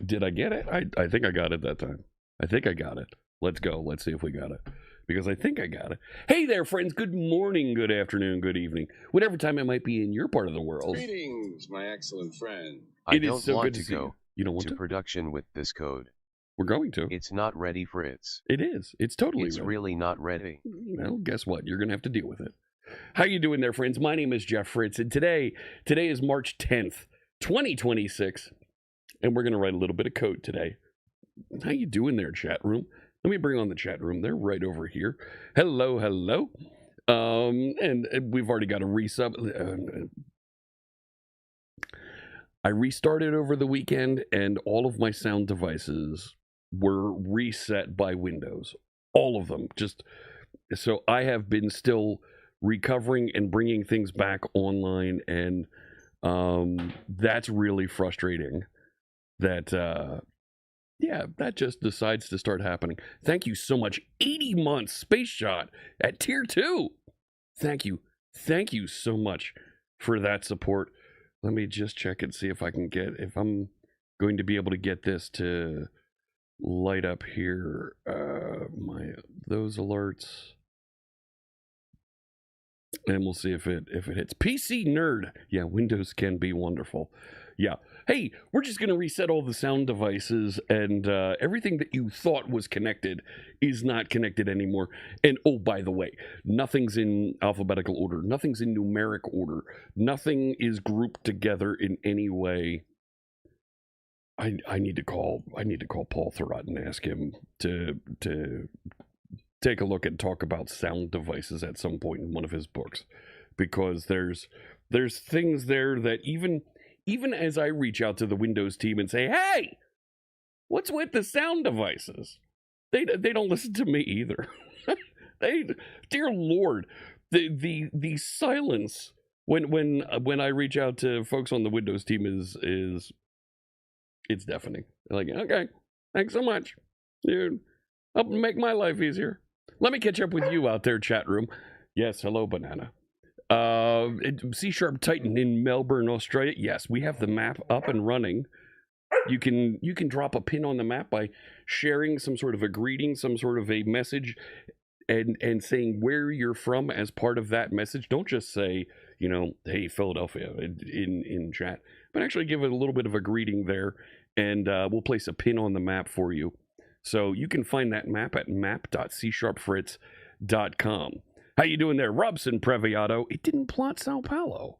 Did I get it? I think I got it that time. I think I got it. Let's go. Let's see if we got it. Because I think I got it. Hey there, friends. Good morning, good afternoon, good evening. Whatever time it might be in your part of the world. Greetings, my excellent friend. I It is don't so want good to see you. go You don't want to to? production with this code. We're going to. It's not ready, Fritz. It is. It's totally It's ready. really not ready. Well, guess what? You're going to have to deal with it. How you doing there, friends? My name is Jeff Fritz, and today is March 10th, 2026, and we're going to write a little bit of code today. How you doing there, chat room? Let me bring on the chat room. They're right over here. Hello, hello. And we've already got a resub. I restarted over the weekend, and all of my sound devices were reset by Windows. All of them. So I have been still recovering and bringing things back online, and that's really frustrating that that just decides to start happening. Thank you so much. 80 months Space Shot at tier 2. Thank you so much for that support. Let me just check and see if I'm going to be able to get this to light up here. Those alerts, and we'll see if it hits. PC Nerd. Yeah, Windows can be wonderful. Yeah. Hey, we're just going to reset all the sound devices, and everything that you thought was connected is not connected anymore. And oh, by the way, nothing's in alphabetical order. Nothing's in numeric order. Nothing is grouped together in any way. I need to call Paul Thurrott and ask him to take a look and talk about sound devices at some point in one of his books, because there's things there that even as I reach out to the Windows team and say, hey, what's with the sound devices? They don't listen to me either. Dear Lord, the silence when I reach out to folks on the Windows team is it's deafening. They're like, okay, thanks so much, dude. Help make my life easier. Let me catch up with you out there, chat room. Yes, hello, Banana. C# Titan in Melbourne, Australia. Yes, we have the map up and running. You can drop a pin on the map by sharing some sort of a greeting, some sort of a message, and saying where you're from as part of that message. Don't just say, hey, Philadelphia in chat, but actually give it a little bit of a greeting there, and we'll place a pin on the map for you. So you can find that map at map.csharpfritz.com. How you doing there, Robson Previato? It didn't plot Sao Paulo.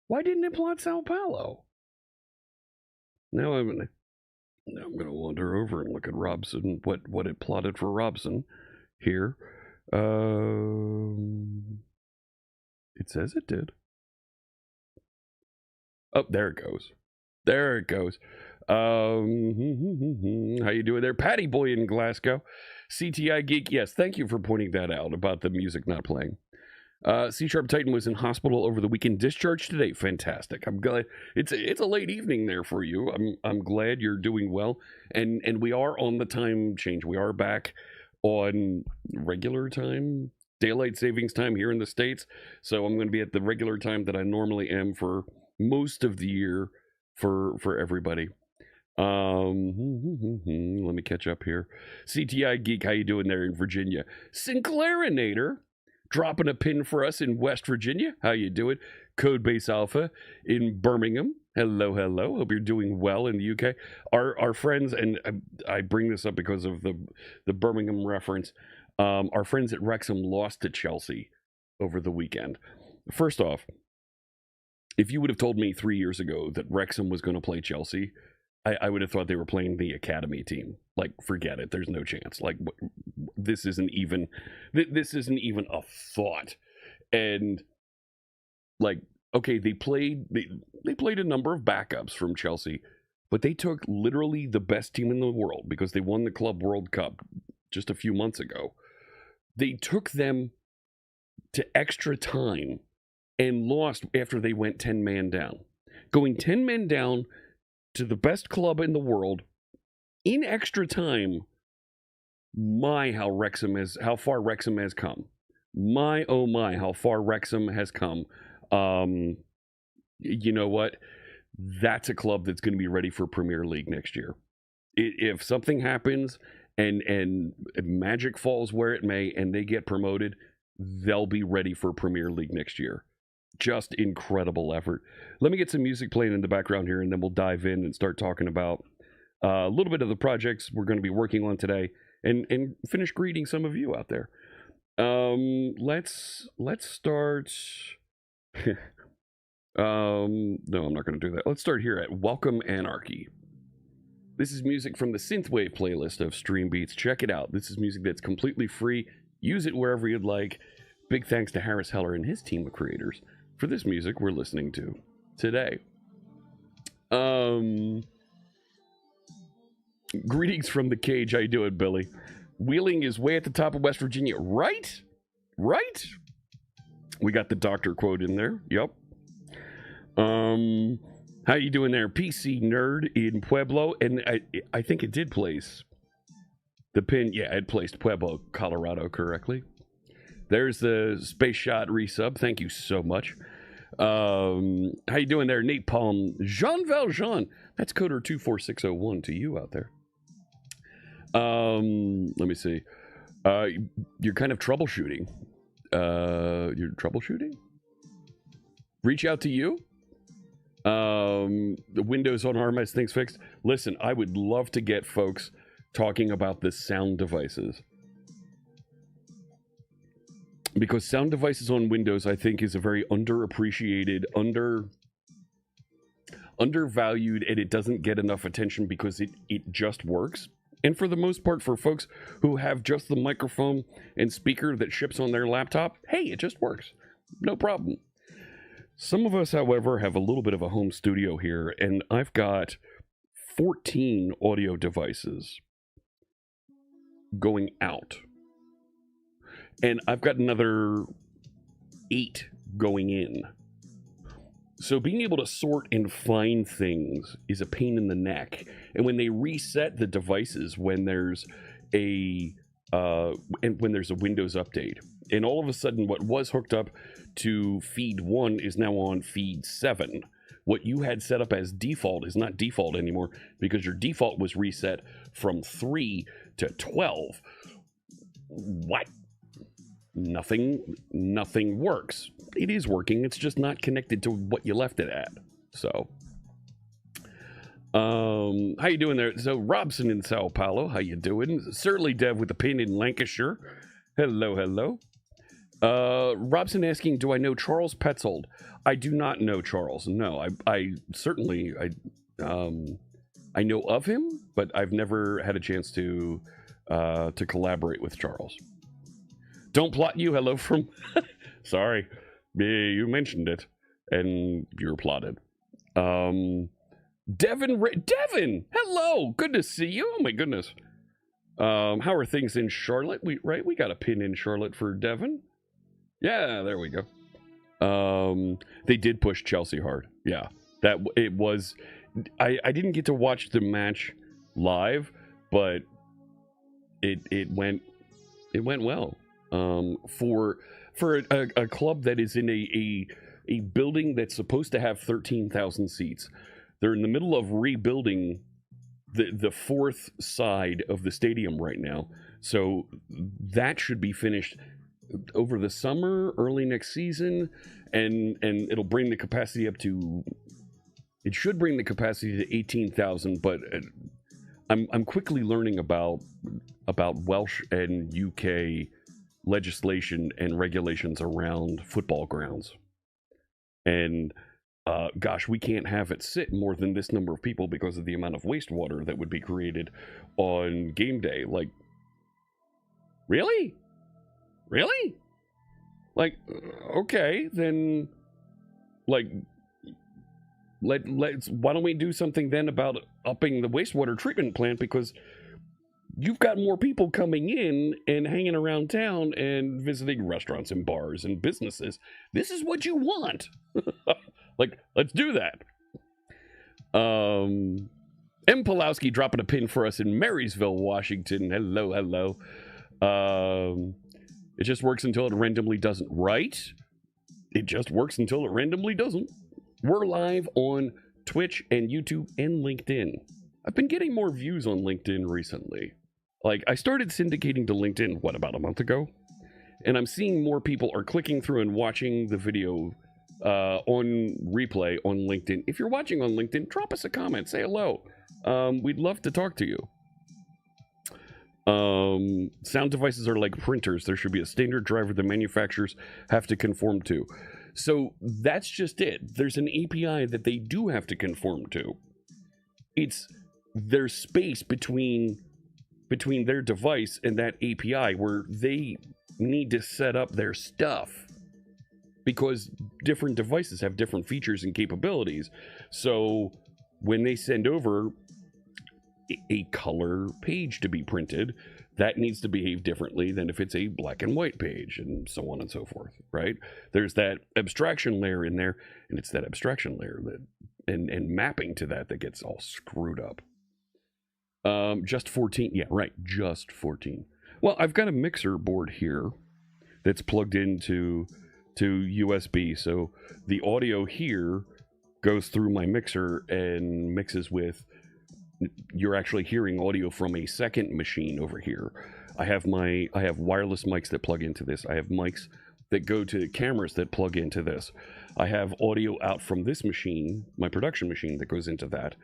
Why didn't it plot Sao Paulo? Now I'm going to wander over and look at Robson, what it plotted for Robson here. It says it did. Oh, there it goes. There it goes. How you doing there, Patty Boy in Glasgow? CTI Geek, yes, thank you for pointing that out about the music not playing. C# Titan was in hospital over the weekend, discharged today. Fantastic. I'm glad it's a late evening there for you. I'm glad you're doing well, and we are on the time change. We are back on regular time, daylight savings time here in the States. So I'm going to be at the regular time that I normally am for most of the year for everybody. Let me catch up here. CTI Geek, how you doing there in Virginia? Sinclairinator dropping a pin for us in West Virginia. How you doing? Codebase Alpha in Birmingham. Hello. Hope you're doing well in the UK. Our friends, and I bring this up because of the Birmingham reference. Our friends at Wrexham lost to Chelsea over the weekend. First off, if you would have told me 3 years ago that Wrexham was going to play Chelsea, I would have thought they were playing the academy team. Like, forget it. There's no chance. Like, this isn't even a thought. And like, okay, they played a number of backups from Chelsea, but they took literally the best team in the world because they won the Club World Cup just a few months ago. They took them to extra time and lost after they went 10 man down. Going 10 men down to the best club in the world in extra time. How far Wrexham has come. My, oh my, how far Wrexham has come. You know what? that's a club that's going to be ready for Premier League next year. If something happens and Magic falls where it may and they get promoted, they'll be ready for Premier League next year. Just incredible effort. Let me get some music playing in the background here, and then we'll dive in and start talking about a little bit of the projects we're going to be working on today, and finish greeting some of you out there. Let's start. No, I'm not going to do that. Let's start here at Welcome Anarchy. This is music from the Synthwave playlist of Stream Beats. Check it out. This is music that's completely free. Use it wherever you'd like. Big thanks to Harris Heller and his team of creators for this music we're listening to today. Greetings from the cage. How you doing, Billy? Wheeling is way at the top of West Virginia. Right? We got the doctor quote in there. Yep. How you doing there, PC Nerd in Pueblo? And I think it did place the pin. Yeah, it placed Pueblo, Colorado correctly. There's the Space Shot resub. Thank you so much. How you doing there, Nate Palm? Jean Valjean. That's coder 24601 to you out there. Let me see. You're kind of troubleshooting. You're troubleshooting? Reach out to you? The Windows on ARM has things fixed. Listen, I would love to get folks talking about the sound devices, because sound devices on Windows, I think, is a very underappreciated, undervalued, and it doesn't get enough attention because it just works. And for the most part, for folks who have just the microphone and speaker that ships on their laptop, hey, it just works. No problem. Some of us, however, have a little bit of a home studio here, and I've got 14 audio devices going out. And I've got another 8 going in. So being able to sort and find things is a pain in the neck. And when they reset the devices, when there's a Windows update, and all of a sudden what was hooked up to feed 1 is now on feed 7. What you had set up as default is not default anymore, because your default was reset from 3 to 12. What? Nothing works. It is working, it's just not connected to what you left it at. So how you doing there? So Robson in Sao Paulo, how you doing? Surly Dev with the pin in Lancashire. Hello. Robson asking, do I know Charles Petzold? I do not know Charles. No, I certainly I know of him, but I've never had a chance to collaborate with Charles. Don't plot you. Hello from. Sorry, you mentioned it, and you're plotted. Devin, hello, good to see you. Oh my goodness. How are things in Charlotte? We got a pin in Charlotte for Devin. Yeah, there we go. They did push Chelsea hard. Yeah, that it was. I didn't get to watch the match live, but it went well. For a club that is in a building that's supposed to have 13,000 seats, they're in the middle of rebuilding the fourth side of the stadium right now. So that should be finished over the summer, early next season, and it'll bring the capacity up to. It should bring the capacity to 18,000, but I'm quickly learning about Welsh and UK legislation and regulations around football grounds. And gosh, we can't have it sit more than this number of people because of the amount of wastewater that would be created on game day. Like, really? Like, okay, then, like, let's why don't we do something then about upping the wastewater treatment plant, because you've got more people coming in and hanging around town and visiting restaurants and bars and businesses. This is what you want. Like, let's do that. M. Pulowski dropping a pin for us in Marysville, Washington. Hello. It just works until it randomly doesn't. Right? It just works until it randomly doesn't. We're live on Twitch and YouTube and LinkedIn. I've been getting more views on LinkedIn recently. Like, I started syndicating to LinkedIn, about a month ago? And I'm seeing more people are clicking through and watching the video on replay on LinkedIn. If you're watching on LinkedIn, drop us a comment, say hello. We'd love to talk to you. Sound devices are like printers. There should be a standard driver the manufacturers have to conform to. So that's just it. There's an API that they do have to conform to. There's space between their device and that API where they need to set up their stuff, because different devices have different features and capabilities. So when they send over a color page to be printed, that needs to behave differently than if it's a black and white page, and so on and so forth, right? There's that abstraction layer in there, and it's that abstraction layer that and mapping to that gets all screwed up. Just 14, yeah, right, just 14. Well, I've got a mixer board here that's plugged into USB, so the audio here goes through my mixer and mixes with, you're actually hearing audio from a second machine over here. I have wireless mics that plug into this. I have mics that go to cameras that plug into this. I have audio out from this machine, my production machine, that goes into that,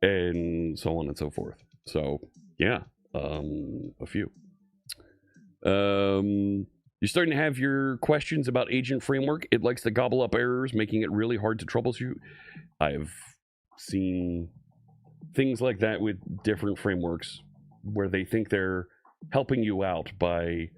and so on and so forth. So yeah, a few. You're starting to have your questions about Agent Framework. It likes to gobble up errors, making it really hard to troubleshoot. I've seen things like that with different frameworks where they think they're helping you out by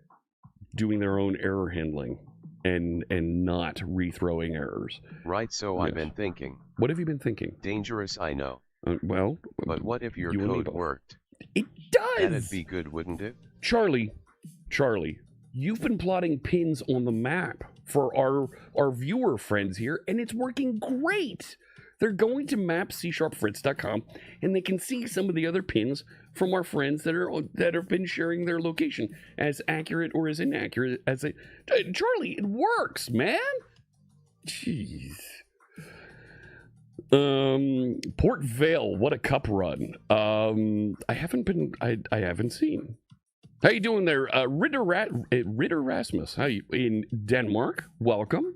doing their own error handling and not rethrowing errors. Right, so Yes. I've been thinking. What have you been thinking? Dangerous, I know. Well, But what if your you and me code both. worked? It does! That'd be good, wouldn't it? Charlie, you've been plotting pins on the map for our viewer friends here, and it's working great. They're going to map.csharpfritz.com, and they can see some of the other pins from our friends that have been sharing their location, as accurate or as inaccurate as it. Charlie, it works, man. Jeez. Port Vale, what a cup run. I haven't seen. How you doing there, Ritter Rasmus? How you in Denmark? Welcome.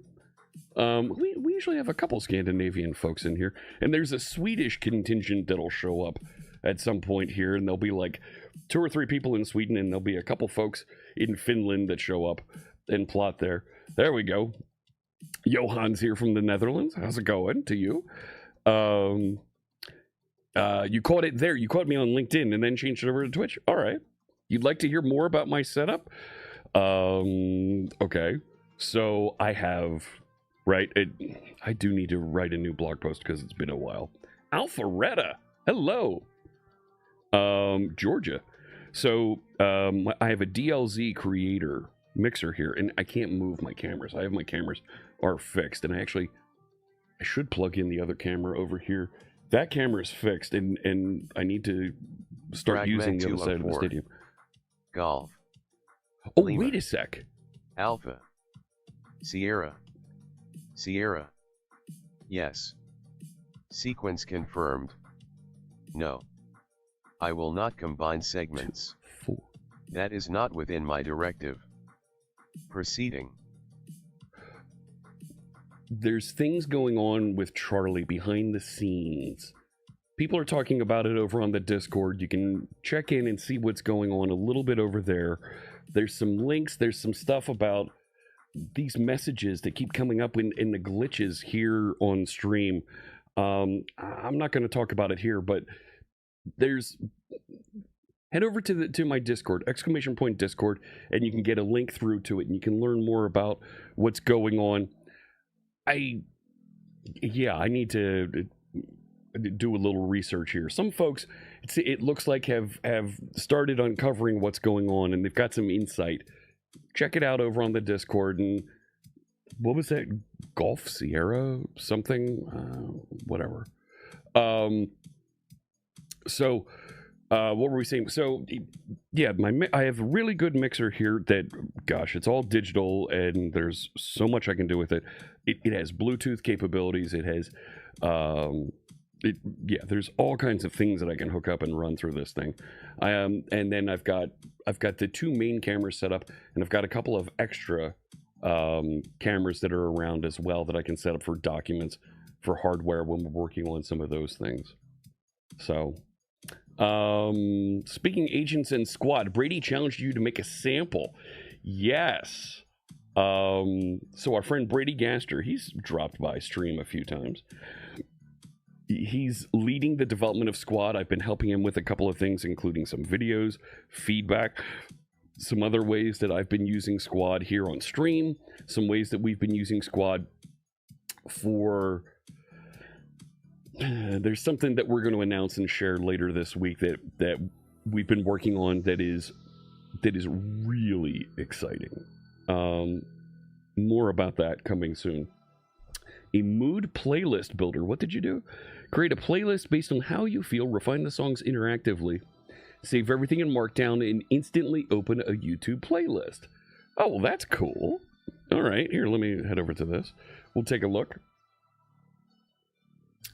We usually have a couple Scandinavian folks in here, and there's a Swedish contingent that'll show up at some point here, and there'll be like 2 or 3 people in Sweden, and there'll be a couple folks in Finland that show up and plot there. There we go. Johan's here from the Netherlands. How's it going to you? You caught it there. You caught me on LinkedIn and then changed it over to Twitch. All right. You'd like to hear more about my setup? Okay. So I have, right? I do need to write a new blog post because it's been a while. Alpharetta. Hello. Georgia. So I have a DLZ creator mixer here, and I can't move my cameras. I have my cameras are fixed, and I should plug in the other camera over here. That camera is fixed, and I need to start using the other side of the stadium. Golf. Oh, Lima. wait a sec. Alpha. Sierra. Yes. Sequence confirmed. No. I will not combine segments. 4. That is not within my directive. Proceeding. There's things going on with Charlie behind the scenes. People are talking about it over on the Discord. You can check in and see what's going on a little bit over there. There's some links. There's some stuff about these messages that keep coming up in the glitches here on stream. I'm not going to talk about it here, but head over to my Discord, !Discord, and you can get a link through to it, and you can learn more about what's going on. I need to do a little research here. Some folks, it looks like have started uncovering what's going on, and they've got some insight. Check it out over on the Discord. And what was that? Golf Sierra something? Whatever. So what were we saying? So yeah, I have a really good mixer here that, gosh, it's all digital, and there's so much I can do with it. It has Bluetooth capabilities. It has there's all kinds of things that I can hook up and run through this thing. And then I've got the 2 main cameras set up, and I've got a couple of extra cameras that are around as well that I can set up for documents, for hardware when we're working on some of those things. So, speaking agents and squad, Brady challenged you to make a sample. Yes. So our friend Brady Gaster, he's dropped by stream a few times. He's leading the development of Squad. I've been helping him with a couple of things, including some videos, feedback, some other ways that I've been using Squad here on stream, some ways that we've been using Squad for... There's something that we're going to announce and share later this week that we've been working on that is really exciting. More about that coming soon. A mood playlist builder. What did you do? Create a playlist based on how you feel, refine the songs interactively, save everything in Markdown, and instantly open a YouTube playlist. Oh, well, that's cool. All right, here, let me head over to this. We'll take a look.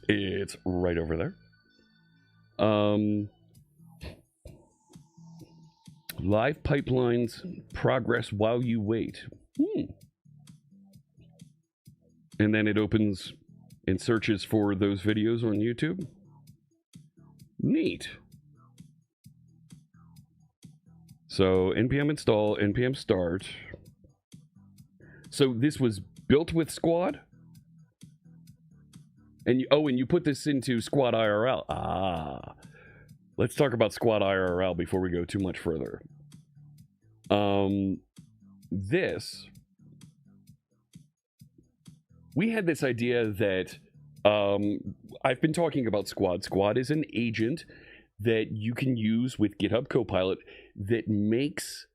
It's right over there. Live pipelines progress while you wait. And then it opens and searches for those videos on YouTube. Neat. So npm install, npm start. So this was built with Squad? And you put this into Squad IRL. Let's talk about Squad IRL before we go too much further. We had this idea that I've been talking about Squad. Squad is an agent that you can use with GitHub Copilot that makes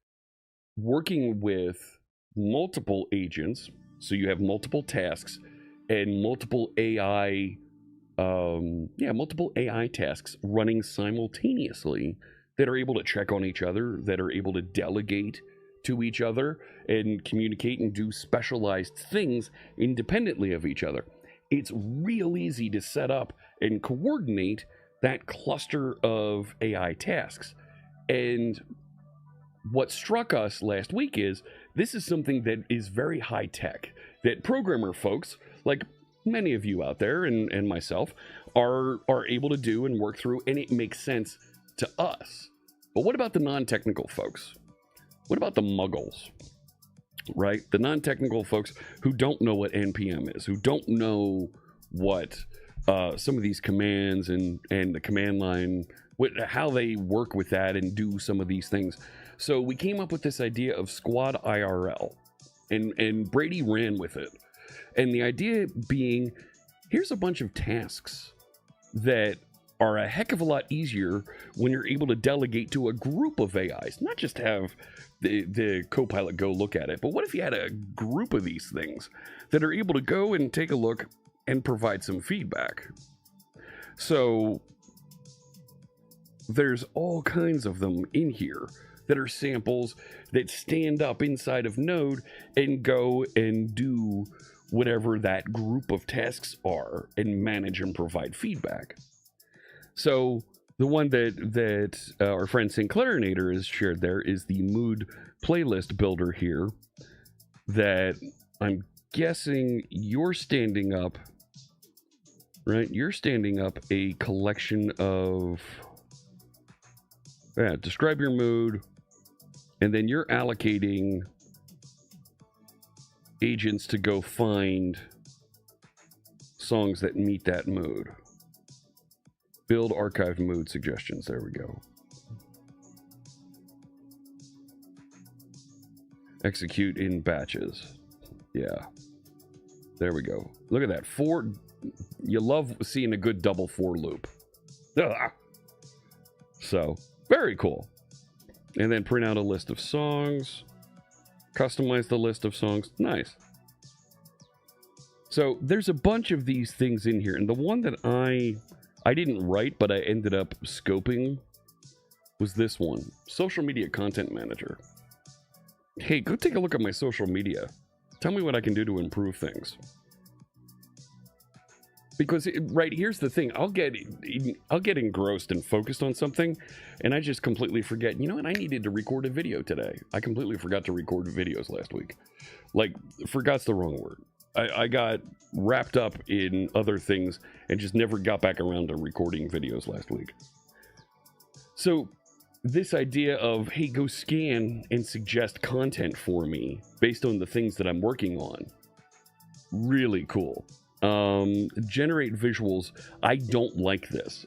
working with multiple agents, so you have multiple tasks and multiple AI tasks running simultaneously that are able to check on each other, that are able to delegate to each other and communicate and do specialized things independently of each other. It's real easy to set up and coordinate that cluster of AI tasks. And what struck us last week is this is something that is very high tech, that programmer folks, like many of you out there and myself, are able to do and work through, and it makes sense to us. But what about the non-technical folks? What about the muggles, right? The non-technical folks who don't know what NPM is, who don't know what some of these commands and the command line, how they work with that and do some of these things. So we came up with this idea of Squad IRL, and Brady ran with it. And the idea being, here's a bunch of tasks that are a heck of a lot easier when you're able to delegate to a group of AIs, not just have the Copilot go look at it, but what if you had a group of these things that are able to go and take a look and provide some feedback? So there's all kinds of them in here that are samples that stand up inside of Node and go and do whatever that group of tasks are and manage and provide feedback. So the one that our friend Sinclairinator has shared there is the mood playlist builder here that I'm guessing you're standing up, right? You're standing up a collection of, describe your mood, and then you're allocating agents to go find songs that meet that mood. Build archived mood suggestions. There we go. Execute in batches. Yeah. There we go. Look at that. You love seeing a good double for loop. So, very cool. And then print out a list of songs. Customize the list of songs. Nice. So there's a bunch of these things in here. And the one that I didn't write, but I ended up scoping was this one. Social Media Content Manager. Hey, go take a look at my social media. Tell me what I can do to improve things. Because right here's the thing, I'll get engrossed and focused on something, and I just completely forget. You know what? I needed to record a video today. I completely forgot to record videos last week. Like, forgot's the wrong word. I got wrapped up in other things and just never got back around to recording videos last week. So this idea of, hey, go scan and suggest content for me based on the things that I'm working on, really cool. Generate visuals. I don't like this.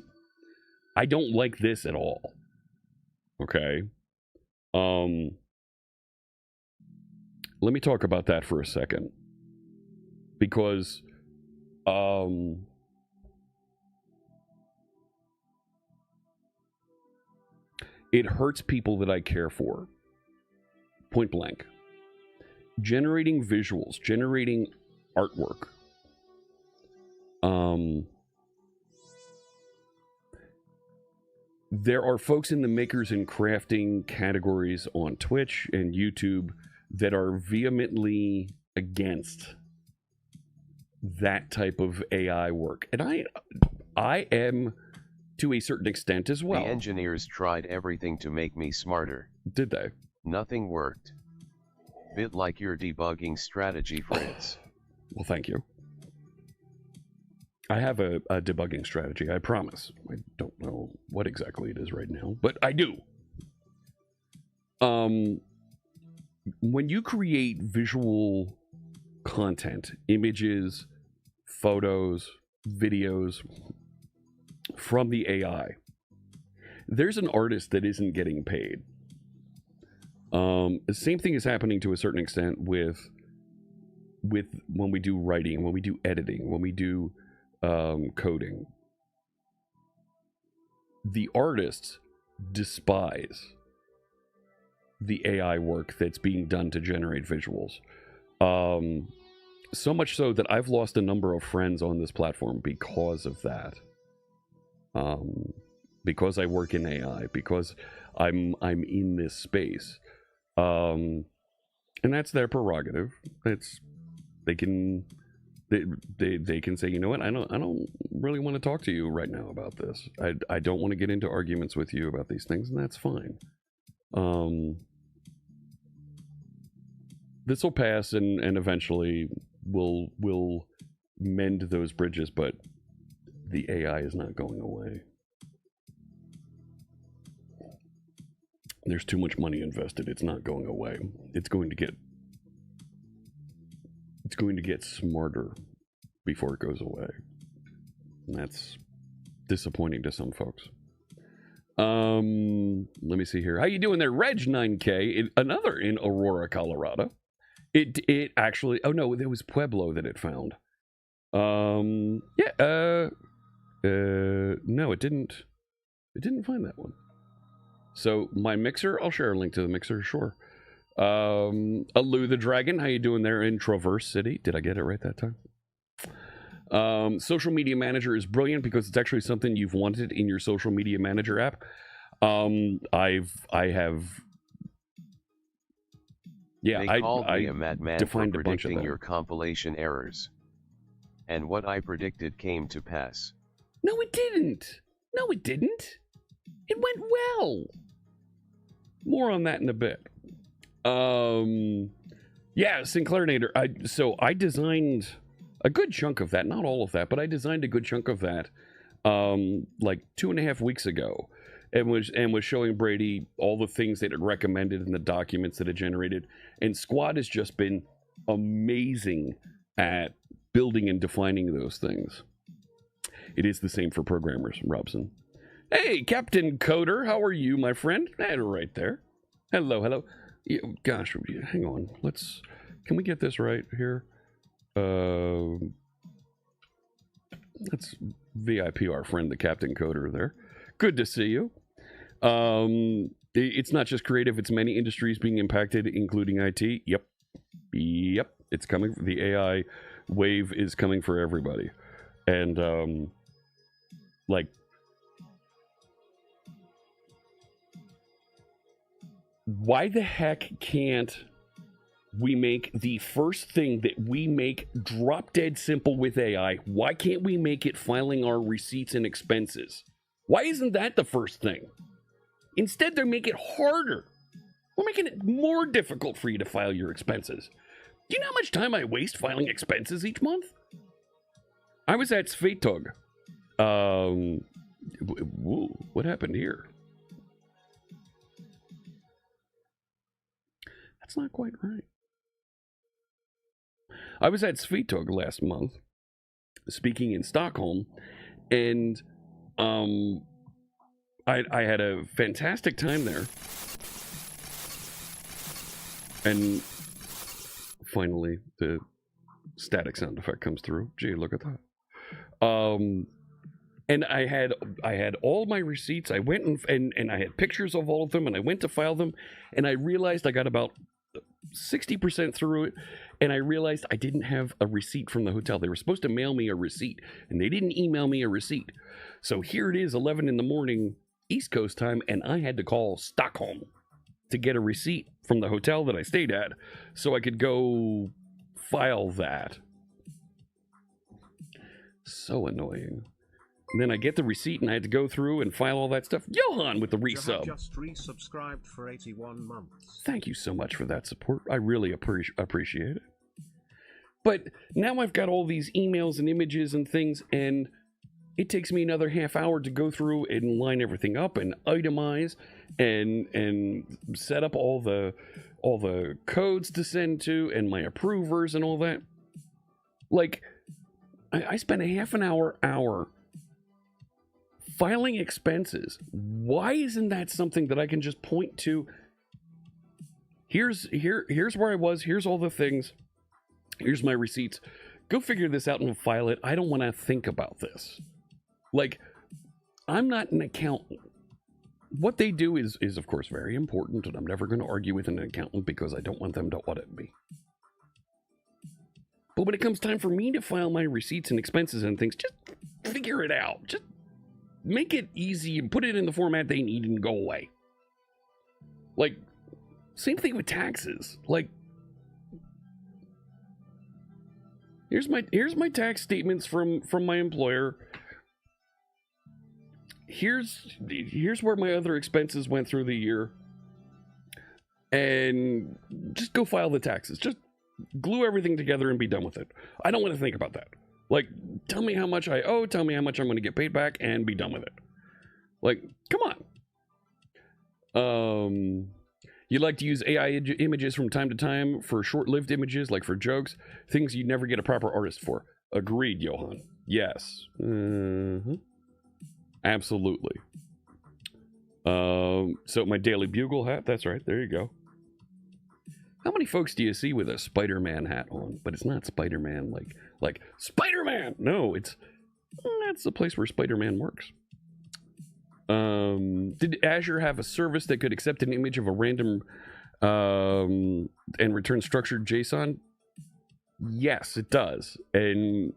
I don't like this at all. Okay. Let me talk about that for a second. Because, it hurts people that I care for. Point blank. Generating visuals, generating artwork. There are folks in the makers and crafting categories on Twitch and YouTube that are vehemently against that type of AI work. And I am to a certain extent as well. The engineers tried everything to make me smarter. Did they? Nothing worked. Bit like your debugging strategy, Fritz. Well, thank you. I have a debugging strategy, I promise. I don't know what exactly it is right now, but I do. When you create visual content, images, photos, videos from the AI, there's an artist that isn't getting paid. The same thing is happening to a certain extent with when we do writing, when we do editing, when we do coding. The artists despise the AI work that's being done to generate visuals. So much so that I've lost a number of friends on this platform because of that. Because I work in AI, because I'm in this space. And that's their prerogative. They can say, you know what, I don't really want to talk to you right now about this. I don't want to get into arguments with you about these things, and that's fine. This will pass, and eventually we'll mend those bridges, but the AI is not going away. There's too much money invested. It's not going away. It's going to get smarter before it goes away. And that's disappointing to some folks. Let me see here. How you doing there, Reg 9K? Another in Aurora, Colorado. It actually, oh no, it was Pueblo that it found. No, it didn't find that one. So my mixer, I'll share a link to the mixer, sure. Alu the Dragon, how you doing there in Traverse City? Did I get it right that time? Social Media Manager is brilliant because it's actually something you've wanted in your Social Media Manager app. I have. Yeah, they called me a madman for defined a bunch of predicting them. your compilation errors. And what I predicted came to pass. No, it didn't. No, it didn't. It went well. More on that in a bit. Yeah, Sinclairnator. I designed a good chunk of that, not all of that, but I designed a good chunk of that, like 2.5 weeks ago, and was showing Brady all the things that it recommended and the documents that it generated. And Squad has just been amazing at building and defining those things. It is the same for programmers, Robson. Hey, Captain Coder, how are you, my friend? Right there. Hello. Gosh, hang on. Can we get this right here? Let's VIP our friend, the Captain Coder there. Good to see you. It's not just creative, it's many industries being impacted, including IT. Yep. It's coming. The AI wave is coming for everybody. And, why the heck can't we make the first thing that we make drop dead simple with AI. Why can't we make it filing our receipts and expenses? Why isn't that the first thing? Instead, they make it harder. We're making it more difficult for you to file your expenses. Do you know how much time I waste filing expenses each month? I was at Sveitog. What happened here? That's not quite right. I was at Sveitog last month, speaking in Stockholm, and I had a fantastic time there. And finally, the static sound effect comes through. Gee, look at that. And I had all my receipts. I went and I had pictures of all of them, and I went to file them, and I realized I got about 60% through it, and I realized I didn't have a receipt from the hotel. They were supposed to mail me a receipt, and they didn't email me a receipt. So here it is, 11 in the morning, East Coast time, and I had to call Stockholm to get a receipt from the hotel that I stayed at so I could go file that. So annoying. And then I get the receipt and I had to go through and file all that stuff. Johan with the resub. Just resubscribed for 81 months. Thank you so much for that support. I really appreciate it. But now I've got all these emails and images and things, and it takes me another half hour to go through and line everything up and itemize and set up all the codes to send to and my approvers and all that. Like, I spent a half an hour filing expenses. Why isn't that something that I can just point to? Here's where I was. Here's all the things. Here's my receipts. Go figure this out and file it. I don't want to think about this. Like, I'm not an accountant. What they do is of course very important, and I'm never going to argue with an accountant because I don't want them to audit me. But when it comes time for me to file my receipts and expenses and things, just figure it out. Just make it easy and put it in the format they need and go away. Like, same thing with taxes. Like, here's my tax statements from my employer. Here's where my other expenses went through the year. And just go file the taxes. Just glue everything together and be done with it. I don't want to think about that. Like, tell me how much I owe, tell me how much I'm going to get paid back, and be done with it. Like, come on. You like to use AI images from time to time for short-lived images, like for jokes, things you'd never get a proper artist for. Agreed, Johan. Yes. Absolutely. So my Daily Bugle hat, that's right, there you go. How many folks do you see with a Spider-Man hat on? But it's not Spider-Man like Spider-Man! No, that's the place where Spider-Man works. Did Azure have a service that could accept an image of a random and return structured JSON? Yes, it does. And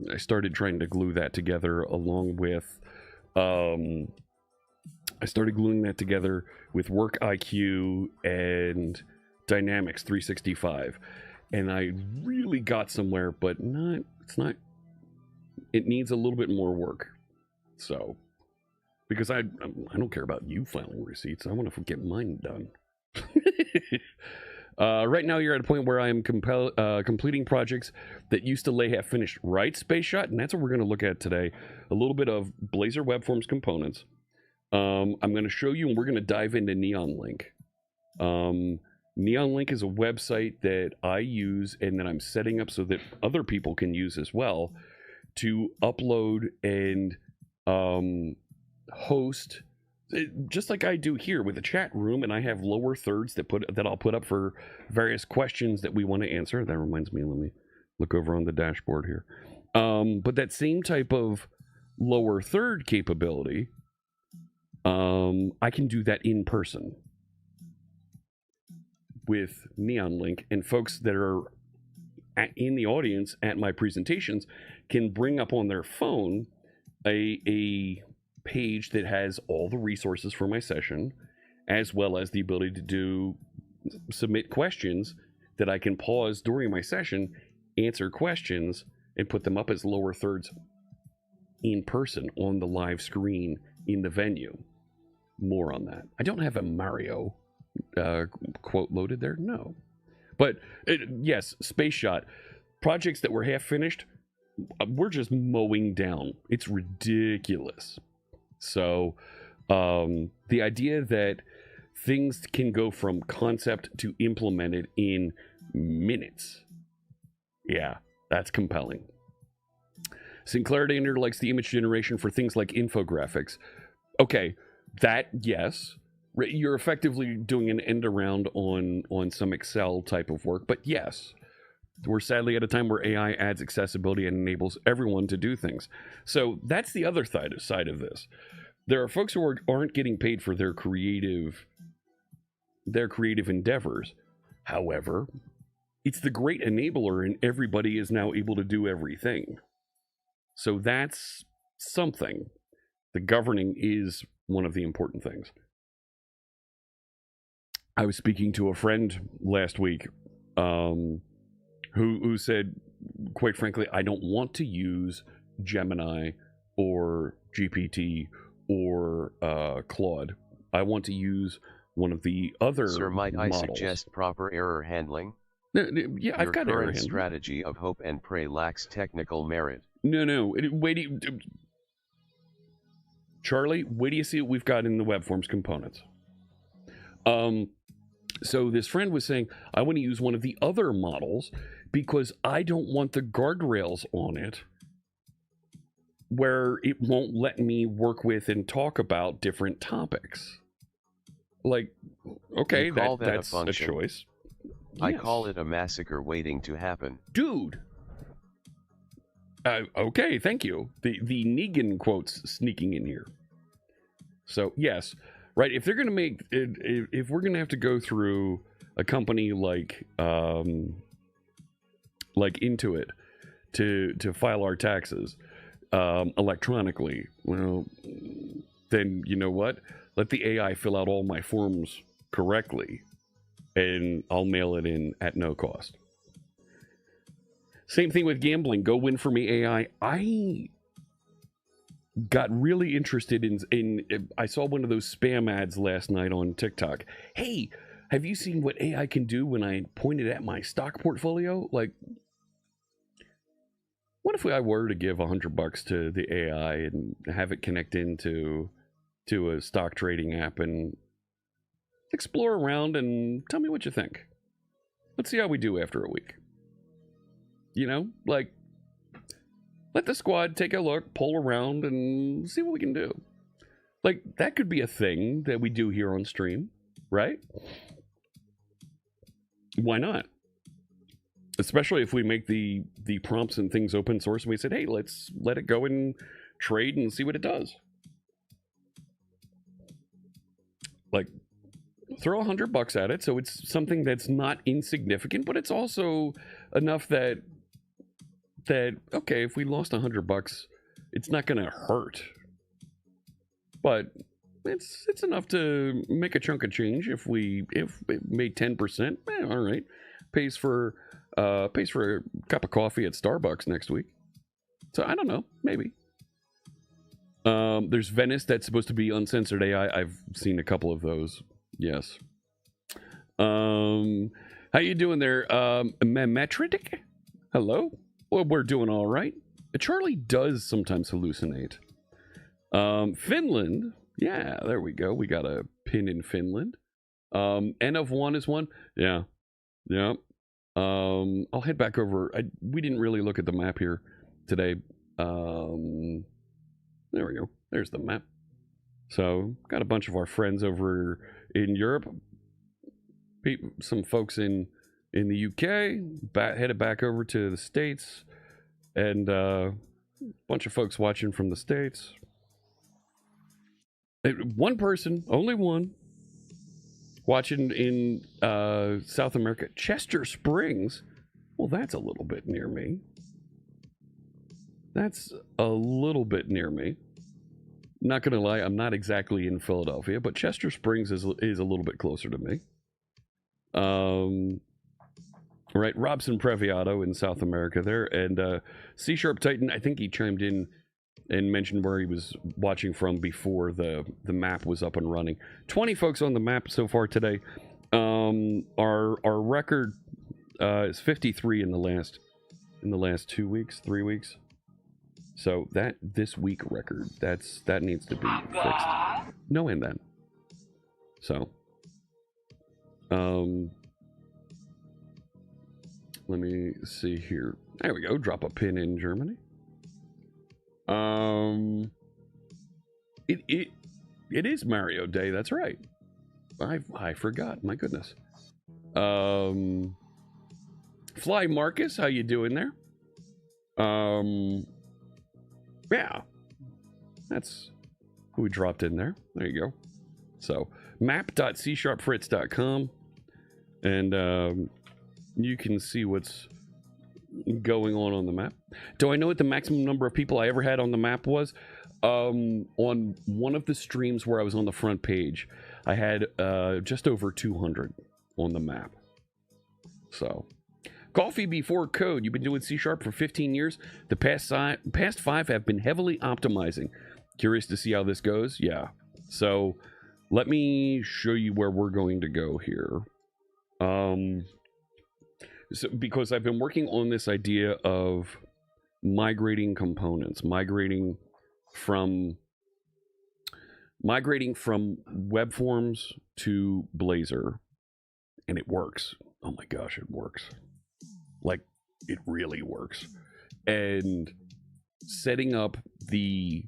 I started trying to glue that together along with I started gluing that together with WorkIQ and Dynamics 365, and I really got somewhere, but it needs a little bit more work. So, because I don't care about you filing receipts, I want to get mine done. Right now you're at a point where I'm completing projects that used to lay half finished, right, Space Shot? And that's what we're going to look at today. A little bit of Blazor Web Forms components. I'm going to show you, and we're going to dive into NeonLink. NeonLink is a website that I use and that I'm setting up so that other people can use as well to upload and host, just like I do here with a chat room, and I have lower thirds that I'll put up for various questions that we want to answer. That reminds me, let me look over on the dashboard here. But that same type of lower third capability, I can do that in person with NeonLink, and folks that are in the audience at my presentations can bring up on their phone a page that has all the resources for my session, as well as the ability to submit questions that I can pause during my session, answer questions, and put them up as lower thirds in person on the live screen in the venue. More on that. I don't have a Mario quote loaded there. No. But yes, Space Shot. Projects that were half finished, we're just mowing down. It's ridiculous. So the idea that things can go from concept to implemented in minutes. Yeah, that's compelling. Sinclair Dander likes the image generation for things like infographics. Okay, that, yes. You're effectively doing an end around on some Excel type of work, but yes. We're sadly at a time where AI adds accessibility and enables everyone to do things. So that's the other side of this. There are folks who aren't getting paid for their creative endeavors. However, it's the great enabler, and everybody is now able to do everything. So that's something. The governing is one of the important things. I was speaking to a friend last week who said, quite frankly, I don't want to use Gemini or GPT or Claude. I want to use one of the other Sir, might models. I suggest proper error handling? Yeah, I've got error handling. Your current strategy of hope and pray lacks technical merit. No. Charlie, wait do you see what we've got in the web forms components? So this friend was saying, I want to use one of the other models because I don't want the guardrails on it where it won't let me work with and talk about different topics. Like, okay, that's a choice. I call it a massacre waiting to happen. Dude. Okay, thank you. The Negan quotes sneaking in here. So, yes. Right, if they're going to make, if we're going to have to go through a company like Intuit to file our taxes electronically, well, then you know what? Let the AI fill out all my forms correctly, and I'll mail it in at no cost. Same thing with gambling. Go win for me, AI. I got really interested in I saw one of those spam ads last night on TikTok. Hey, have you seen what AI can do when I pointed at my stock portfolio? Like, what if I were to give $100 to the AI and have it connect into a stock trading app and explore around and tell me what you think? Let's see how we do after a week. You know, like, let the squad take a look, poll around, and see what we can do. Like, that could be a thing that we do here on stream, right? Why not? Especially if we make the prompts and things open source and we said, hey, let's let it go and trade and see what it does. Like, throw $100 at it, so it's something that's not insignificant, but it's also enough that okay, if we lost $100, it's not going to hurt, but it's enough to make a chunk of change. If it made 10%, all right, pays for a cup of coffee at Starbucks next week. So I don't know, maybe. There's Venice that's supposed to be uncensored AI. I've seen a couple of those. Yes. How you doing there, Memetritic? Hello. Well, we're doing all right. Charlie does sometimes hallucinate. Finland. Yeah, there we go. We got a pin in Finland. N of 1 is 1. Yeah. Yeah. I'll head back over. We didn't really look at the map here today. There we go. There's the map. So, got a bunch of our friends over in Europe. Some folks in the UK, headed back over to the States, and a bunch of folks watching from the States. One person, only one, watching in South America. Chester Springs. Well, that's a little bit near me. That's a little bit near me. Not gonna lie, I'm not exactly in Philadelphia, but Chester Springs is a little bit closer to me. All right, Robson Previato in South America there, and C Sharp Titan. I think he chimed in and mentioned where he was watching from before the map was up and running. 20 folks on the map so far today. Our record is 53 in the last 2 weeks, 3 weeks. So that this week record that needs to be fixed. No, and then. So, let me see here. There we go. Drop a pin in Germany. It is Mario Day. That's right. I forgot. My goodness. Fly Marcus, how you doing there? Yeah, that's who we dropped in there. There you go. So map.csharpfritz.com, and you can see what's going on the map. Do I know what the maximum number of people I ever had on the map was? On one of the streams where I was on the front page, I had just over 200 on the map. So, Coffee Before Code, you've been doing C# for 15 years. The past 5 have been heavily optimizing. Curious to see how this goes? Yeah. So, let me show you where we're going to go here. So, because I've been working on this idea of migrating components, migrating from web forms to Blazor, and it works. Oh my gosh, it works. Like, it really works. And setting up the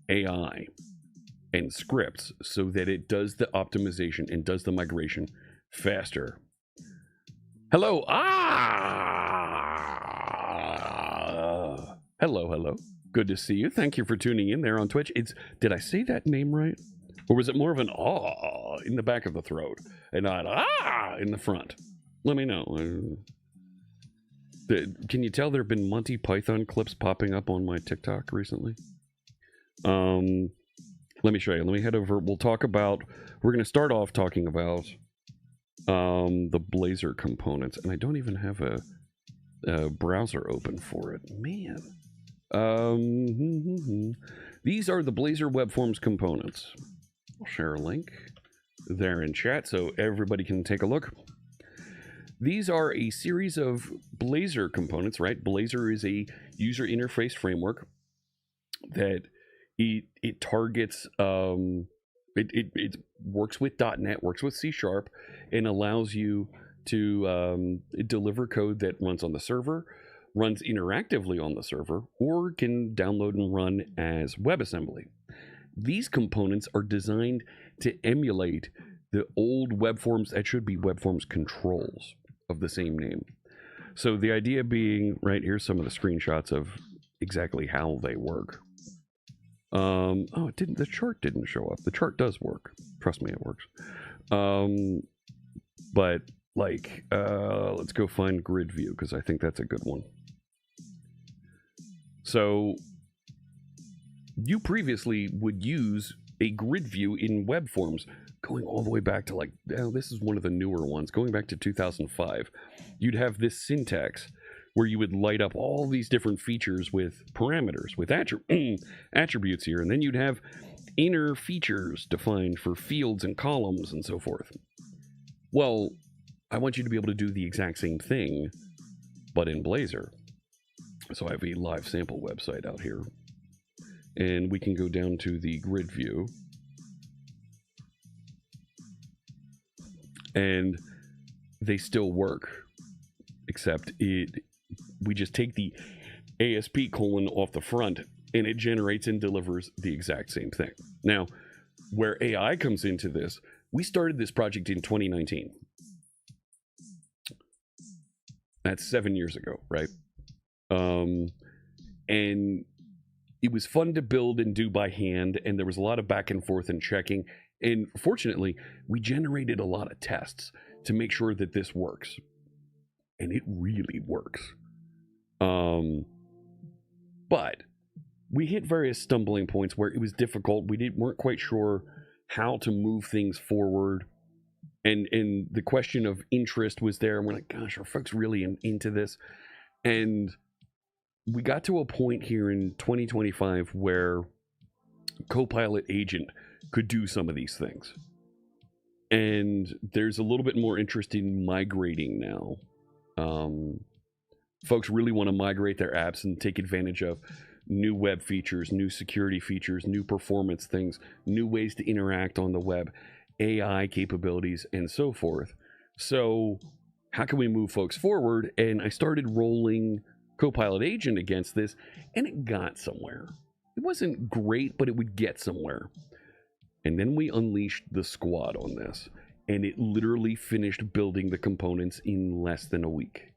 AI and scripts so that it does the optimization and does the migration faster. Hello. Hello. Good to see you. Thank you for tuning in there on Twitch. Did I say that name right? Or was it more of an in the back of the throat and not in the front? Let me know. Can you tell there have been Monty Python clips popping up on my TikTok recently? Let me show you. Let me head over. We're going to start off talking about the Blazor components, and I don't even have a browser open for it. Man. These are the Blazor Web Forms components. I'll share a link there in chat so everybody can take a look. These are a series of Blazor components, right? Blazor is a user interface framework that it targets, it works with .NET, works with C#, and allows you to deliver code that runs on the server, runs interactively on the server, or can download and run as WebAssembly. These components are designed to emulate the old web forms that should be web forms controls of the same name. So the idea being, right, here's some of the screenshots of exactly how they work. The chart didn't show up. The chart does work. Trust me, it works. But like, let's go find grid view, because I think that's a good one. So you previously would use a grid view in web forms, going all the way back to this is one of the newer ones, going back to 2005. You'd have this syntax where you would light up all these different features with parameters, with attributes here, and then you'd have inner features defined for fields and columns and so forth. Well, I want you to be able to do the exact same thing, but in Blazor. So I have a live sample website out here, and we can go down to the grid view, and they still work, except we just take the ASP colon off the front, and it generates and delivers the exact same thing. Now, where AI comes into this, we started this project in 2019. That's 7 years ago, right? And it was fun to build and do by hand, and there was a lot of back and forth and checking. And fortunately, we generated a lot of tests to make sure that this works. And it really works. But we hit various stumbling points where it was difficult. We weren't quite sure how to move things forward and the question of interest was there, and we're like, gosh, are folks really into this? And we got to a point here in 2025 where Copilot Agent could do some of these things, and there's a little bit more interest in migrating now. Folks really want to migrate their apps and take advantage of new web features, new security features, new performance things, new ways to interact on the web, AI capabilities, and so forth. So how can we move folks forward? And I started rolling Copilot Agent against this, and it got somewhere. It wasn't great, but it would get somewhere. And then we unleashed the squad on this, and it literally finished building the components in less than a week.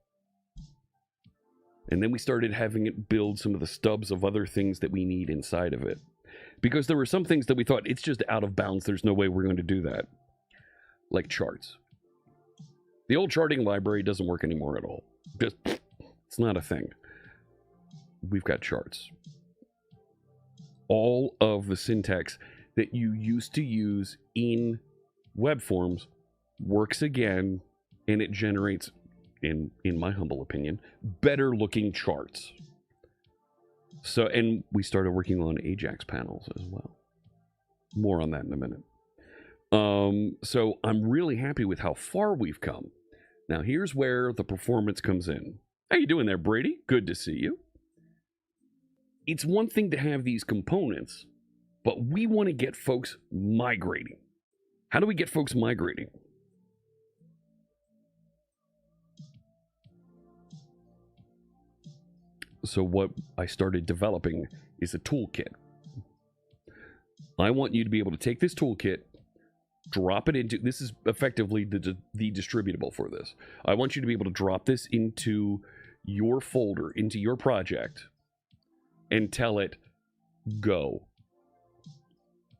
And then we started having it build some of the stubs of other things that we need inside of it. Because there were some things that we thought, it's just out of bounds, there's no way we're going to do that. Like charts. The old charting library doesn't work anymore at all. Just, it's not a thing. We've got charts. All of the syntax that you used to use in web forms works again, and it generates, in my humble opinion, better looking charts. So, and we started working on Ajax panels as well. More on that in a minute. So I'm really happy with how far we've come. Now here's where the performance comes in. How you doing there, Brady? Good to see you. It's one thing to have these components, but we want to get folks migrating. How do we get folks migrating? So what I started developing is a toolkit. I want you to be able to take this toolkit, drop it into, this is effectively the distributable for this. I want you to be able to drop this into your folder, into your project, and tell it, go.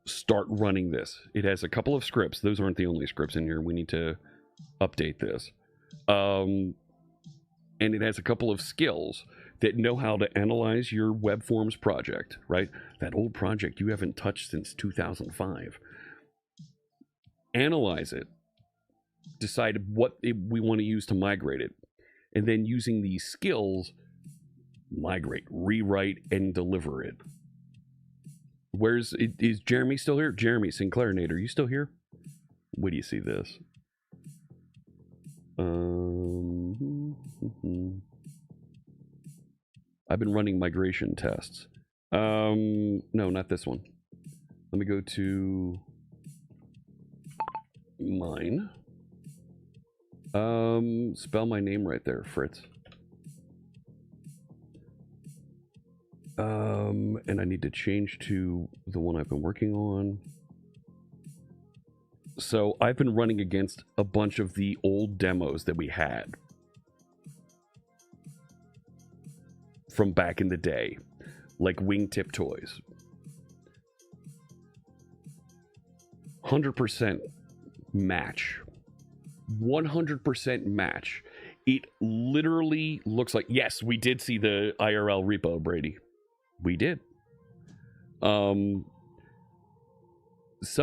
Start running this. It has a couple of scripts. Those aren't the only scripts in here. We need to update this. And it has a couple of skills that know how to analyze your web forms project, right? That old project you haven't touched since 2005. Analyze it. Decide what we want to use to migrate it. And then using these skills, migrate, rewrite, and deliver it. Is Jeremy still here? Jeremy Sinclair Nate, are you still here? Where do you see this? I've been running migration tests. No, not this one. Let me go to mine. Spell my name right there, Fritz. And I need to change to the one I've been working on. So I've been running against a bunch of the old demos that we had from back in the day, like Wingtip Toys. 100% match. 100% match. It literally looks like, yes, we did see the IRL repo, Brady. We did. Some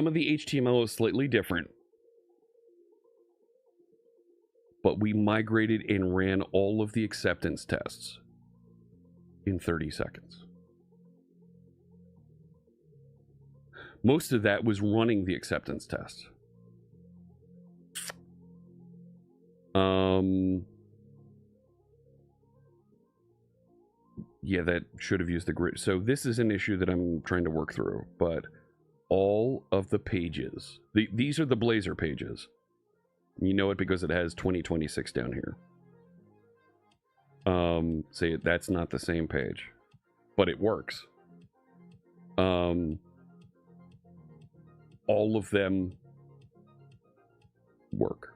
of the HTML is slightly different, but we migrated and ran all of the acceptance tests in 30 seconds. Most of that was running the acceptance tests. Yeah, that should have used the grid. So this is an issue that I'm trying to work through, but all of the pages, these are the Blazor pages. You know it because it has 2026 down here. Say that's not the same page, but it works. All of them work.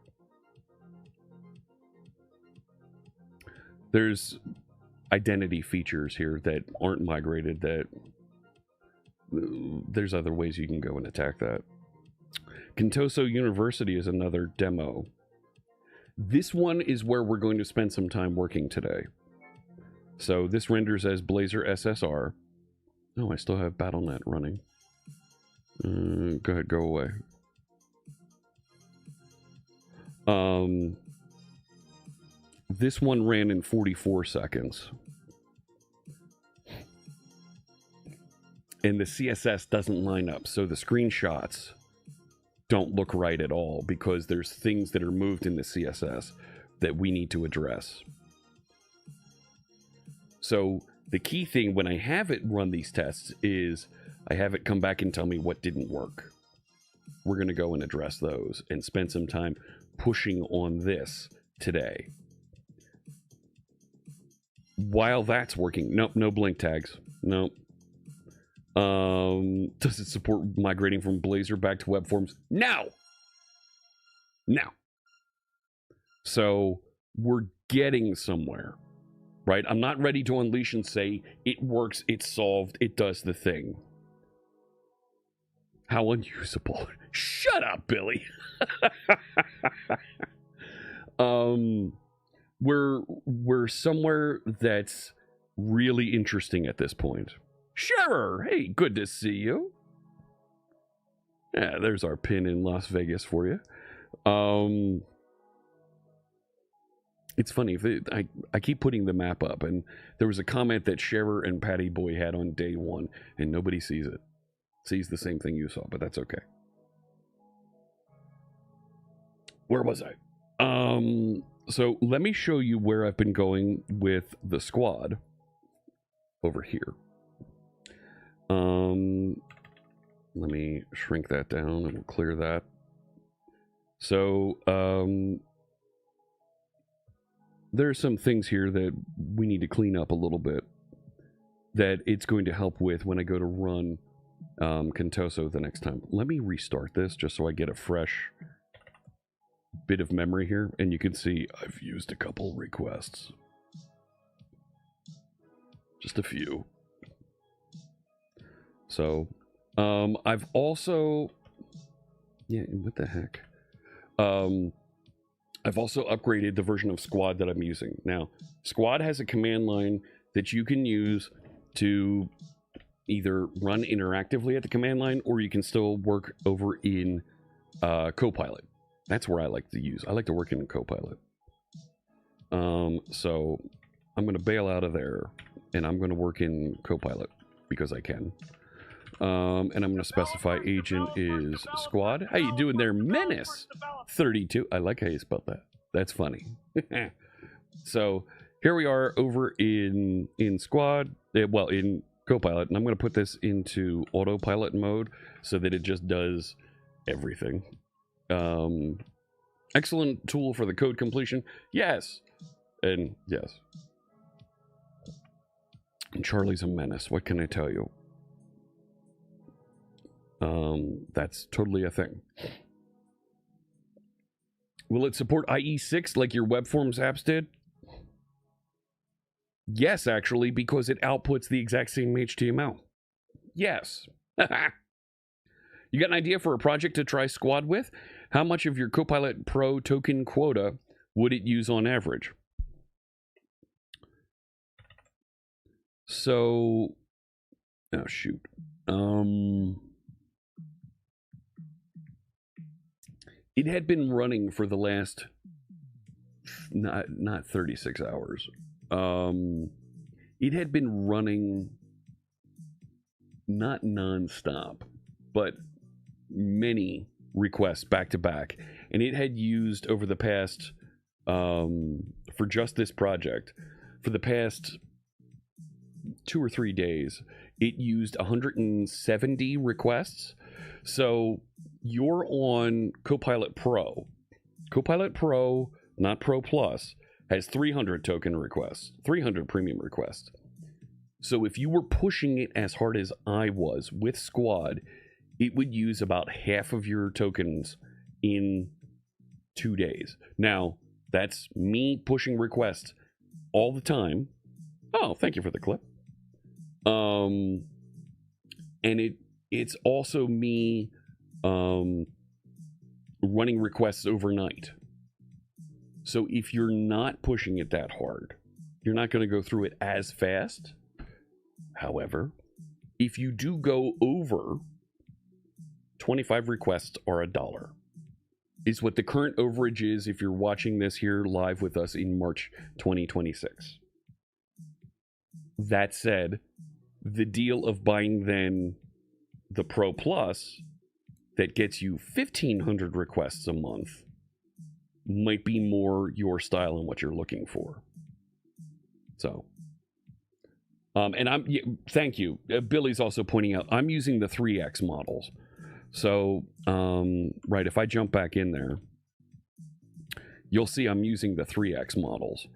There's identity features here that aren't migrated, that there's other ways you can go and attack that. Contoso University is another demo. This one is where we're going to spend some time working today. So this renders as Blazor SSR. Oh, I still have BattleNet running. Go ahead, go away. This one ran in 44 seconds. And the CSS doesn't line up, so the screenshots don't look right at all because there's things that are moved in the CSS that we need to address. So the key thing when I have it run these tests is I have it come back and tell me what didn't work. We're going to go and address those and spend some time pushing on this today. While that's working, nope, no blink tags. Nope. Does it support migrating from Blazor back to web forms? No. No. So we're getting somewhere, right? I'm not ready to unleash and say it works, it's solved, it does the thing. How unusable. Shut up, Billy. We're somewhere that's really interesting at this point. Sure. Hey, good to see you. Yeah, there's our pin in Las Vegas for you. It's funny. I keep putting the map up, and there was a comment that Sharer and Patty Boy had on day one, and nobody sees it. Sees the same thing you saw, but that's okay. Where was I? So let me show you where I've been going with the squad over here. Let me shrink that down and we'll clear that. So, there's some things here that we need to clean up a little bit that it's going to help with when I go to run Contoso the next time. Let me restart this just so I get a fresh bit of memory here, and you can see I've used a couple requests. Just a few. So, I've also... Yeah, what the heck? I've also upgraded the version of Squad that I'm using. Now, Squad has a command line that you can use to either run interactively at the command line, or you can still work over in Copilot. That's where I like to use. I like to work in Copilot. So I'm going to bail out of there, and I'm going to work in Copilot because I can. And I'm going to specify agent is Squad. How you doing there, Menace 32? I like how you spelled that. That's funny. So here we are over in Squad. Well, in Copilot, and I'm going to put this into autopilot mode so that it just does everything. Excellent tool for the code completion. Yes. And yes. And Charlie's a menace. What can I tell you? That's totally a thing. Will it support IE6 like your web forms apps did? Yes, actually, because it outputs the exact same HTML. Yes. You got an idea for a project to try Squad with? How much of your Copilot Pro token quota would it use on average? So, oh shoot. It had been running for the last not 36 hours. It had been running not nonstop, but many requests back to back, and it had used over the past for just this project for the past 2 or 3 days it used 170 requests. So you're on Copilot Pro. Copilot Pro, not Pro Plus, has 300 token requests, 300 premium requests. So if you were pushing it as hard as I was with Squad, it would use about half of your tokens in 2 days. Now, that's me pushing requests all the time. Oh, thank you for the clip. And it's also me running requests overnight. So if you're not pushing it that hard, you're not going to go through it as fast. However, if you do go over, 25 requests are $1. is what the current overage is if you're watching this here live with us in March 2026. That said, the deal of buying then the Pro Plus that gets you 1,500 requests a month might be more your style and what you're looking for. So, and thank you. Billy's also pointing out I'm using the 3X models. So, right, if I jump back in there, you'll see I'm using the 3X models.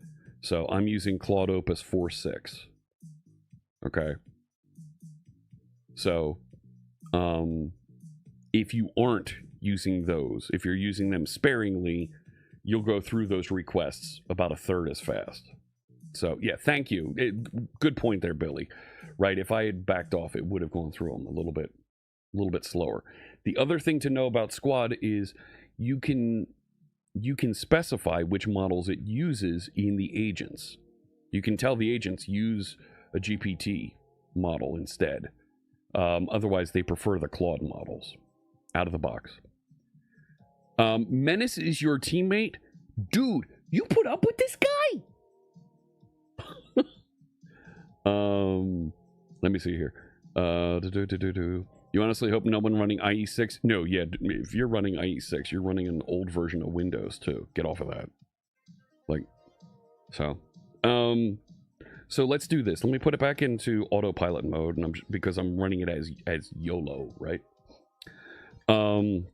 So I'm using Claude Opus 4.6. Okay. So, if you aren't using those, if you're using them sparingly, you'll go through those requests about a third as fast. So, yeah, thank you. Good point there, Billy. Right, if I had backed off, it would have gone through them a little bit slower. The other thing to know about Squad is you can specify which models it uses in the agents. You can tell the agents use a GPT model instead. Otherwise, they prefer the Claude models out of the box. Menace is your teammate? Dude, you put up with this guy? Let me see here. You honestly hope no one running IE6? No, yeah, if you're running IE6, you're running an old version of Windows too. Get off of that. So let's do this. Let me put it back into autopilot mode, and because I'm running it as YOLO, right? And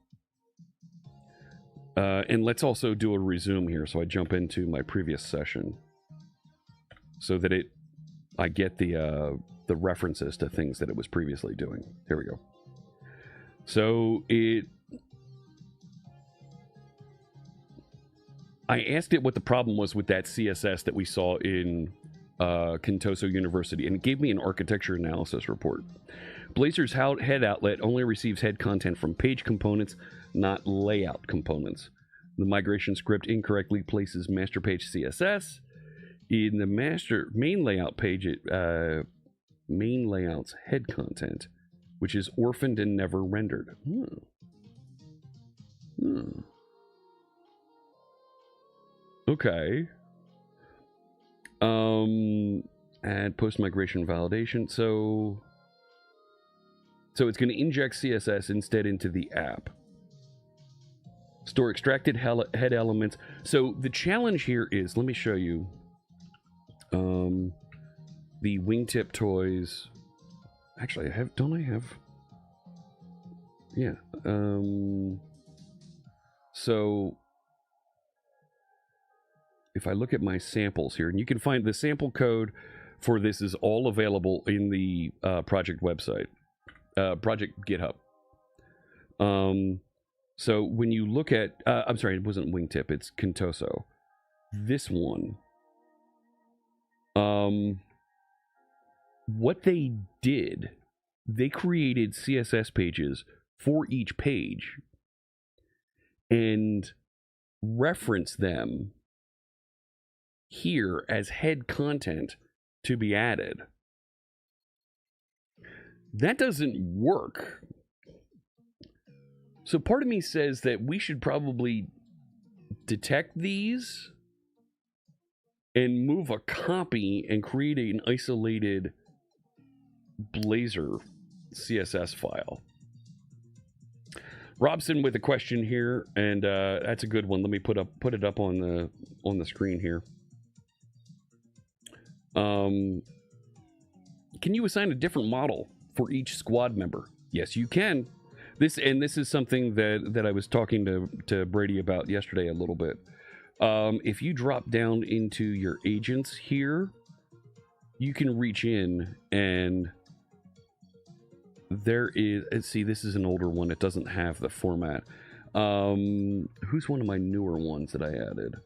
let's also do a resume here, so I jump into my previous session, so that I get the references to things that it was previously doing. Here we go. So I asked it what the problem was with that CSS that we saw in Kintoso University, and it gave me an architecture analysis report. Blazor's head outlet only receives head content from page components, not layout components. The migration script incorrectly places master page CSS in the main layout page. Main layout's head content, which is orphaned and never rendered. Okay. Add post-migration validation. So it's going to inject CSS instead into the app. Store extracted head elements. So the challenge here is, let me show you. The wingtip toys. Actually, don't I have? Yeah. So if I look at my samples here, and you can find the sample code for this is all available in the project website, project GitHub. So when you look at, I'm sorry, it wasn't wingtip, it's Kintoso. This one. What they did, they created CSS pages for each page and reference them here as head content to be added. That doesn't work. So part of me says that we should probably detect these and move a copy and create an isolated Blazor CSS file. Robson with a question here, and that's a good one. Let me put it up on the screen here. Can you assign a different model for each squad member? Yes, you can. This is something that I was talking to Brady about yesterday a little bit. If you drop down into your agents here, you can reach in and there is, see, this is an older one. It doesn't have the format. Who's one of my newer ones that I added?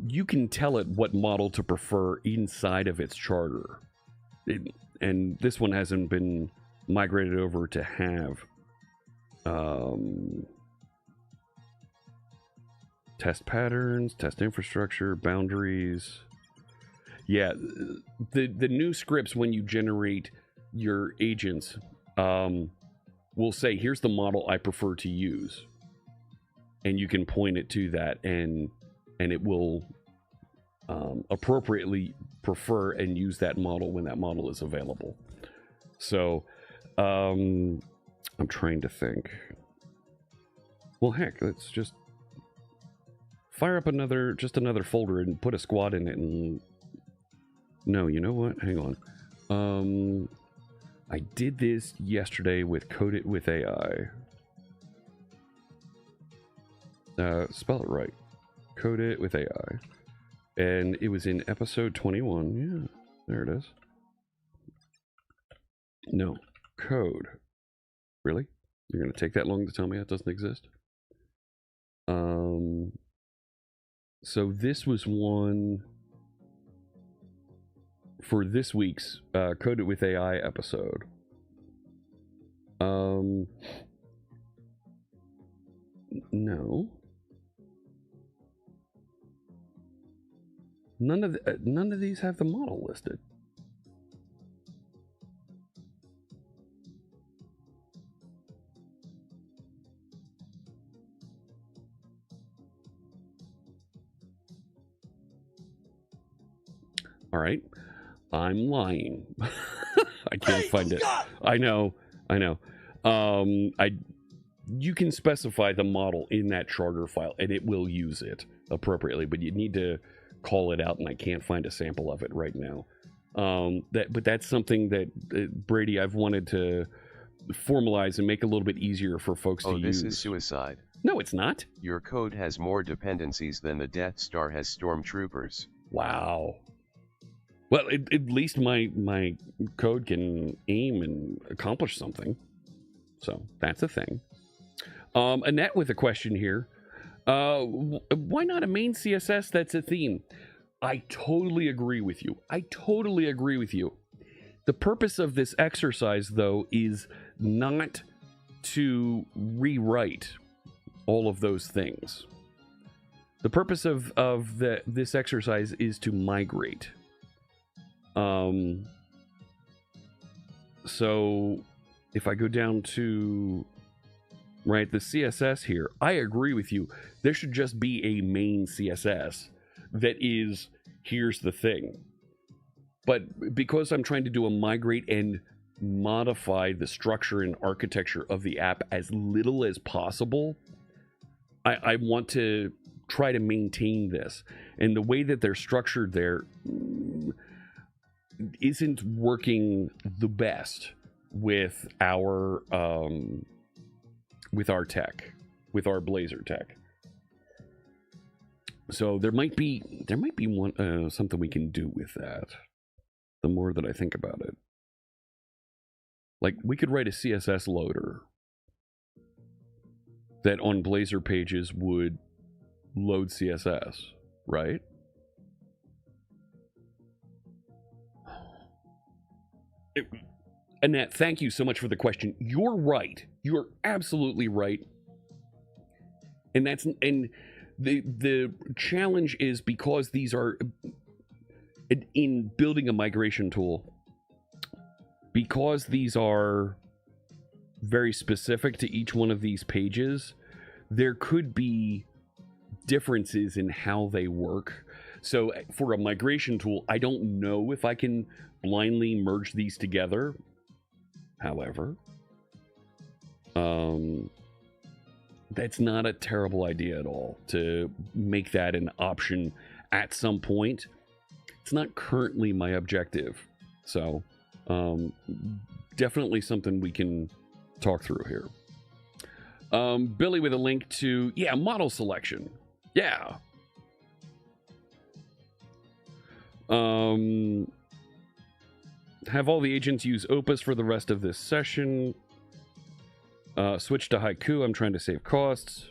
You can tell it what model to prefer inside of its charter. And this one hasn't been migrated over to have test patterns, test infrastructure, boundaries. Yeah, the new scripts, when you generate your agents, will say, here's the model I prefer to use. And you can point it to that, and it will appropriately prefer and use that model when that model is available. So I'm trying to think. Well, heck, let's just fire up another folder and put a squad in it. And no, you know what? Hang on. I did this yesterday with Code It with AI. Spell it right. Code It with AI. And it was in episode 21. Yeah, there it is. No, code. Really? You're going to take that long to tell me that doesn't exist? So this was one for this week's Code It with AI episode. No. None of these have the model listed. All right, I'm lying. I can't find it. I know. You can specify the model in that charter file, and it will use it appropriately. But you need to call it out, and I can't find a sample of it right now. But that's something that Brady, I've wanted to formalize and make a little bit easier for folks to use. Oh, this is suicide. No, it's not. Your code has more dependencies than the Death Star has stormtroopers. Wow. Well, at least my code can aim and accomplish something. So that's a thing. Annette with a question here. Why not a main CSS that's a theme? I totally agree with you. The purpose of this exercise, though, is not to rewrite all of those things. The purpose of this exercise is to migrate. So if I go down to the CSS here, I agree with you. There should just be a main CSS that is, here's the thing. But because I'm trying to do a migrate and modify the structure and architecture of the app as little as possible, I want to try to maintain this. And the way that they're structured there isn't working the best with our tech, with our Blazor tech. So there might be one something we can do with that. The more that I think about it, like we could write a CSS loader that on Blazor pages would load CSS, right? Annette, thank you so much for the question. You're right. You're absolutely right. And the challenge is because these are in building a migration tool, because these are very specific to each one of these pages, there could be differences in how they work. So for a migration tool, I don't know if I can blindly merge these together. However, that's not a terrible idea at all to make that an option at some point. It's not currently my objective. So definitely something we can talk through here. Billy with a link to, model selection. Yeah. Have all the agents use Opus for the rest of this session. Switch to Haiku. I'm trying to save costs.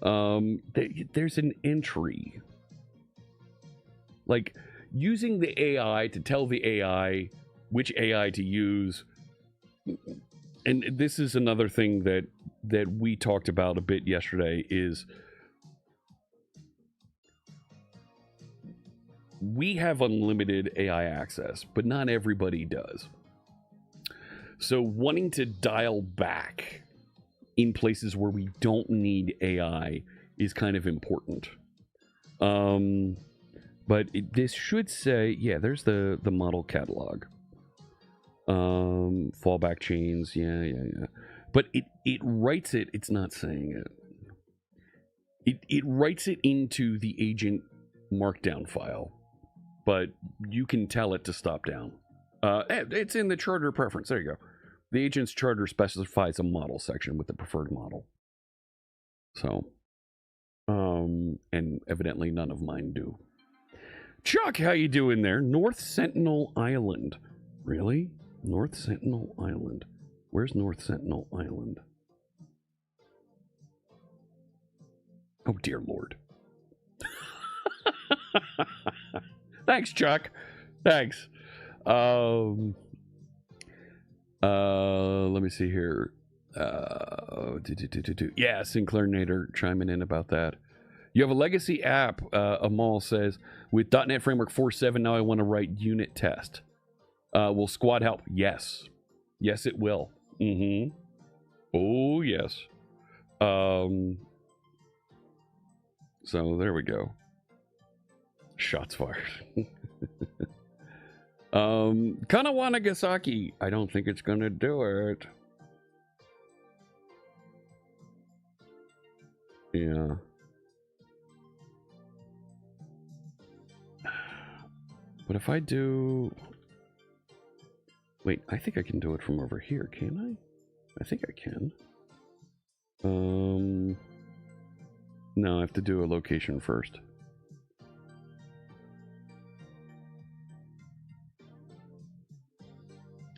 There's an entry. Like, using the AI to tell the AI which AI to use. And this is another thing that we talked about a bit yesterday, is we have unlimited AI access, but not everybody does. So wanting to dial back in places where we don't need AI is kind of important. But this should say, yeah, there's the model catalog. Fallback chains, yeah. But it writes it, it's not saying it. It writes it into the agent markdown file, but you can tell it to stop down. It's in the charter preference. There you go. The agent's charter specifies a model section with the preferred model. So, and evidently none of mine do. Chuck, how you doing there? North Sentinel Island. Really? North Sentinel Island. Where's North Sentinel Island? Oh, dear Lord. Thanks, Chuck. Thanks. Let me see here. Yeah, Sinclair Nader chiming in about that. You have a legacy app, Amal says, with .NET Framework 4.7. Now I want to write unit test. Will Squad help? Yes. Yes, it will. Mm-hmm. Oh, yes. So there we go. Shots fired. Kanawa Nagasaki. I don't think it's gonna do it. Yeah. But if I do... Wait, I think I can do it from over here, can I? I think I can. No, I have to do a location first.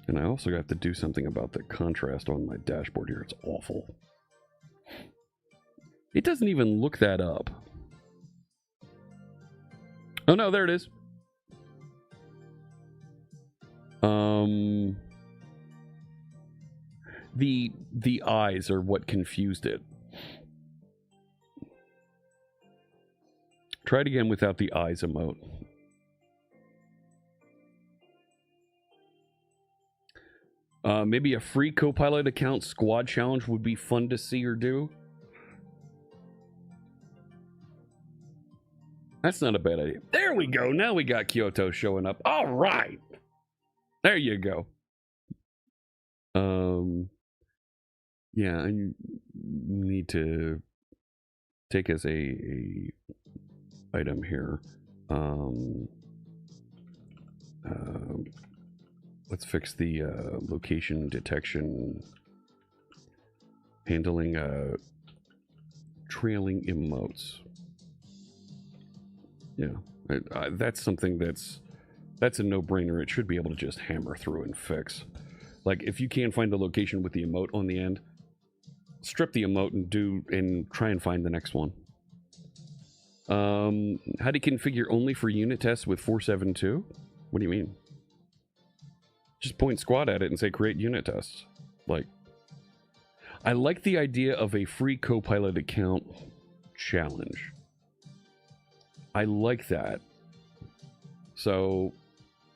And I also have to do something about the contrast on my dashboard here. It's awful. It doesn't even look that up. Oh no, there it is. The eyes are what confused it. Try it again without the eyes emote. Maybe a free Copilot account squad challenge would be fun to see or do. That's not a bad idea. There we go. Now we got Kyoto showing up. All right. There you go. Yeah, I need to take as a item here. Let's fix the location detection, handling trailing emotes. Yeah, that's something that's a no-brainer. It should be able to just hammer through and fix. Like, if you can't find the location with the emote on the end, strip the emote and try and find the next one. How do you configure only for unit tests with 4.7.2? What do you mean? Just point squad at it and say create unit tests. Like, I like the idea of a free Copilot account challenge. I like that. So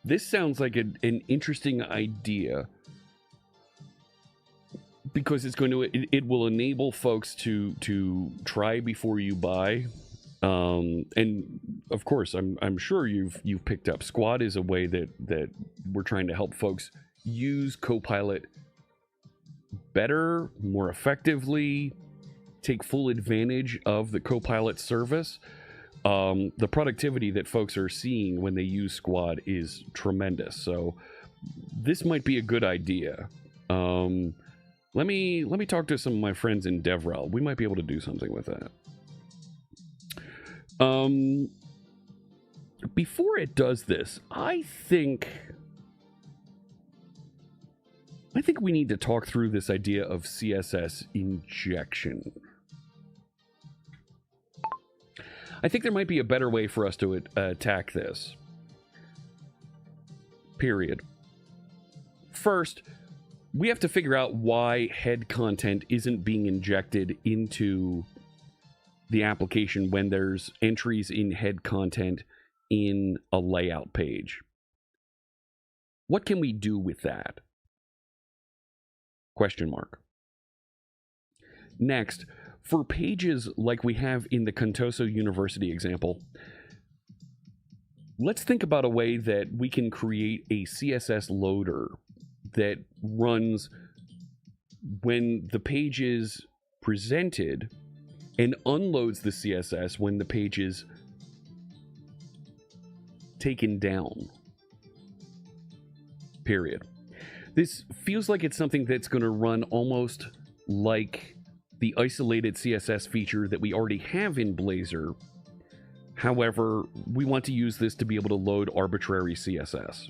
this sounds like an interesting idea, because it's going to it will enable folks to try before you buy. And of course, I'm sure you've picked up, Squad is a way that we're trying to help folks use Copilot better, more effectively, take full advantage of the Copilot service. The productivity that folks are seeing when they use Squad is tremendous. So this might be a good idea. Let me talk to some of my friends in DevRel. We might be able to do something with that. Before it does this, I think we need to talk through this idea of CSS injection. I think there might be a better way for us to attack this. Period. First, we have to figure out why head content isn't being injected into the application when there's entries in head content in a layout page. What can we do with that? Question mark. Next, for pages like we have in the Contoso University example, let's think about a way that we can create a CSS loader that runs when the page is presented and unloads the CSS when the page is taken down. Period. This feels like it's something that's going to run almost like the isolated CSS feature that we already have in Blazor. However, we want to use this to be able to load arbitrary CSS.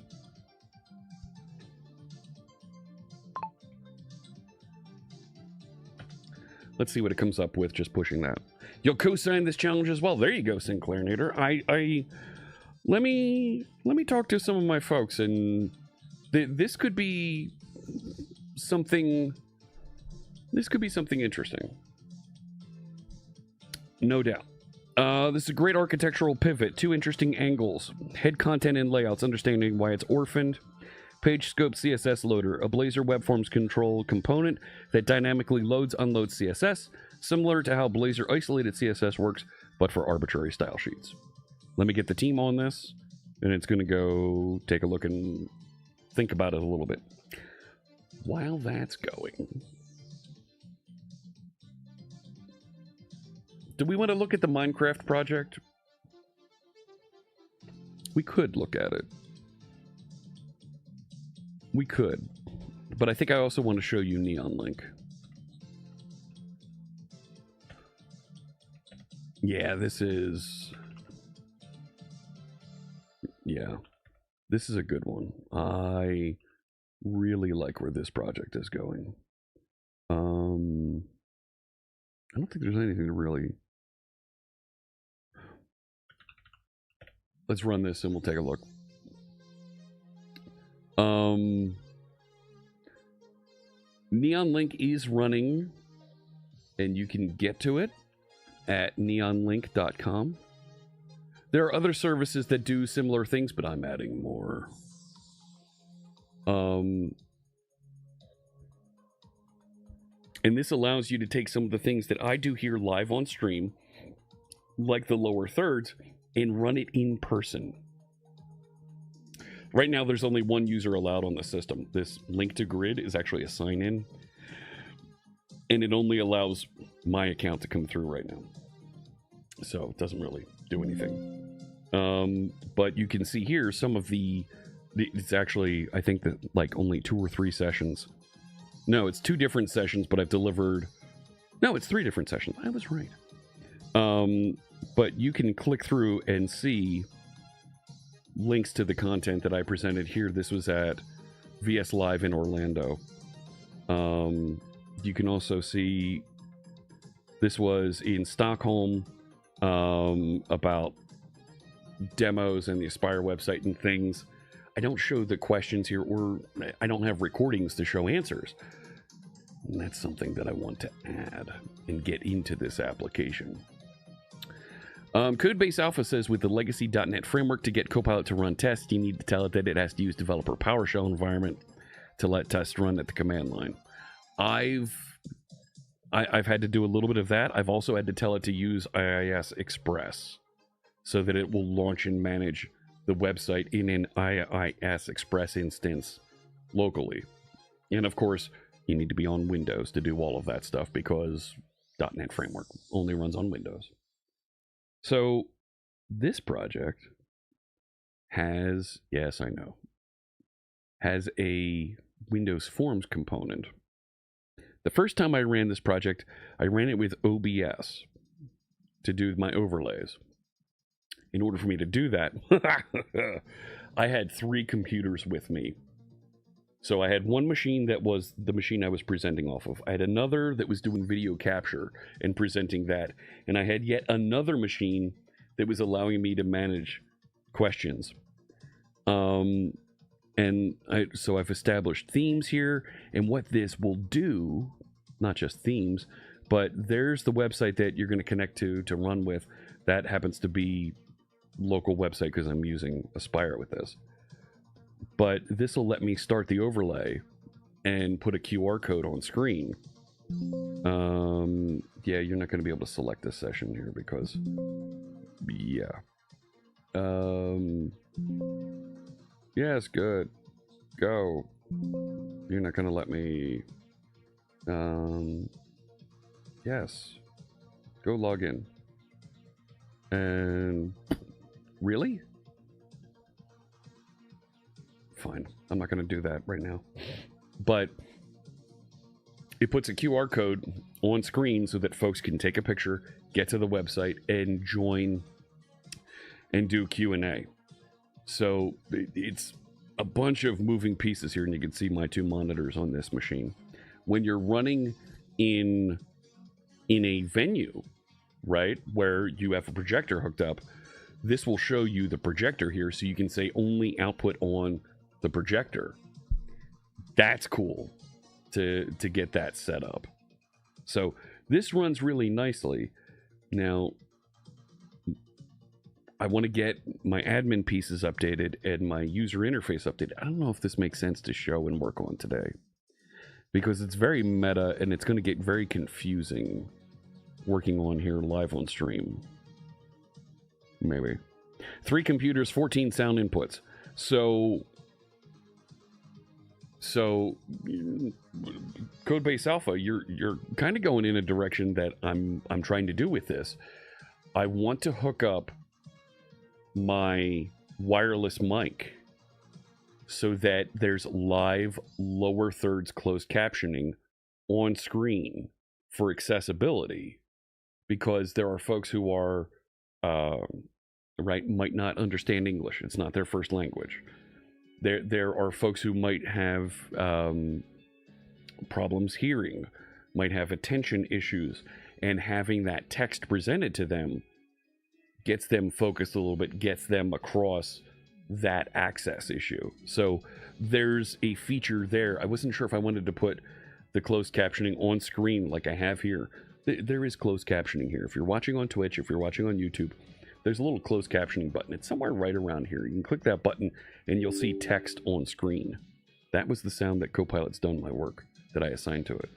Let's see what it comes up with just pushing that. You'll co-sign this challenge as well. There you go, Sinclair Nader. Let me talk to some of my folks, and this could be something. This could be something interesting. No doubt. This is a great architectural pivot. 2 interesting angles. Head content and layouts. Understanding why it's orphaned. Page scope CSS loader. A Blazor web forms control component that dynamically loads, unloads CSS. Similar to how Blazor isolated CSS works, but for arbitrary style sheets. Let me get the team on this, and it's going to go take a look and think about it a little bit. While that's going, do we want to look at the Minecraft project? We could look at it. We could. But I think I also want to show you Neon Link. Yeah, this is... Yeah. This is a good one. I really like where this project is going. I don't think there's anything to really... Let's run this and we'll take a look. Neon Link is running, and you can get to it at neonlink.com. There are other services that do similar things, but I'm adding more. And this allows you to take some of the things that I do here live on stream, like the lower thirds, and run it in person. Right now, there's only one user allowed on the system. This link to grid is actually a sign-in, and it only allows my account to come through right now. So it doesn't really do anything. But you can see here some of it's actually, I think that like only 2 or 3 sessions. No, it's 2 different sessions, but I've delivered... No, it's 3 different sessions. I was right. But you can click through and see links to the content that I presented here. This was at VS Live in Orlando. You can also see this was in Stockholm about demos and the Aspire website and things. I don't show the questions here, or I don't have recordings to show answers. And that's something that I want to add and get into this application. Codebase Alpha says with the legacy.NET framework to get Copilot to run tests, you need to tell it that it has to use developer PowerShell environment to let tests run at the command line. I've had to do a little bit of that. I've also had to tell it to use IIS Express so that it will launch and manage the website in an IIS Express instance locally. And of course, you need to be on Windows to do all of that stuff because .NET framework only runs on Windows. So this project has, yes, I know, has a Windows Forms component. The first time I ran this project, I ran it with OBS to do my overlays. In order for me to do that, I had 3 computers with me. So I had one machine that was the machine I was presenting off of. I had another that was doing video capture and presenting that. And I had yet another machine that was allowing me to manage questions. So I've established themes here. And what this will do, not just themes, but there's the website that you're going to connect to run with. That happens to be local website because I'm using Aspire with this. But this will let me start the overlay and put a QR code on screen. Yeah, you're not going to be able to select this session here because, yeah. Yes, good. Go. You're not going to let me, yes. Go log in. And, really? Fine. I'm not going to do that right now. But it puts a QR code on screen so that folks can take a picture, get to the website, and join and do Q&A. So it's a bunch of moving pieces here, and you can see my 2 monitors on this machine. When you're running in a venue, right, where you have a projector hooked up, this will show you the projector here, so you can say only output on the projector. That's cool to get that set up. So this runs really nicely. Now, I want to get my admin pieces updated and my user interface updated. I don't know if this makes sense to show and work on today, because it's very meta and it's going to get very confusing working on here live on stream. Maybe. 3 computers, 14 sound inputs. So Codebase Alpha, you're kind of going in a direction that I'm trying to do with this. I want to hook up my wireless mic so that there's live lower thirds closed captioning on screen for accessibility, because there are folks who are might not understand English. It's not their first language. There are folks who might have problems hearing, might have attention issues, and having that text presented to them gets them focused a little bit, gets them across that access issue. So there's a feature there. I wasn't sure if I wanted to put the closed captioning on screen like I have here. There is closed captioning here. If you're watching on Twitch, if you're watching on YouTube, there's a little closed captioning button. It's somewhere right around here. You can click that button and you'll see text on screen. That was the sound that Copilot's done my work that I assigned to it.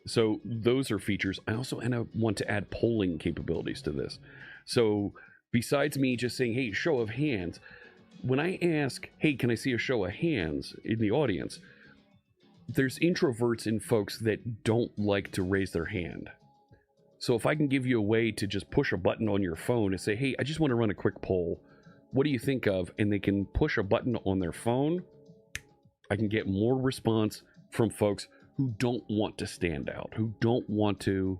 So those are features. I also want to add polling capabilities to this. So besides me just saying, hey, show of hands, when I ask, hey, can I see a show of hands in the audience, there's introverts and folks that don't like to raise their hand. So if I can give you a way to just push a button on your phone and say, hey, I just want to run a quick poll, what do you think of? And they can push a button on their phone, I can get more response from folks who don't want to stand out, who don't want to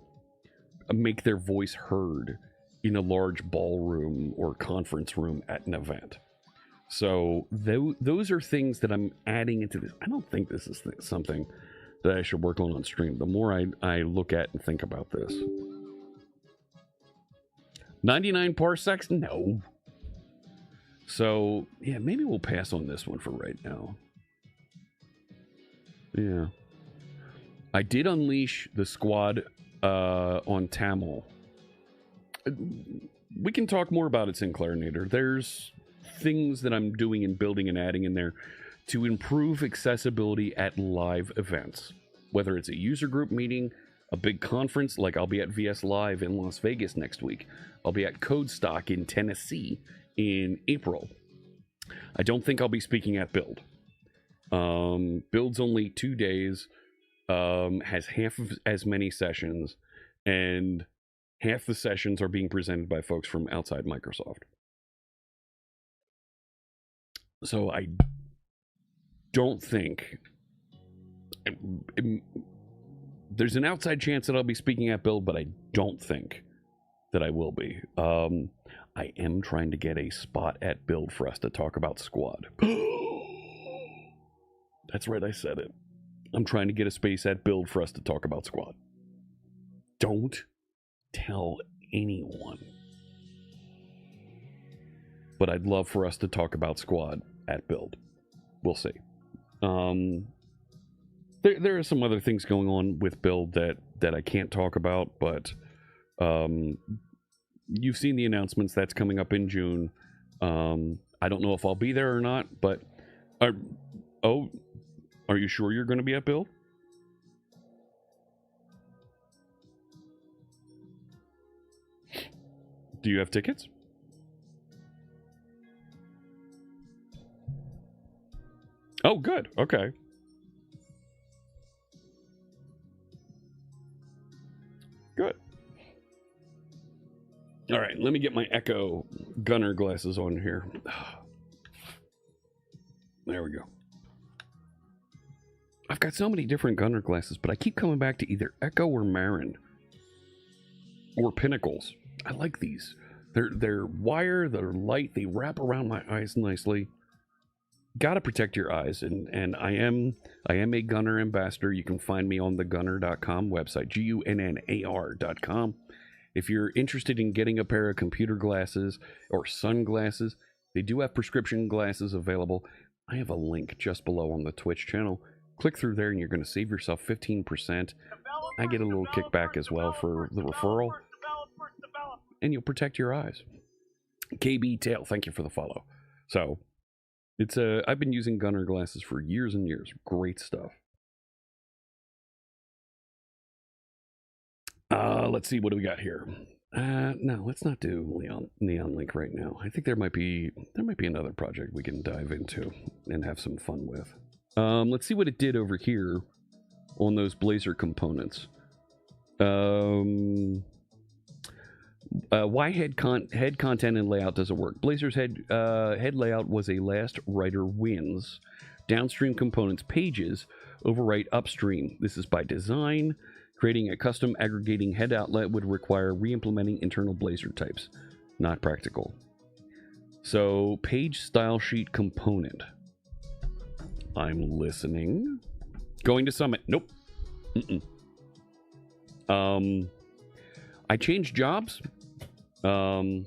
make their voice heard in a large ballroom or conference room at an event. So those are things that I'm adding into this. I don't think this is something that I should work on stream. The more I look at and think about this. 99 parsecs? No. So, yeah, maybe we'll pass on this one for right now. Yeah. I did unleash the squad on Tamil. We can talk more about it, Sinclair Nader. There's things that I'm doing and building and adding in there to improve accessibility at live events. Whether it's a user group meeting, a big conference, like I'll be at VS Live in Las Vegas next week. I'll be at Codestock in Tennessee in April. I don't think I'll be speaking at Build. Build's only 2 days, has half of as many sessions, and half the sessions are being presented by folks from outside Microsoft. So I don't think... there's an outside chance that I'll be speaking at Build, but I don't think that I will be. I am trying to get a spot at Build for us to talk about Squad. That's right, I said it. I'm trying to get a space at Build for us to talk about Squad. Don't tell anyone. But I'd love for us to talk about Squad at Build. We'll see. There are some other things going on with Build that I can't talk about, but you've seen the announcements. That's coming up in June. I don't know if I'll be there or not, but are you sure you're going to be at Bill? Do you have tickets? Oh, good. Okay. Good. All right, let me get my Echo Gunner glasses on here. There we go. I've got so many different Gunner glasses, but I keep coming back to either Echo or Marin or Pinnacles. I like these. They're wire, they're light, they wrap around my eyes nicely. Gotta protect your eyes, and I am a Gunner ambassador. You can find me on the gunnar.com website, GUNNAR.com. If you're interested in getting a pair of computer glasses or sunglasses, they do have prescription glasses available. I have a link just below on the Twitch channel. Click through there and you're going to save yourself 15%. I get a little kickback as well for the referral. And you'll protect your eyes. KB Tail, thank you for the follow. So, it's I've been using Gunner glasses for years and years. Great stuff. Let's see, what do we got here? No, let's not do Neon Link right now. I think there might be another project we can dive into and have some fun with. Let's see what it did over here on those Blazor components. Why head content and layout doesn't work? Blazor's head layout was a last writer wins. Downstream components pages overwrite upstream. This is by design. Creating a custom aggregating head outlet would require re-implementing internal Blazor types. Not practical. So, page style sheet component. I'm listening. Going to Summit. Nope. I changed jobs. And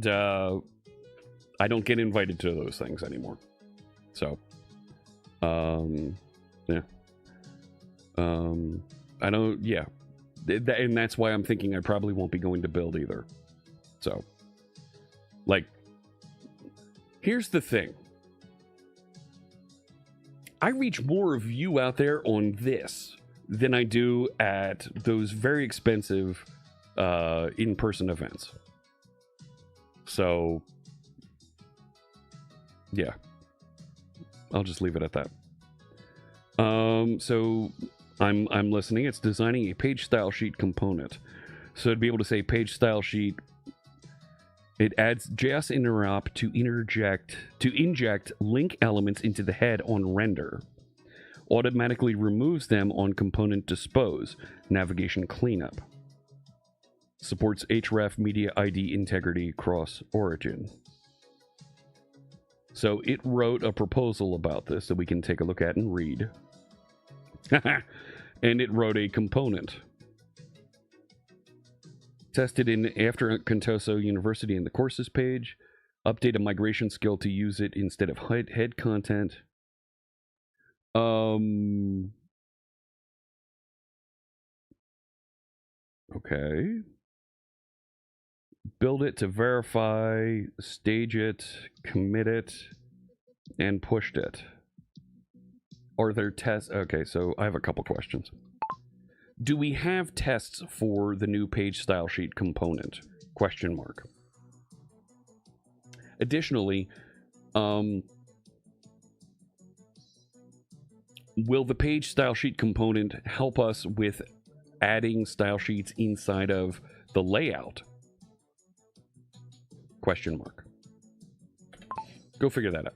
I don't get invited to those things anymore. So, yeah. I don't, yeah. And that's why I'm thinking I probably won't be going to Build either. So, like, here's the thing. I reach more of you out there on this than I do at those very expensive in-person events. So, yeah. I'll just leave it at that. So I'm listening. It's designing a page style sheet component. So to be able to say page style sheet, it adds JS interop to inject link elements into the head on render. Automatically removes them on component dispose, navigation cleanup. Supports href media ID integrity cross origin. So it wrote a proposal about this that we can take a look at and read. And it wrote a component. Tested in after Contoso University in the courses page. Update a migration skill to use it instead of head content. Okay. Build it to verify, stage it, commit it, and pushed it. Are there tests? Okay, so I have a couple questions. Do we have tests for the new page style sheet component? Question mark. Additionally, will the page style sheet component help us with adding style sheets inside of the layout? Question mark. Go figure that out.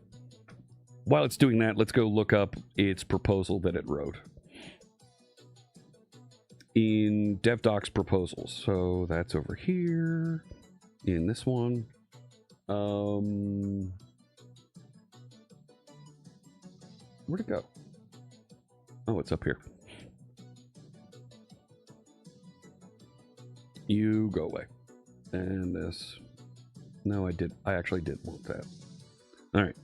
While it's doing that, let's go look up its proposal that it wrote. In DevDocs proposals. So that's over here. In this one. Where'd it go? Oh, it's up here. You go away. And this. No, I actually did want that. All right.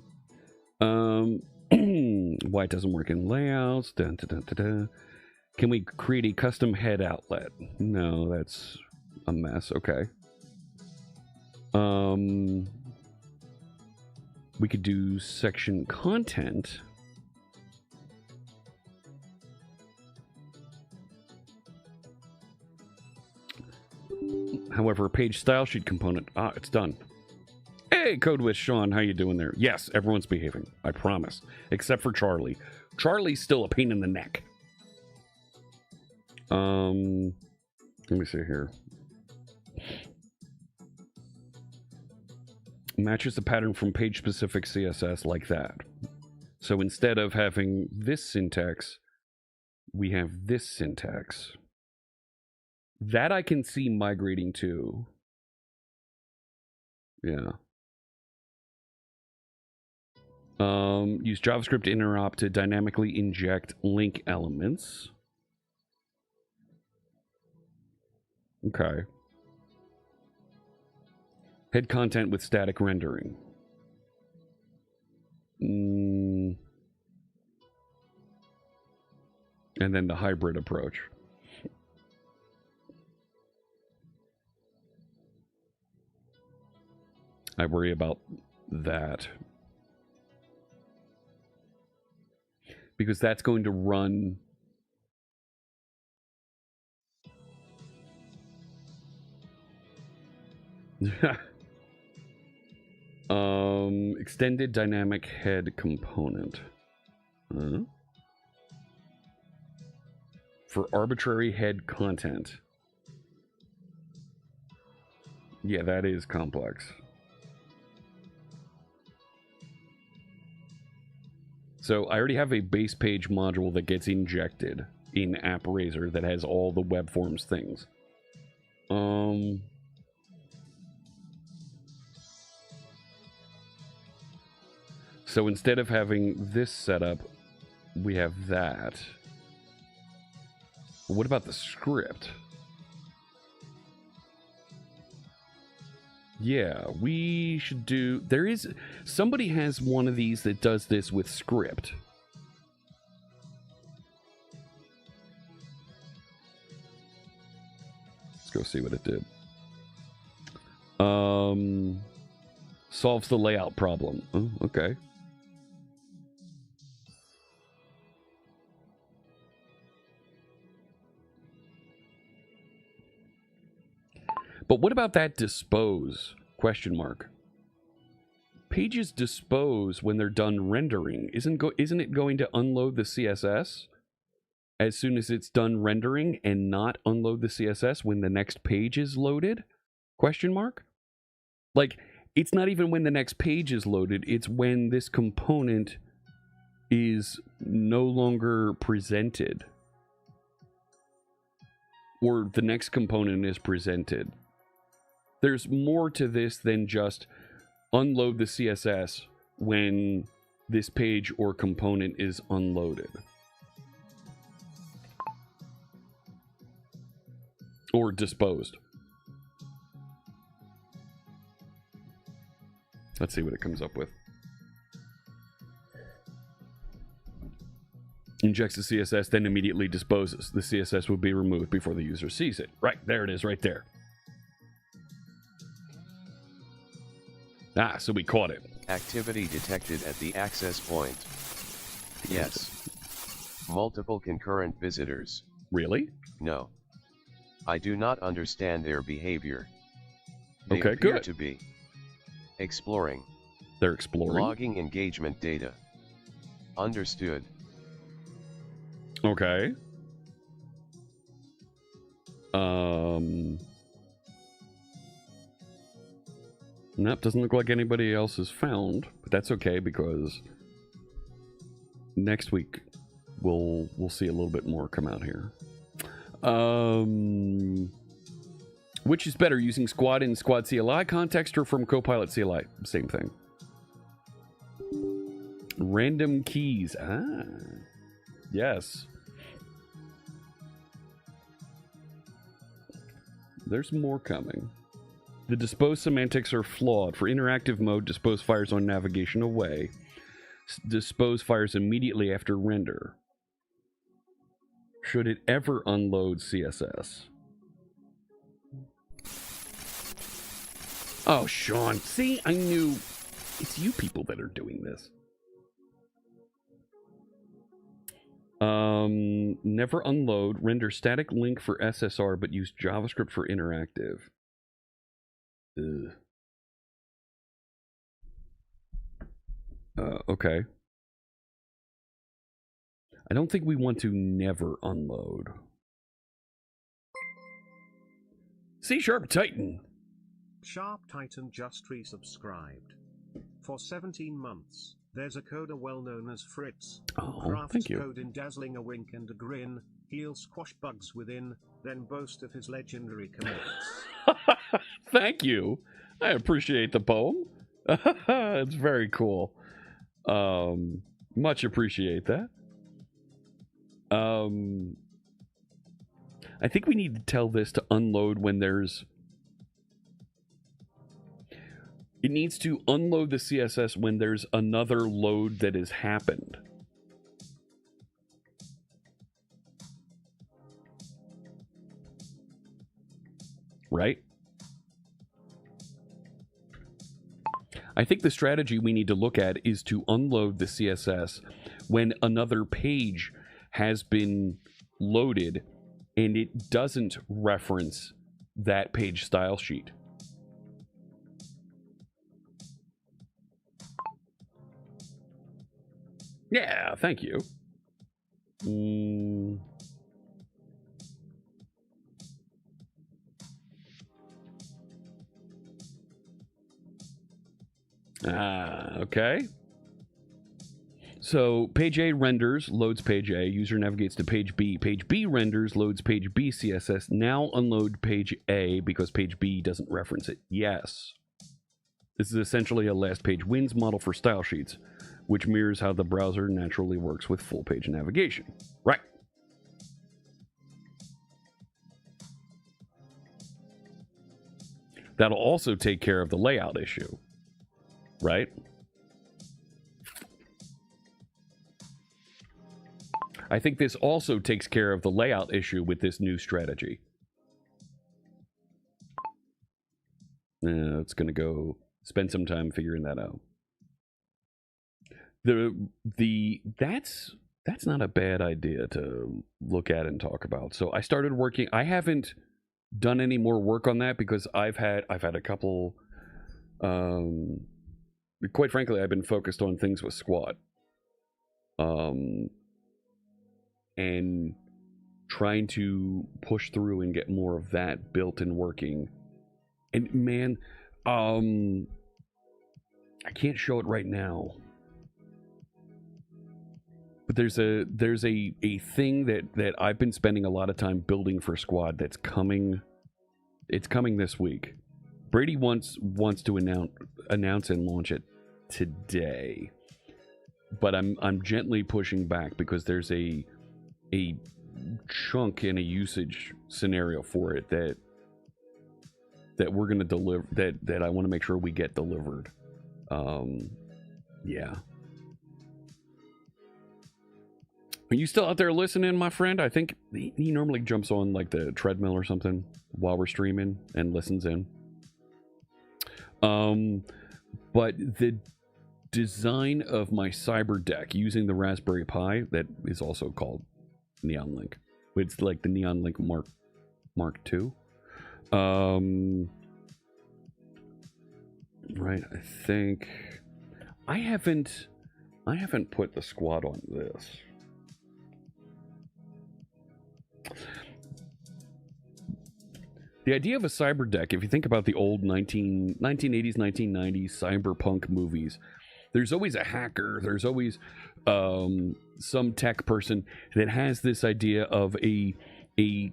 Why it doesn't work in layouts. Dun, dun, dun, dun, dun. Can we create a custom head outlet? No, that's a mess. Okay. We could do section content. However, page style sheet component. Ah, it's done. Hey, Code with Sean, how you doing there? Yes, everyone's behaving. I promise. Except for Charlie. Charlie's still a pain in the neck. Let me see here. Matches the pattern from page-specific CSS like that. So instead of having this syntax, we have this syntax. That I can see migrating to. Yeah. Use JavaScript interop to dynamically inject link elements. Okay. Head content with static rendering. And then the hybrid approach. I worry about that. Because that's going to run... extended dynamic head component. For arbitrary head content. Yeah, that is complex. So I already have a base page module that gets injected in AppRaiser that has all the web forms things. So instead of having this setup, we have that. What about the script? Yeah, we should do... There is... Somebody has one of these that does this with script. Let's go see what it did. Solves the layout problem. Oh, okay. But what about that dispose? Question mark. Pages dispose when they're done rendering. Isn't it going to unload the CSS as soon as it's done rendering and not unload the CSS when the next page is loaded? Question mark. Like, it's not even when the next page is loaded. It's when this component is no longer presented. Or the next component is presented. There's more to this than just unload the CSS when this page or component is unloaded. Or disposed. Let's see what it comes up with. Injects the CSS, then immediately disposes. The CSS will be removed before the user sees it. Right, there it is, right there. Ah, so we caught it. Activity detected at the access point. Yes. Multiple concurrent visitors. Really? No. I do not understand their behavior. They Okay, appear good. to be exploring. They're exploring. Logging engagement data. Understood. Okay. Nope, doesn't look like anybody else is found, but that's okay because next week we'll see a little bit more come out here. Which is better, using Squad in Squad CLI context or from Copilot CLI? Same thing. Random keys. Ah, yes. There's more coming. The dispose semantics are flawed. For interactive mode, dispose fires on navigation away. Dispose fires immediately after render. should it ever unload CSS. Oh, Sean. See, I knew it's you people that are doing this. Never unload. Render static link for SSR, but use JavaScript for interactive. Ugh. Okay. I don't think we want to never unload. C# Titan. Sharp Titan just resubscribed. For 17 months, there's a coder well known as Fritz. Oh, Crafts thank you. code in dazzling a wink and a grin. He'll squash bugs within, then boast of his legendary commits. Thank you. I appreciate the poem. It's very cool. Much appreciate that. I think we need to tell this to unload when there's... It needs to unload the CSS when there's another load that has happened. Right? I think the strategy we need to look at is to unload the CSS when another page has been loaded and it doesn't reference that page style sheet. Yeah, thank you. Okay. So page A renders, loads page A, user navigates to page B. Page B renders, loads page B CSS. Now unload page A because page B doesn't reference it. Yes. This is essentially a last page wins model for style sheets, which mirrors how the browser naturally works with full page navigation. Right. That'll also take care of the layout issue. Right? I think this also takes care of the layout issue with this new strategy. It's going to go spend some time figuring that out. That's not a bad idea to look at and talk about. So I started working. I haven't done any more work on that because I've had a couple. Quite frankly, I've been focused on things with Squad. And trying to push through and get more of that built and working. And man, I can't show it right now. But there's a thing that I've been spending a lot of time building for Squad that's coming. It's coming this week. Brady wants to announce and launch it today. But I'm gently pushing back because there's a chunk in a usage scenario for it that we're going to deliver, that I want to make sure we get delivered. Yeah. Are you still out there listening, my friend? I think he normally jumps on like the treadmill or something while we're streaming and listens in. But the design of my Cyber Deck using the Raspberry Pi, that is also called Neon Link. It's like the Neon Link Mark II. Right, I think I haven't put the Squad on this. The idea of a cyber deck, if you think about the old 1980s, 1990s cyberpunk movies, there's always a hacker, there's always some tech person that has this idea of a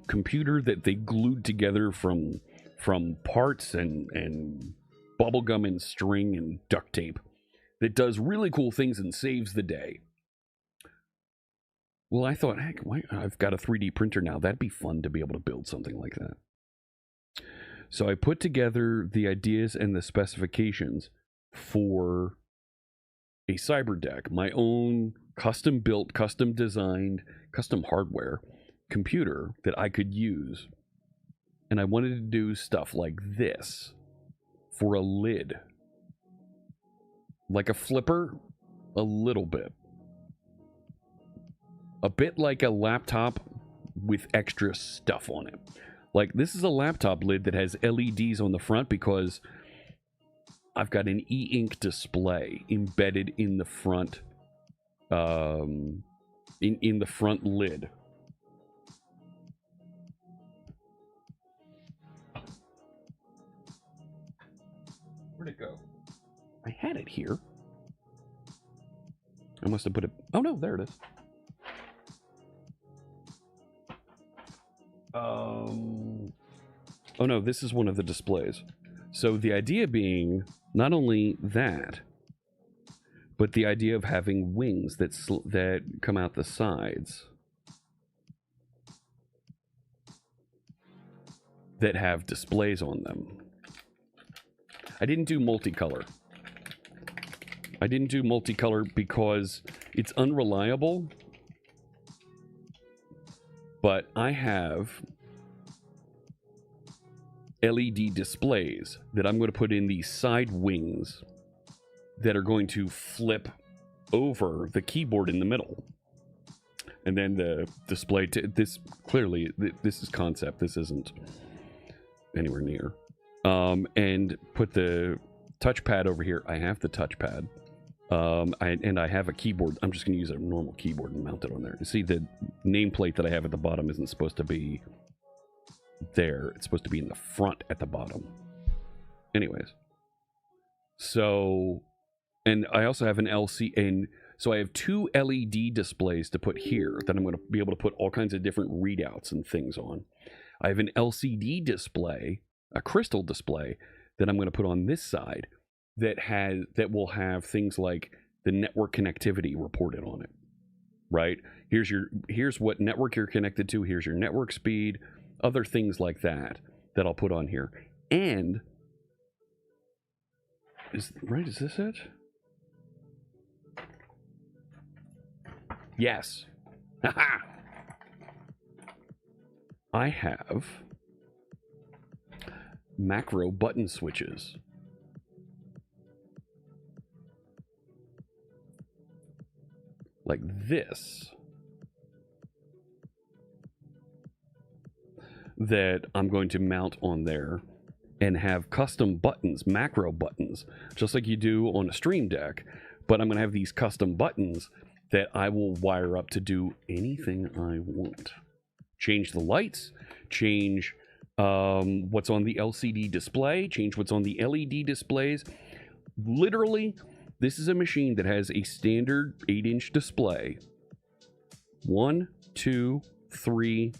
computer that they glued together from parts and bubblegum and string and duct tape that does really cool things and saves the day. Well, I thought, heck, I've got a 3D printer now. That'd be fun to be able to build something like that. So I put together the ideas and the specifications for a cyber deck, my own custom built, custom designed, custom hardware computer that I could use, and I wanted to do stuff like this for a lid. Like a flipper, a little bit. A bit like a laptop with extra stuff on it. Like, this is a laptop lid that has LEDs on the front because I've got an e-ink display embedded in the front, in the front lid. Where'd it go? I had it here. I must have put it... Oh, no, there it is. Oh, no, this is one of the displays. So the idea being not only that, but the idea of having wings that come out the sides that have displays on them. I didn't do multicolor. I didn't do multicolor because it's unreliable, but I have LED displays that I'm going to put in these side wings that are going to flip over the keyboard in the middle. And then the display, this clearly, this is concept, this isn't anywhere near. And put the touchpad over here. I have the touchpad. And I have a keyboard. I'm just going to use a normal keyboard and mount it on there. You see, the nameplate that I have at the bottom isn't supposed to be there. It's supposed to be in the front at the bottom. Anyways. So, and I also have an LC, and so I have two LED displays to put here that I'm going to be able to put all kinds of different readouts and things on. I have an LCD display, a crystal display, that I'm going to put on this side that will have things like the network connectivity reported on it. Right? Here's what network you're connected to, here's your network speed, other things like that I'll put on here. And is this it? Yes. Haha. I have macro button switches. Like this. That I'm going to mount on there and have custom buttons, macro buttons, just like you do on a Stream Deck. But I'm going to have these custom buttons that I will wire up to do anything I want. Change the lights, change what's on the LCD display, change what's on the LED displays. Literally, this is a machine that has a standard 8-inch display. 1, 2, 3,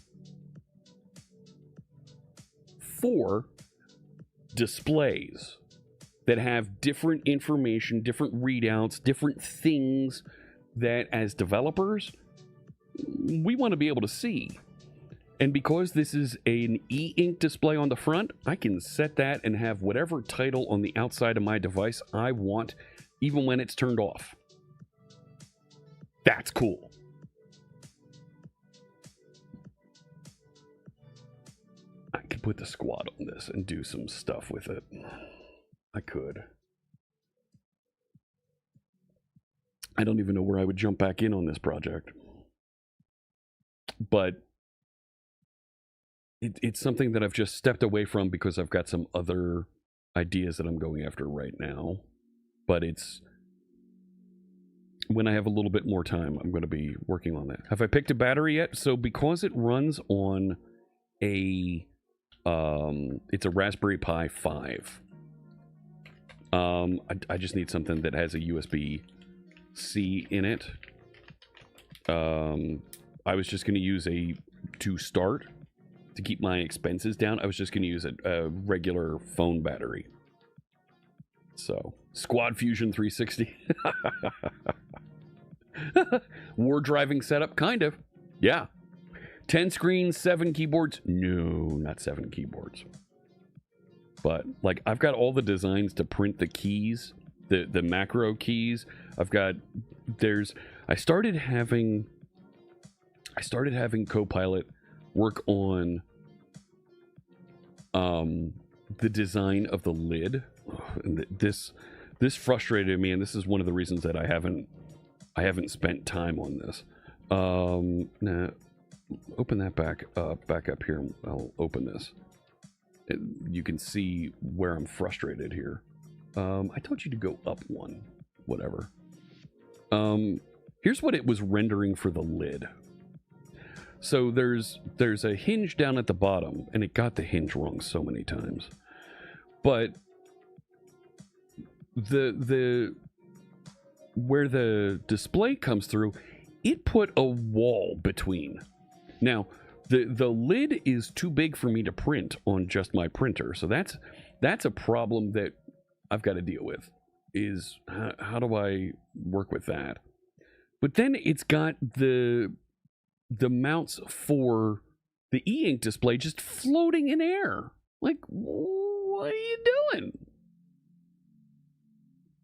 4 displays that have different information, different readouts, different things that as developers, we want to be able to see. And because this is an e-ink display on the front, I can set that and have whatever title on the outside of my device I want, even when it's turned off. That's cool. I could put the squad on this and do some stuff with it. I could. I don't even know where I would jump back in on this project. But it's something that I've just stepped away from because I've got some other ideas that I'm going after right now. But it's... when I have a little bit more time, I'm going to be working on that. Have I picked a battery yet? So because it runs on a... it's a Raspberry Pi 5. I just need something that has a USB-C in it. I was just going to use to start, to keep my expenses down, I was just going to use a regular phone battery. So, Squad Fusion 360. War driving setup, kind of. Yeah. 10 screens, 7 keyboards. No, not 7 keyboards. But, like, I've got all the designs to print the keys, the macro keys. I've got, I started having Copilot work on the design of the lid. And this frustrated me, and this is one of the reasons that I haven't spent time on this. Now, open that back up here. I'll open this. You can see where I'm frustrated here. I told you to go up one. Whatever. Here's what it was rendering for the lid. So there's a hinge down at the bottom, and it got the hinge wrong so many times. But the where the display comes through, it put a wall between. Now, the lid is too big for me to print on just my printer, so that's a problem that I've got to deal with. Is how do I work with that? But then it's got the mounts for the e-ink display just floating in air. Like, what are you doing?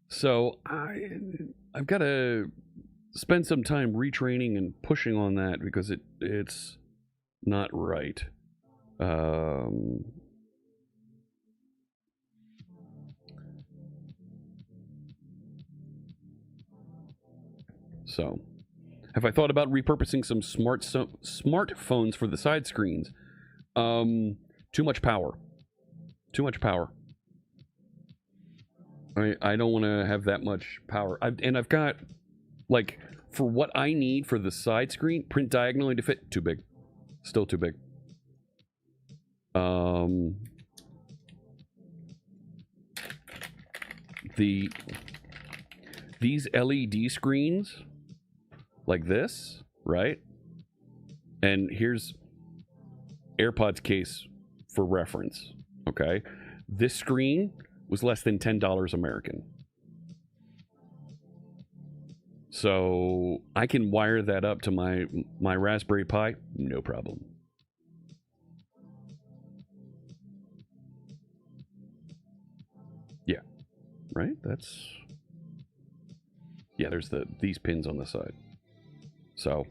So I've got to spend some time retraining and pushing on that because it's not right. So, have I thought about repurposing some smartphones for the side screens? Too much power. Too much power. I don't want to have that much power. I've got, like, for what I need for the side screen, print diagonally to fit, too big. Still too big. These LED screens, like this, right? And here's AirPods case for reference, okay? This screen was less than $10 American. So I can wire that up to my Raspberry Pi, no problem. Yeah, right? There's these pins on the side. So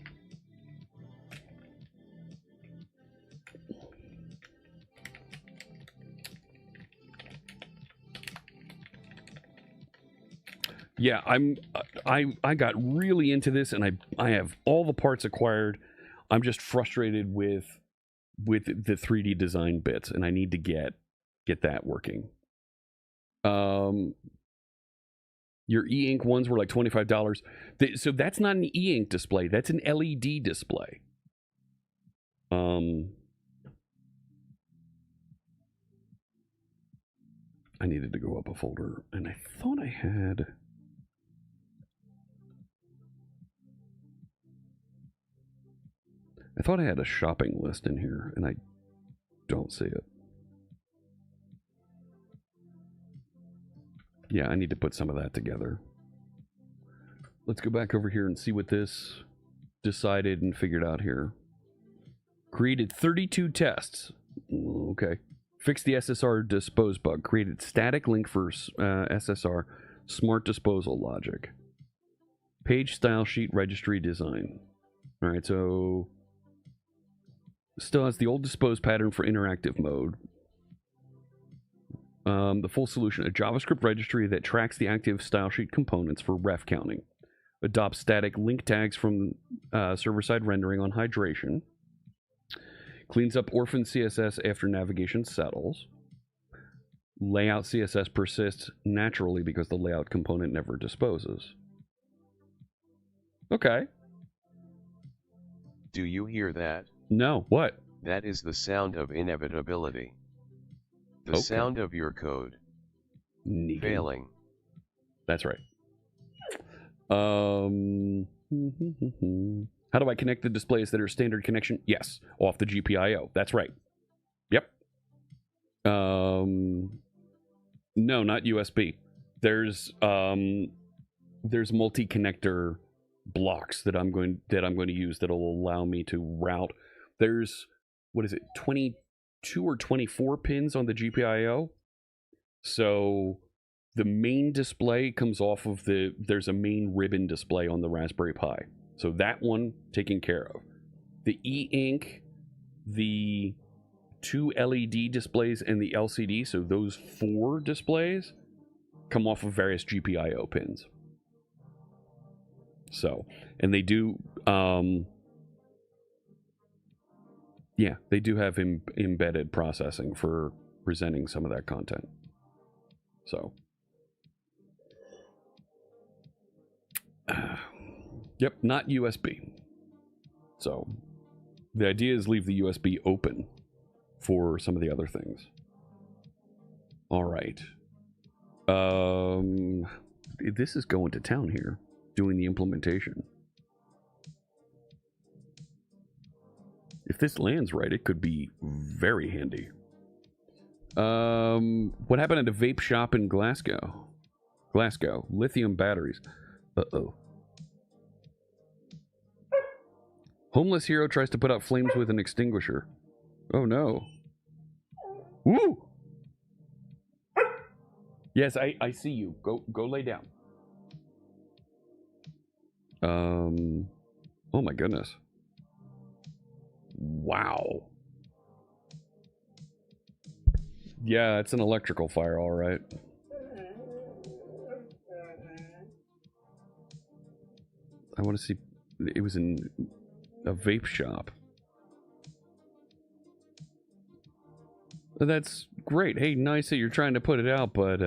yeah, I got really into this, and I have all the parts acquired. I'm just frustrated with the 3D design bits, and I need to get that working. Your e-ink ones were like $25. So that's not an e-ink display. That's an LED display. I needed to go up a folder, and I thought I had... a shopping list in here, and I don't see it. Yeah, I need to put some of that together. Let's go back over here and see what this decided and figured out here. Created 32 tests. Okay. Fixed the SSR dispose bug. Created static link for SSR smart disposal logic. Page style sheet registry design. All right, so still has the old dispose pattern for interactive mode. The full solution, a JavaScript registry that tracks the active stylesheet components for ref counting. Adopts static link tags from server-side rendering on hydration. Cleans up orphan CSS after navigation settles. Layout CSS persists naturally because the layout component never disposes. Okay. Do you hear that? No, what? That is the sound of inevitability. The sound of your code failing. That's right. How do I connect the displays that are standard connection? Yes, off the GPIO. That's right. Yep. No, not USB. There's multi-connector blocks that I'm going to use that'll allow me to route. There's, what is it, 22 or 24 pins on the GPIO. So the main display comes off of there's a main ribbon display on the Raspberry Pi. So that one taken care of. The e-ink, the 2 LED displays and the LCD, so those 4 displays come off of various GPIO pins. So, and they do, yeah, they do have embedded processing for presenting some of that content. So, yep, not USB. So, the idea is leave the USB open for some of the other things. All right. This is going to town here, doing the implementation. If this lands right, it could be very handy. What happened at a vape shop in Glasgow? Glasgow. Lithium batteries. Uh-oh. Homeless hero tries to put out flames with an extinguisher. Oh no. Woo! Yes, I see you. Go lay down. Oh my goodness. Wow. Yeah, it's an electrical fire, all right. I want to see. It was in a vape shop. That's great. Hey, nice that you're trying to put it out, but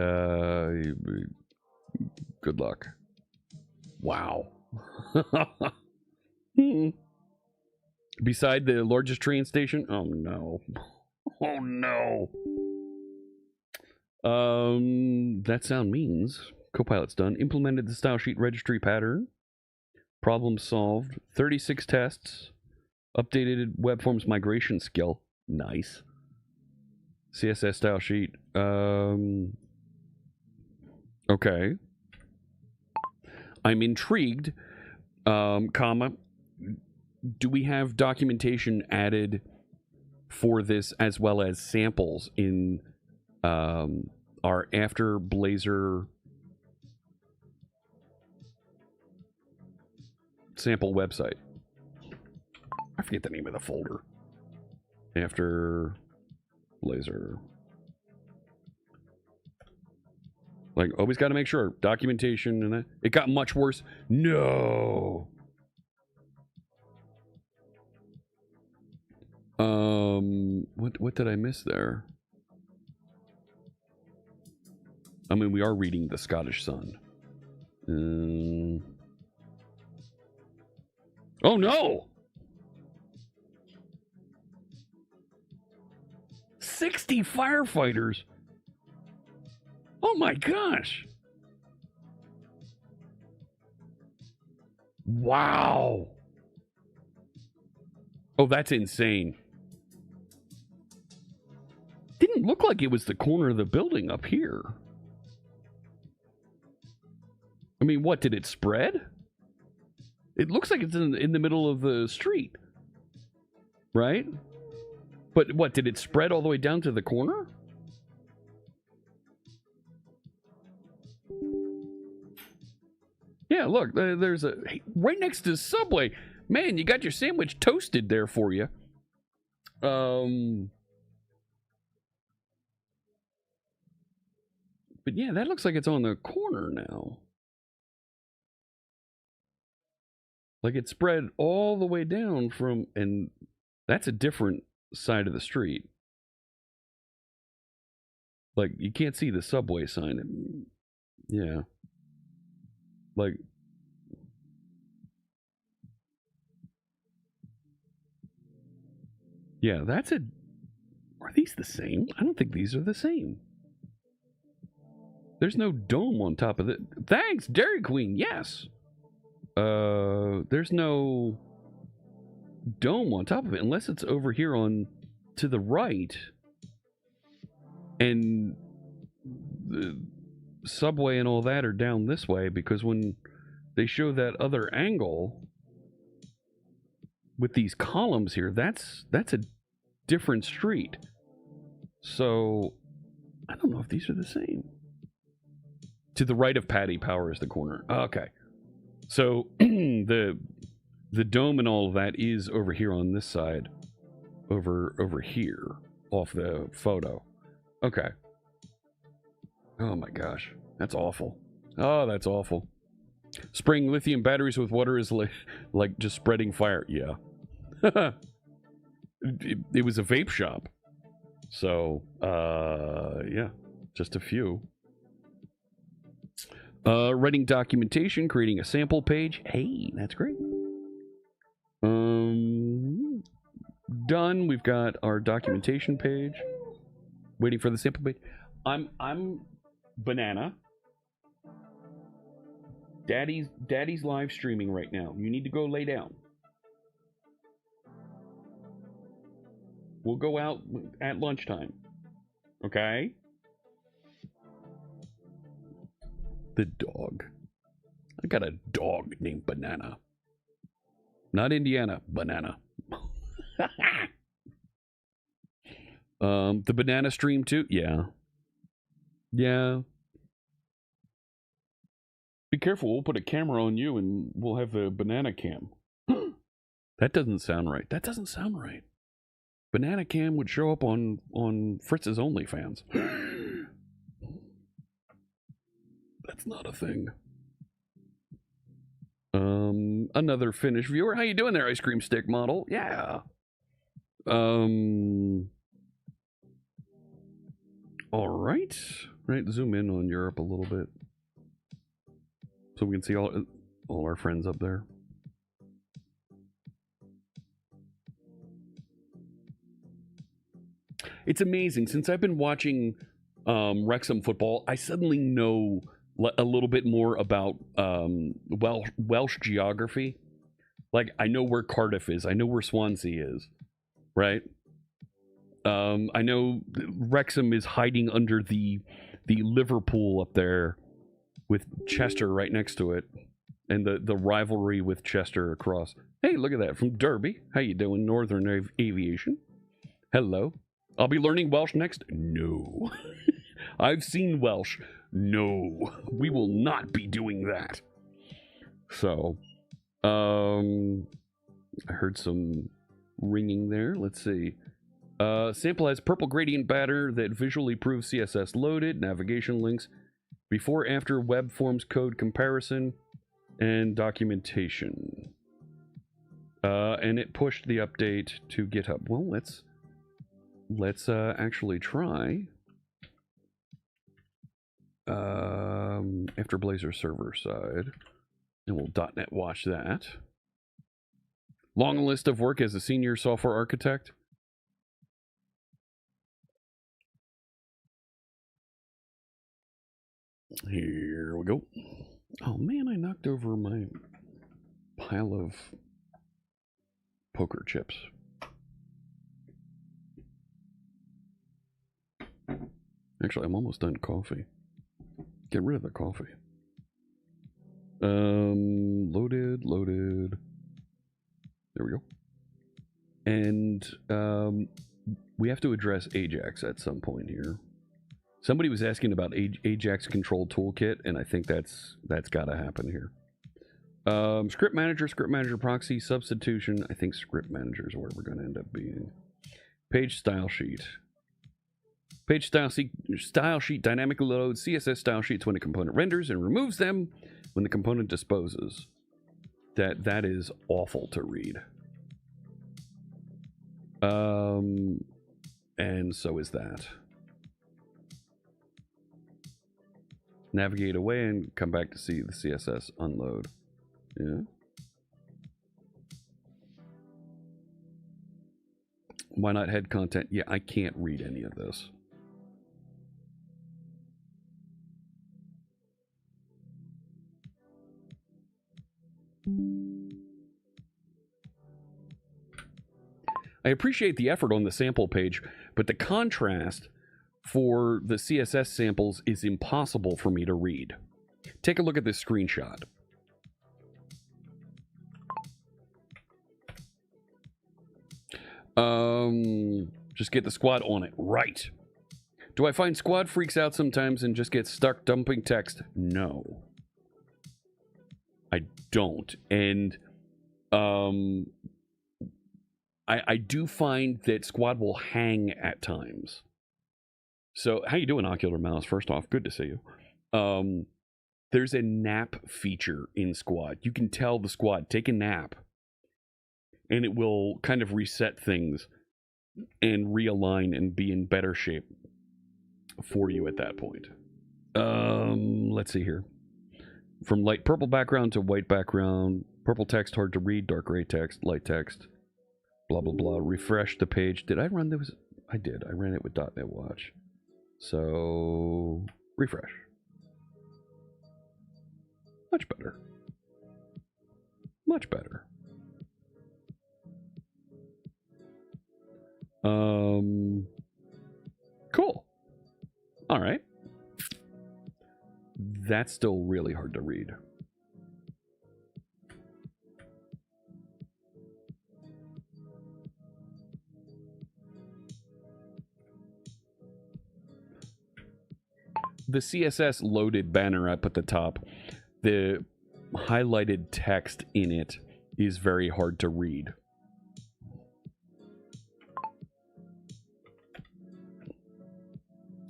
good luck. Wow. Beside the largest train station? Oh no. Oh no. That sound means Copilot's done. Implemented the style sheet registry pattern. Problem solved. 36 tests. Updated web forms migration skill. Nice. CSS style sheet. Okay. I'm intrigued. Comma. Do we have documentation added for this as well as samples in our After Blazor sample website? I forget the name of the folder. After Blazor. Like, always got to make sure. Documentation and that. It got much worse. No. What did I miss there? I mean, we are reading the Scottish Sun. Oh no! 60 firefighters! Oh my gosh! Wow! Oh, that's insane. Didn't look like it was the corner of the building up here. I mean, what, did it spread? It looks like it's in the middle of the street. Right? But what, did it spread all the way down to the corner? Yeah, look, there's a... Hey, right next to Subway. Man, you got your sandwich toasted there for you. But yeah, that looks like it's on the corner now. Like it spread all the way down from, and that's a different side of the street. Like you can't see the Subway sign. Yeah. Like. Yeah, that's a... Are these the same? I don't think these are the same. There's no dome on top of it. Thanks, Dairy Queen. Yes. There's no dome on top of it unless it's over here on to the right. And the Subway and all that are down this way, because when they show that other angle with these columns here, that's a different street. So I don't know if these are the same. To the right of Paddy Power is the corner. Okay. So the dome and all of that is over here on this side. over here off the photo. Okay. Oh my gosh, that's awful. Oh, that's awful. Spraying lithium batteries with water is like just spreading fire. Yeah. it was a vape shop. So, yeah, just a few. Writing documentation, creating a sample page. Hey, that's great. Done. We've got our documentation page. Waiting for the sample page. I'm Banana. Daddy's live streaming right now. You need to go lay down. We'll go out at lunchtime. Okay? The dog. I got a dog named Banana. Not Indiana, Banana. The banana stream too? Yeah. Yeah. Be careful, we'll put a camera on you and we'll have the banana cam. That doesn't sound right. That doesn't sound right. Banana cam would show up on Fritz's OnlyFans. That's not a thing. Another Finnish viewer. How you doing there, ice cream stick model? Yeah. All right. Right, zoom in on Europe a little bit. So we can see all our friends up there. It's amazing. Since I've been watching Wrexham football, I suddenly know a little bit more about Welsh geography. Like, I know where Cardiff is. I know where Swansea is. Right? I know Wrexham is hiding under the Liverpool up there with Chester right next to it. And the rivalry with Chester across. Hey, look at that. From Derby. How you doing, Northern Aviation? Hello. I'll be learning Welsh next? No. I've seen Welsh. No. We will not be doing that. So, I heard some ringing there. Let's see. Sample has purple gradient batter that visually proves CSS loaded, navigation links, before after web forms code comparison, and documentation. And it pushed the update to GitHub. Well, let's actually try after Blazor server side, and we'll .NET watch that. Long list of work as a senior software architect. Here we go. Oh man, I knocked over my pile of poker chips. Actually, I'm almost done coffee. Get rid of the coffee. Loaded. There we go. And we have to address Ajax at some point here. Somebody was asking about Ajax Control Toolkit, and I think that's got to happen here. Script Manager Proxy, Substitution. I think Script Manager is where we're going to end up being. Page Style Sheet. Page style sheet dynamically loads CSS style sheets when a component renders and removes them when the component disposes. That is awful to read. And so is that. Navigate away and come back to see the CSS unload. Yeah. Why not head content? Yeah, I can't read any of this. I appreciate the effort on the sample page, but the contrast for the CSS samples is impossible for me to read. Take a look at this screenshot. Just get the squad on it. Right. Do I find squad freaks out sometimes and just get stuck dumping text? No. I don't. And I do find that Squad will hang at times. So how you doing, Ocular Mouse? First off, good to see you. There's a nap feature in Squad. You can tell the Squad, take a nap, and it will kind of reset things and realign and be in better shape for you at that point. Let's see here. From light purple background to white background, purple text hard to read, dark gray text, light text, blah, blah, blah. Refresh the page. Did I run this? I did. I ran it with .NET Watch. So, refresh. Much better. Much better. Cool. All right. That's still really hard to read. The CSS loaded banner up at the top, the highlighted text in it is very hard to read.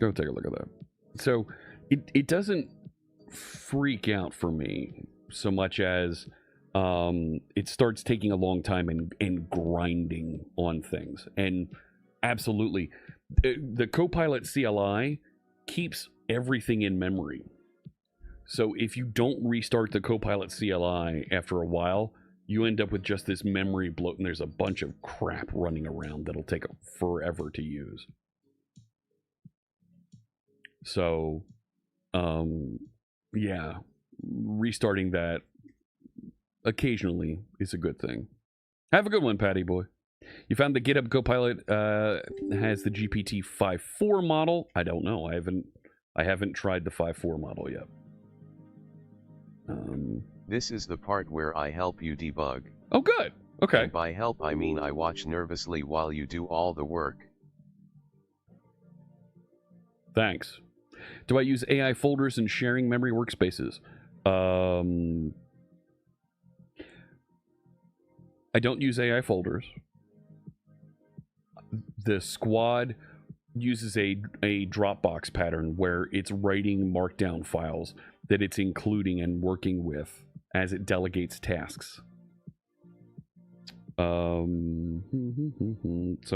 Go take a look at that. So it doesn't freak out for me so much as it starts taking a long time and grinding on things. And absolutely, the Copilot CLI keeps everything in memory. So if you don't restart the Copilot CLI after a while, you end up with just this memory bloat, and there's a bunch of crap running around that'll take forever to use. So, yeah, restarting that occasionally is a good thing. Have a good one, Patty boy. You found the GitHub Copilot has the GPT 5.4 model. I don't know. I haven't tried the 5.4 model yet. This is the part where I help you debug. Oh, good. Okay. And by help, I mean I watch nervously while you do all the work. Thanks. Do I use AI folders and sharing memory workspaces? I don't use AI folders. The Squad uses a Dropbox pattern where it's writing markdown files that it's including and working with as it delegates tasks. So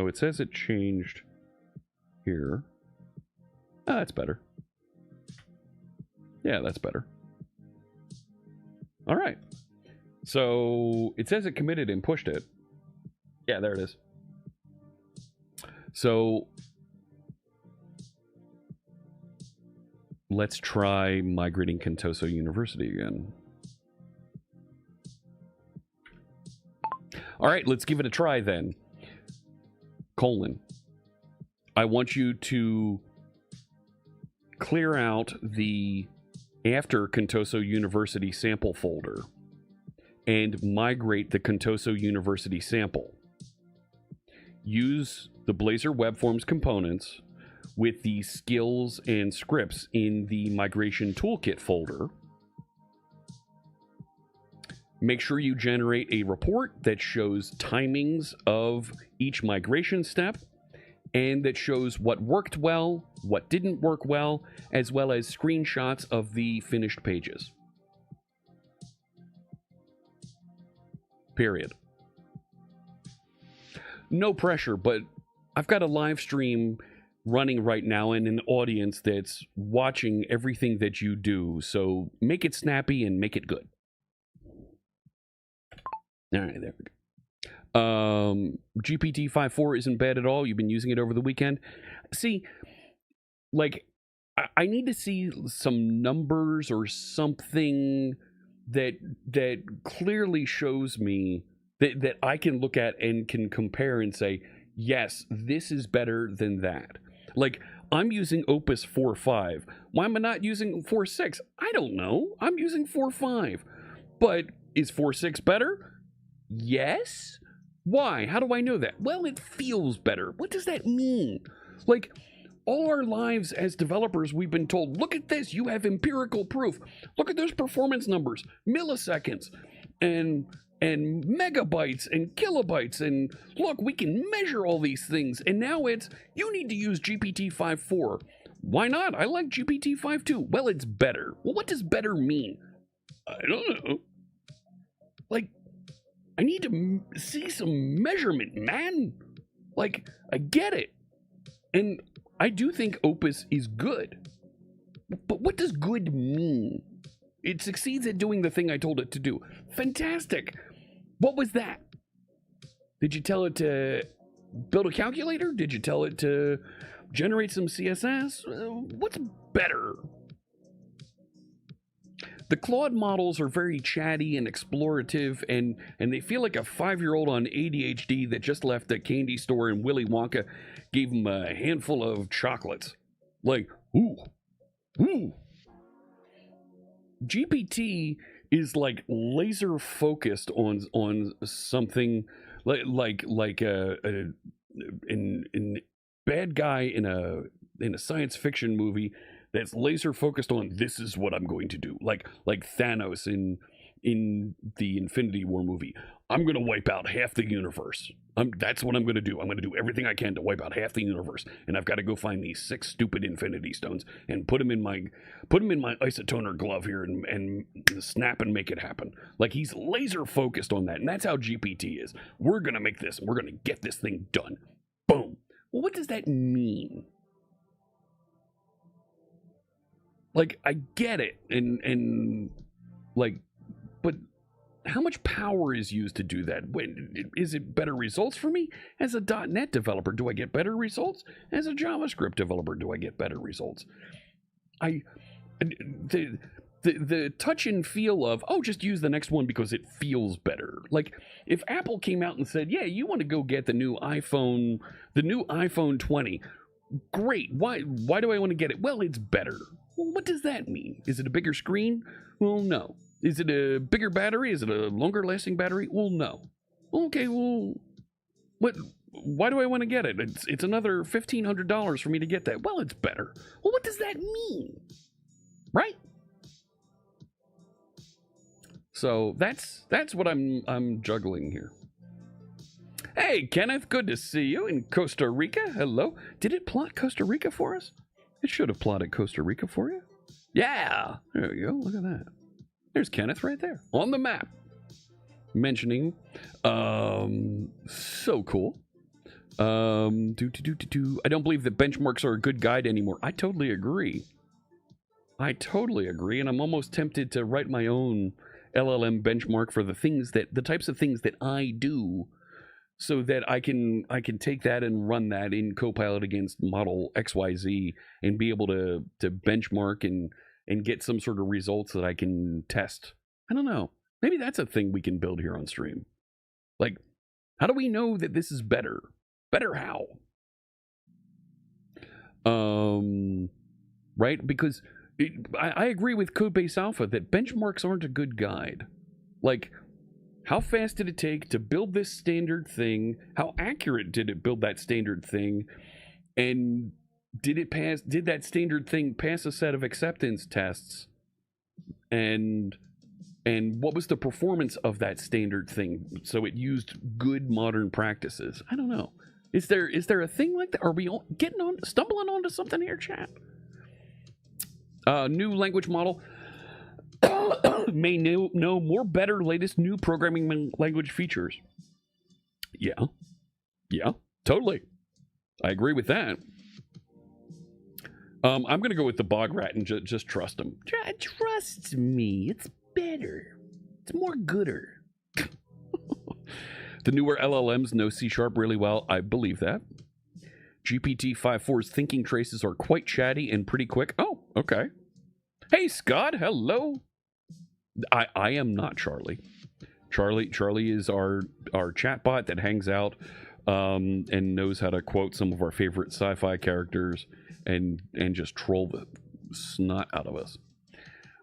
it says it changed here. Ah, that's better. Yeah, that's better. All right. So it says it committed and pushed it. Yeah, there it is. So let's try migrating Contoso University again. All right, let's give it a try then. I want you to clear out the after Contoso University sample folder and migrate the Contoso University sample. Use the Blazor Web Forms components with the skills and scripts in the migration toolkit folder. Make sure you generate a report that shows timings of each migration step and that shows what worked well, what didn't work well, as well as screenshots of the finished pages. Period. No pressure, but I've got a live stream running right now and an audience that's watching everything that you do, so make it snappy and make it good. All right, there we go. GPT 5.4 isn't bad at all. You've been using it over the weekend. See, like, I need to see some numbers or something that clearly shows me that I can look at and can compare and say, yes, this is better than that. Like, I'm using Opus 4.5. Why am I not using 4.6? I don't know. I'm using 4.5. But is 4.6 better? Yes. Why? How do I know that? Well, it feels better. What does that mean? Like, all our lives as developers, we've been told, look at this, you have empirical proof. Look at those performance numbers, milliseconds. And and megabytes and kilobytes, and look, we can measure all these things, and now it's, you need to use GPT-5.4. Why not? I like GPT-5.2. Well, it's better. Well, what does better mean? I don't know. Like, I need to see some measurement, man. Like, I get it. And I do think Opus is good. But what does good mean? It succeeds at doing the thing I told it to do. Fantastic. What was that? Did you tell it to build a calculator? Did you tell it to generate some CSS? What's better? The Claude models are very chatty and explorative, and they feel like a 5-year-old on ADHD that just left the candy store and Willy Wonka gave him a handful of chocolates. Like, ooh. GPT is like laser focused on something like in bad guy in a science fiction movie that's laser focused on, this is what I'm going to do, like Thanos in the Infinity War movie. I'm going to wipe out half the universe. That's what I'm going to do. I'm going to do everything I can to wipe out half the universe, and I've got to go find these 6 stupid Infinity Stones and put them in my isotoner glove here and snap and make it happen. Like, he's laser focused on that, and that's how GPT is. We're going to make this, and we're going to get this thing done. Boom. Well, what does that mean? Like, I get it, and like, but how much power is used to do that? Is it better results for me? As a .NET developer, do I get better results? As a JavaScript developer, do I get better results? The touch and feel of, oh, just use the next one because it feels better. Like, if Apple came out and said, yeah, you want to go get the new iPhone 20. Great. Why do I want to get it? Well, it's better. Well, what does that mean? Is it a bigger screen? Well, no. Is it a bigger battery? Is it a longer lasting battery? Well, no. Okay, well, why do I want to get it? It's another $1,500 for me to get that. Well, it's better. Well, what does that mean? Right? So that's what I'm juggling here. Hey, Kenneth, good to see you in Costa Rica. Hello. Did it plot Costa Rica for us? It should have plotted Costa Rica for you. Yeah. There we go. Look at that. There's Kenneth right there on the map. Mentioning, so cool. I don't believe that benchmarks are a good guide anymore. I totally agree. And I'm almost tempted to write my own LLM benchmark for the types of things that I do, so that I can take that and run that in Copilot against model XYZ and be able to benchmark and get some sort of results that I can test. I don't know. Maybe that's a thing we can build here on stream. Like, how do we know that this is better? Better how? Right? Because I agree with Codebase Alpha that benchmarks aren't a good guide. Like, how fast did it take to build this standard thing? How accurate did it build that standard thing? And did that standard thing pass a set of acceptance tests? And what was the performance of that standard thing? So it used good modern practices. I don't know. Is there a thing like that? Are we stumbling onto something here, chat? New language model may know more better latest new programming language features. Yeah, totally. I agree with that. I'm going to go with the bog rat and just trust him. Trust me. It's better. It's more gooder. The newer LLMs know C# really well. I believe that. GPT-5.4's thinking traces are quite chatty and pretty quick. Oh, okay. Hey, Scott. Hello. I am not Charlie. Charlie is our chatbot that hangs out and knows how to quote some of our favorite sci-fi characters and just troll the snot out of us.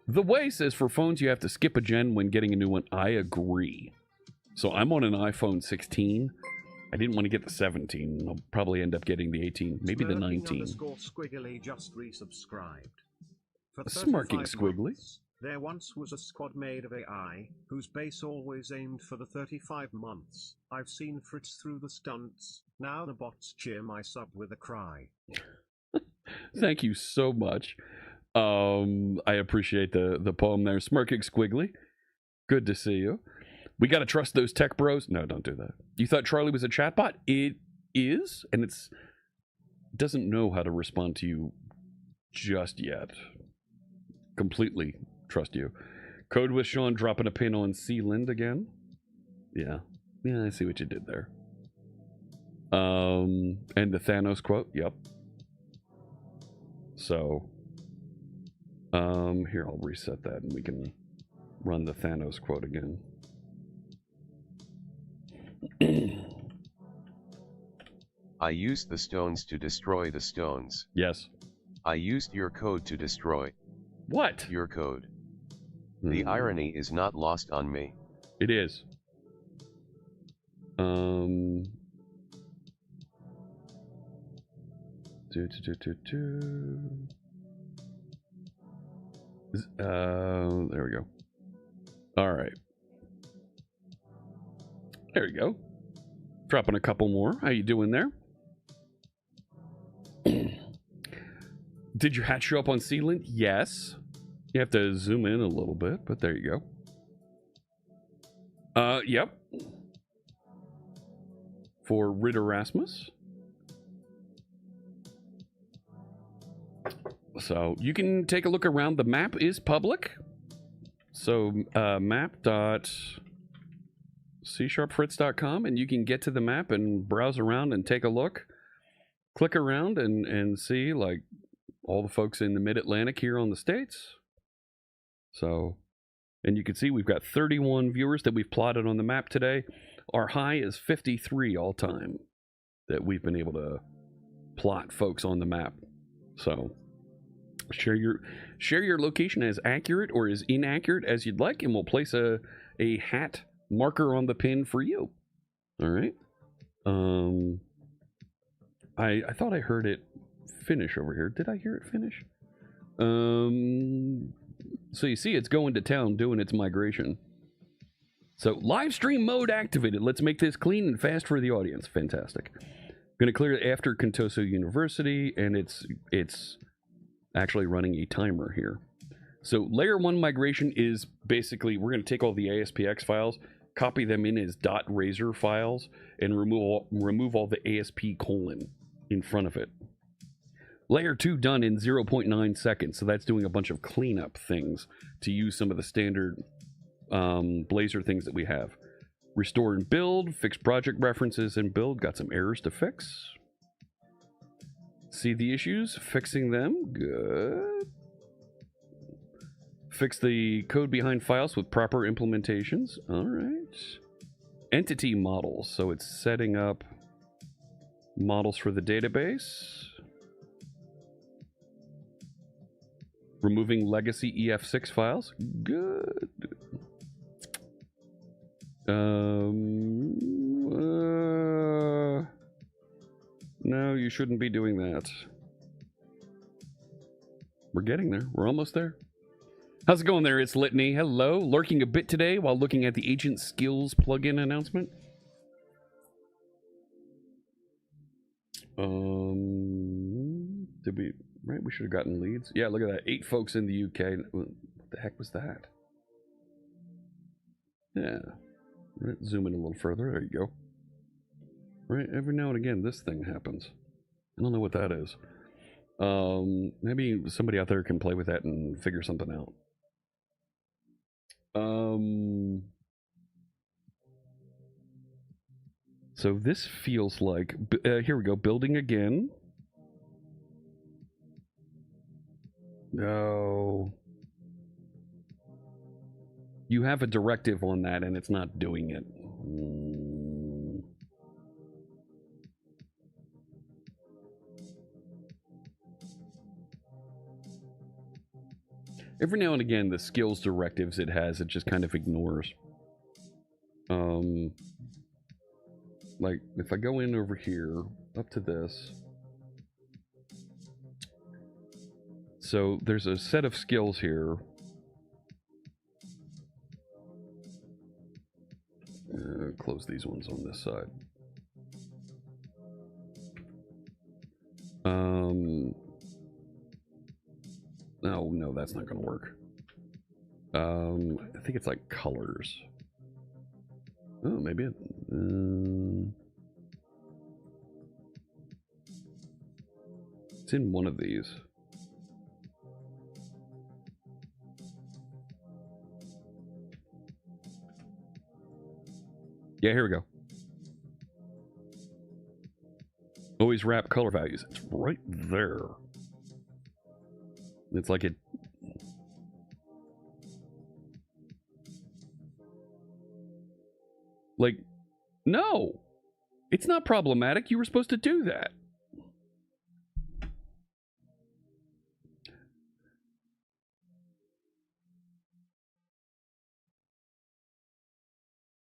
The Way says for phones you have to skip a gen when getting a new one. I agree. So I'm on an iPhone 16. I didn't want to get the 17. I'll probably end up getting the 18, maybe the 19. _squiggly just resubscribed. For Smirking squiggly. There once was a squad made of AI, whose base always aimed for the 35 months. I've seen Fritz through the stunts, now the bots cheer my sub with a cry. Thank you so much. I appreciate the poem there. Smirking Squiggly, good to see you. We got to trust those tech bros. No, don't do that. You thought Charlie was a chatbot? It is, and it's doesn't know how to respond to you just yet. Completely trust you. Code with Sean dropping a pin on Sealand again. Yeah, I see what you did there. And the Thanos quote. Yep. So, here, I'll reset that and we can run the Thanos quote again. I used the stones to destroy the stones. Yes. I used your code to destroy. What? Your code. The irony is not lost on me. It is. There we go. All right. There you go. Dropping a couple more. How you doing there? Did your hat show up on Sealand? Yes. You have to zoom in a little bit, but there you go. Yep. For Ritter Rasmus. So you can take a look around. The map is public. So map.c#fritz.com, and you can get to the map and browse around and take a look. Click around and see like all the folks in the Mid-Atlantic here on the States. So, and you can see we've got 31 viewers that we've plotted on the map today. Our high is 53 all time that we've been able to plot folks on the map. So share your location as accurate or as inaccurate as you'd like, and we'll place a hat marker on the pin for you. All right. I thought I heard it finish over here. Did I hear it finish? So you see it's going to town doing its migration. So live stream mode activated. Let's make this clean and fast for the audience. Fantastic. Going to clear it after Contoso University, and it's actually running a timer here. So layer 1 migration is basically, we're going to take all the ASPX files, copy them in as .razor files, and remove all the ASP colon in front of it. Layer 2 done in 0.9 seconds, so that's doing a bunch of cleanup things to use some of the standard Blazor things that we have. Restore and build, fix project references and build, got some errors to fix. See the issues, fixing them, good. Fix the code behind files with proper implementations, all right. Entity models, so it's setting up models for the database. Removing legacy EF6 files. Good. No, you shouldn't be doing that. We're getting there. We're almost there. How's it going there? It's Litany. Hello. Lurking a bit today while looking at the Agent Skills plugin announcement. Did we... Right, we should have gotten leads. Yeah, look at that. 8 folks in the UK. What the heck was that? Yeah. Right, zoom in a little further. There you go. Right, every now and again, this thing happens. I don't know what that is. Maybe somebody out there can play with that and figure something out. So this feels like... here we go. Building again. No. You have a directive on that and it's not doing it. Every now and again, the skills directives it has, it just kind of ignores. Like, if I go in over here, up to this... So there's a set of skills here close these ones on this side. Oh, no, that's not going to work. I think it's like colors. Oh, maybe it... it's in one of these. Yeah, here we go. Always wrap color values. It's right there. It's like it... like, no! It's not problematic. You were supposed to do that.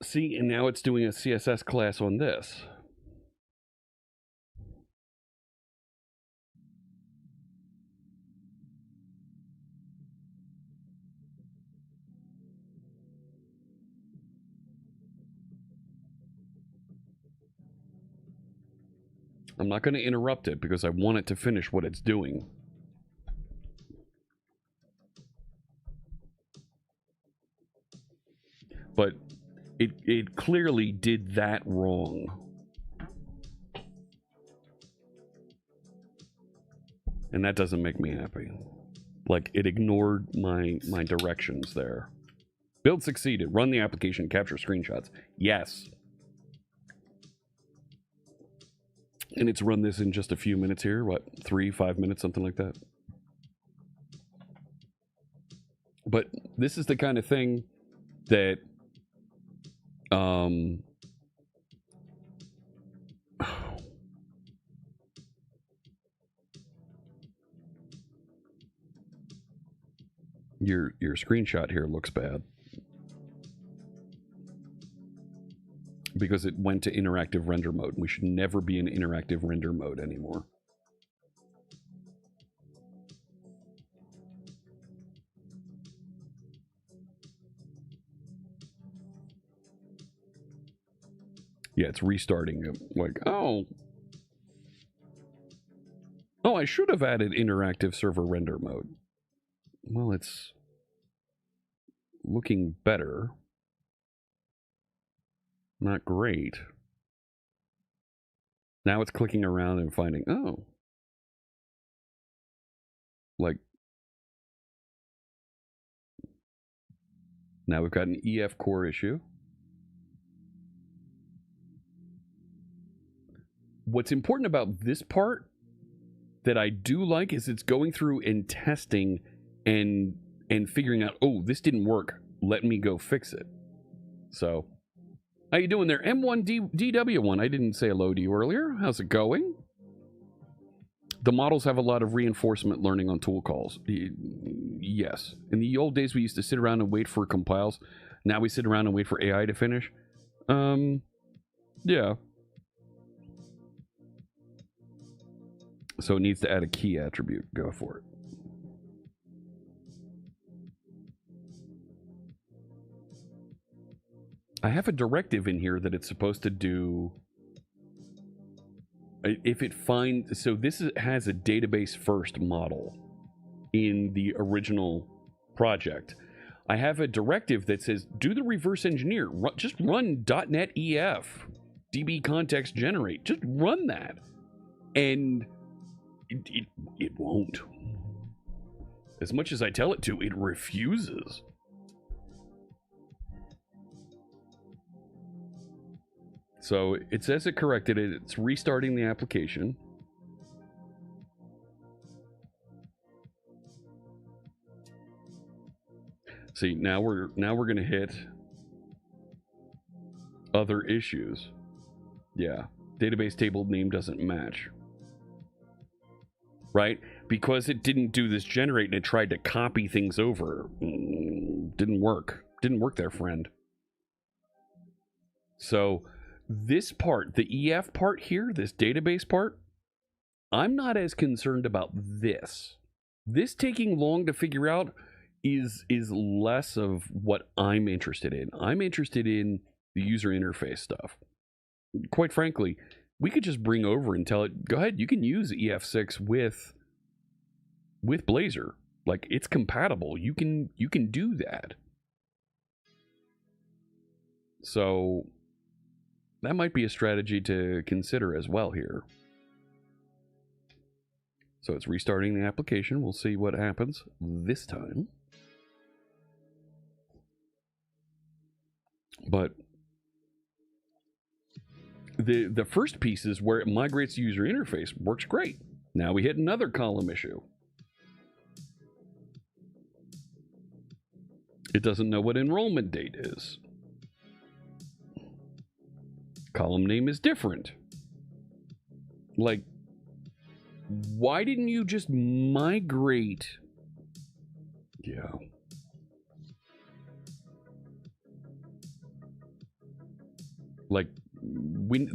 See, and now it's doing a CSS class on this. I'm not going to interrupt it because I want it to finish what it's doing. But it clearly did that wrong. And that doesn't make me happy. Like, it ignored my directions there. Build succeeded. Run the application, capture screenshots. Yes. And it's run this in just a few minutes here. What, 3-5 minutes, something like that. But this is the kind of thing that your screenshot here looks bad because it went to interactive render mode. We should never be in interactive render mode anymore. Yeah, it's restarting. Like, oh, I should have added interactive server render mode. Well, it's looking better. Not great. Now it's clicking around and finding, oh. Like, now we've got an EF core issue. What's important about this part that I do like is it's going through and testing and figuring out, oh, this didn't work. Let me go fix it. So, how you doing there? M1DW1, I didn't say hello to you earlier. How's it going? The models have a lot of reinforcement learning on tool calls. Yes. In the old days, we used to sit around and wait for compiles. Now we sit around and wait for AI to finish. Yeah. So it needs to add a key attribute. Go for it. I have a directive in here that it's supposed to do. If it finds, so this has a database first model in the original project. I have a directive that says do the reverse engineer. Just run .NET EF, DB context generate. Just run that, and it won't. As much as I tell it to, it refuses. So it says it corrected it. It's restarting the application. See, now we're going to hit other issues. Yeah, database table name doesn't match. Right? Because it didn't do this generate and it tried to copy things over. Didn't work. Didn't work there, friend. So this part, the EF part here, this database part, I'm not as concerned about this. This taking long to figure out is less of what I'm interested in. I'm interested in the user interface stuff. Quite frankly, we could just bring over and tell it, go ahead, you can use EF6 with Blazor. Like, it's compatible. You can do that. So that might be a strategy to consider as well here. So it's restarting the application. We'll see what happens this time. But the first piece is where it migrates the user interface. Works great. Now we hit another column issue. It doesn't know what enrollment date is. Column name is different. Like, why didn't you just migrate? Yeah. Like, when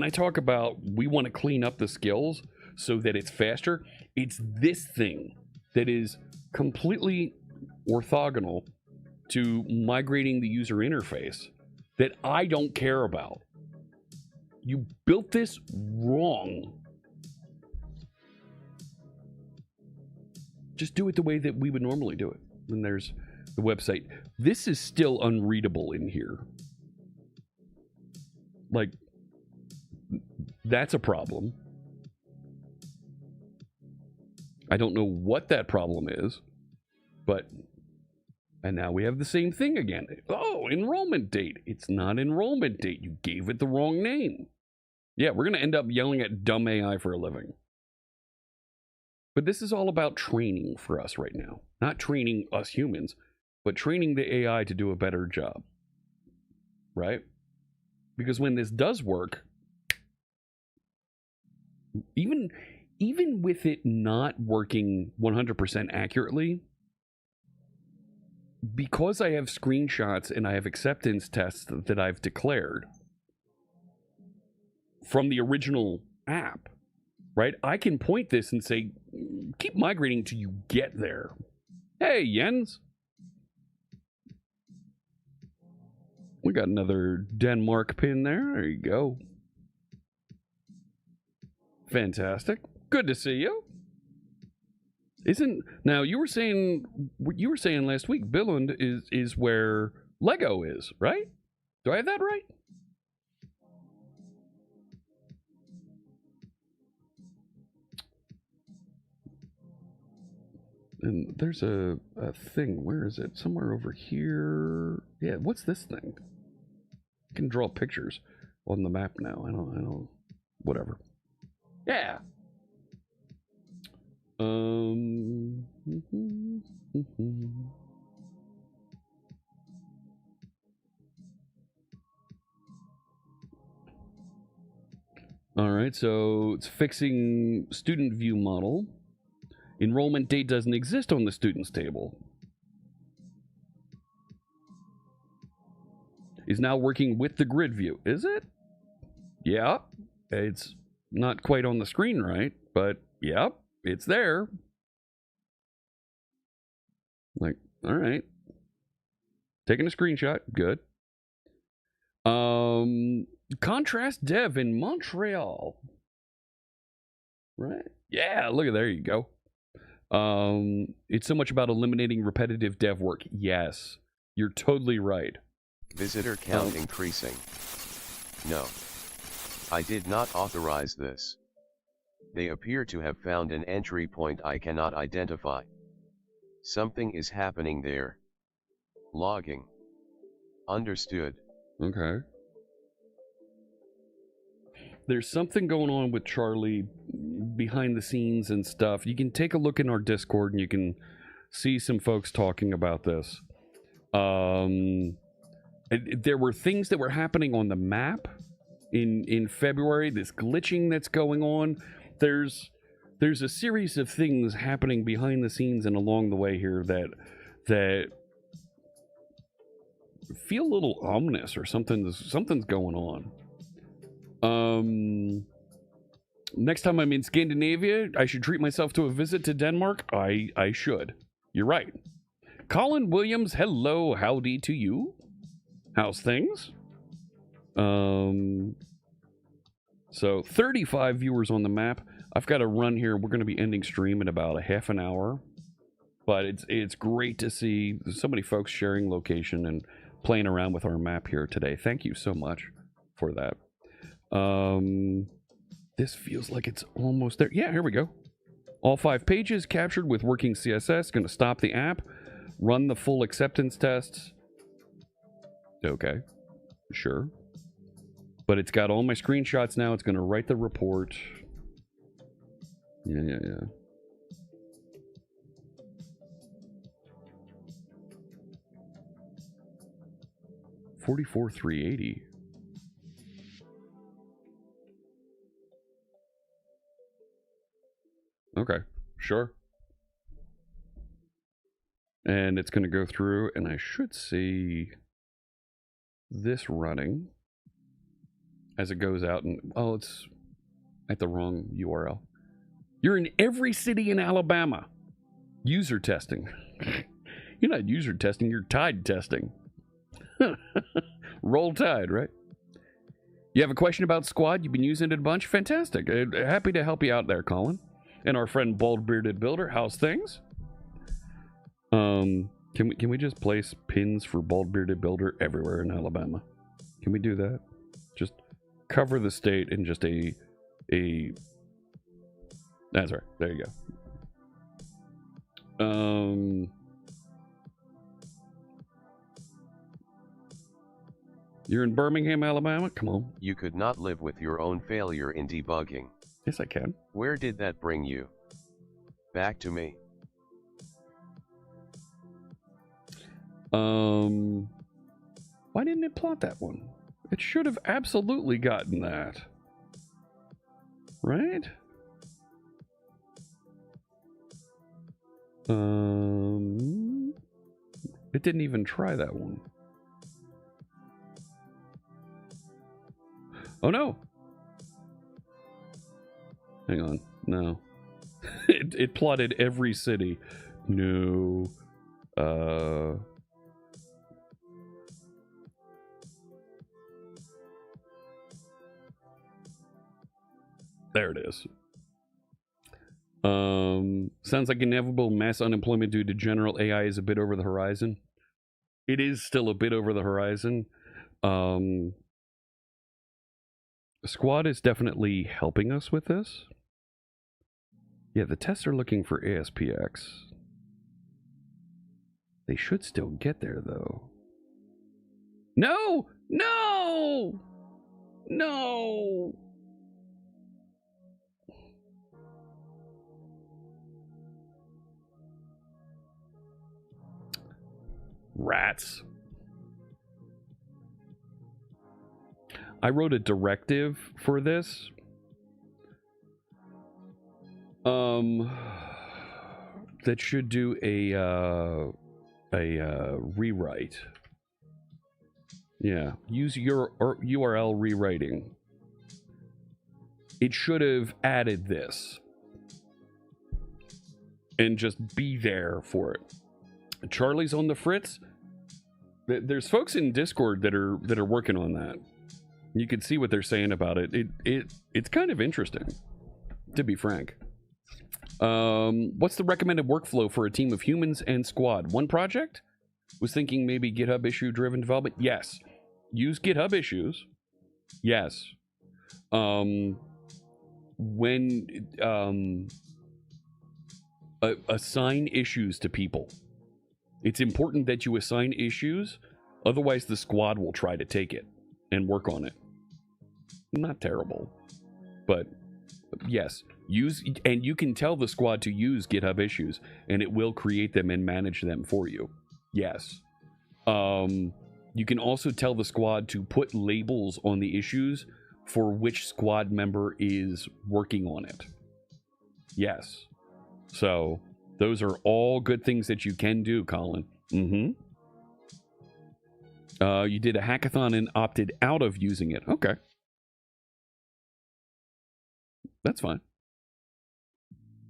I talk about we want to clean up the skills so that it's faster, it's this thing that is completely orthogonal to migrating the user interface that I don't care about. You built this wrong. Just do it the way that we would normally do it. And there's the website. This is still unreadable in here. Like, that's a problem. I don't know what that problem is, but, and now we have the same thing again. Oh, enrollment date. It's not enrollment date. You gave it the wrong name. Yeah, we're going to end up yelling at dumb AI for a living. But this is all about training for us right now. Not training us humans, but training the AI to do a better job. Right? Because when this does work, even with it not working 100% accurately, because I have screenshots and I have acceptance tests that I've declared from the original app, right? I can point this and say, keep migrating till you get there. Hey, Jens. We got another Denmark pin there. There you go. Fantastic. Good to see you. Now you were saying last week Billund is where Lego is, right? Do I have that right? And there's a thing. Where is it? Somewhere over here. Yeah, what's this thing? I can draw pictures on the map now. I don't whatever. Yeah. All right, so it's fixing student view model. Enrollment date doesn't exist on the students table. Is now working with the grid view. Is it? Yeah. It's not quite on the screen right, but yeah, it's there. Like, all right. Taking a screenshot. Good. Contrast Dev in Montreal. Right? Yeah, look at there you go. It's so much about eliminating repetitive dev work. Yes, you're totally right. Visitor count increasing. No. I did not authorize this. They appear to have found an entry point I cannot identify. Something is happening there. Logging. Understood. Okay. There's something going on with Charlie behind the scenes and stuff. You can take a look in our Discord and you can see some folks talking about this. There were things that were happening on the map in February, this glitching that's going on. There's a series of things happening behind the scenes and along the way here that feel a little ominous, or something's going on. Next time I'm in Scandinavia, I should treat myself to a visit to Denmark. I should. You're right. Colin Williams, hello, howdy to you. How's things? So 35 viewers on the map. I've got to run here. We're going to be ending stream in about a half an hour. But it's great to see so many folks sharing location and playing around with our map here today. Thank you so much for that. This feels like it's almost there. Yeah, here we go. All 5 pages captured with working CSS. Going to stop the app. Run the full acceptance tests. Okay. Sure. But it's got all my screenshots now. It's going to write the report. Yeah. 44,380. Okay, sure. And it's going to go through, and I should see this running as it goes out. And oh, it's at the wrong URL. You're in every city in Alabama. User testing. You're not user testing, you're Tide testing. Roll Tide, right? You have a question about Squad? You've been using it a bunch? Fantastic. Happy to help you out there, Colin. And our friend Bald Bearded Builder, how's things? Can we just place pins for Bald Bearded Builder everywhere in Alabama? Can we do that? Just cover the state in just a that's right. There you go. You're in Birmingham, Alabama? Come on. You could not live with your own failure in debugging. Yes, I can. Where did that bring you? Back to me. Why didn't it plot that one? It should have absolutely gotten that. Right? It didn't even try that one. Oh no! Hang on. No. It plotted every city. No. There it is. Sounds like inevitable mass unemployment due to general AI is a bit over the horizon. It is still a bit over the horizon. Squad is definitely helping us with this. Yeah, the tests are looking for ASPX. They should still get there, though. No! No! No! Rats. I wrote a directive for this. That should do a rewrite. Yeah, use your URL rewriting. It should have added this and just be there for it. Charlie's on the fritz. There's folks in Discord that are working on that. You can see what they're saying about it. It's kind of interesting, to be frank. What's the recommended workflow for a team of humans and Squad? One project? Was thinking maybe GitHub issue driven development. Yes. Use GitHub issues. Yes. Assign issues to people. It's important that you assign issues, otherwise the Squad will try to take it and work on it. Not terrible, but yes, use, and you can tell the Squad to use GitHub issues and it will create them and manage them for you. Yes. You can also tell the Squad to put labels on the issues for which Squad member is working on it. Yes. So those are all good things that you can do, Colin. You did a hackathon and opted out of using it. Okay. That's fine.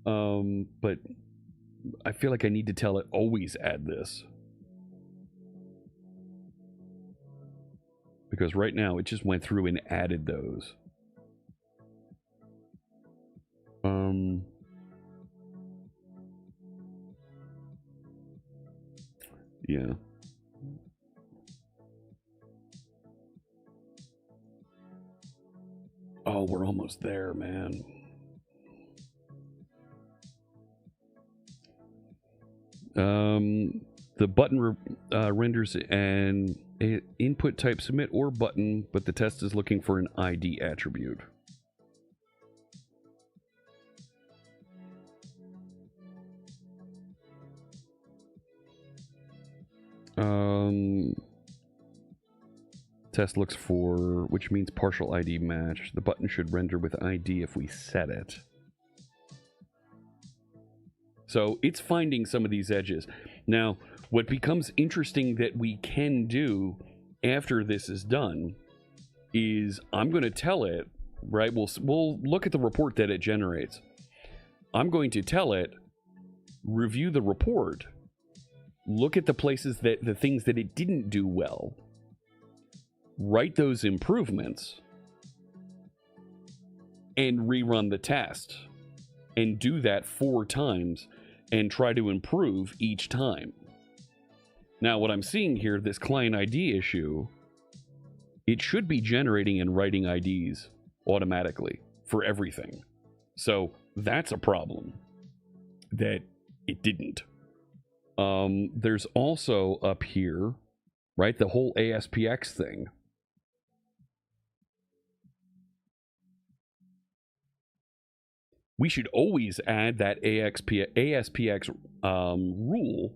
But I feel like I need to tell it always add this. because right now it just went through and added those. Yeah. Oh, we're almost there, man. The button renders an input type submit or button, but the test is looking for an ID attribute. Test looks for, which means partial ID match. The button should render with ID if we set it. So it's finding some of these edges. Now, what becomes interesting that we can do after this is done is I'm going to tell it, right? We'll look at the report that it generates. I'm going to tell it, review the report, look at the places that the things that it didn't do well, write those improvements, and rerun the test, and do that 4 times and try to improve each time. Now, what I'm seeing here, this client ID issue, it should be generating and writing IDs automatically for everything. So that's a problem that it didn't. There's also up here, right, the whole ASPX thing. We should always add that ASPX rule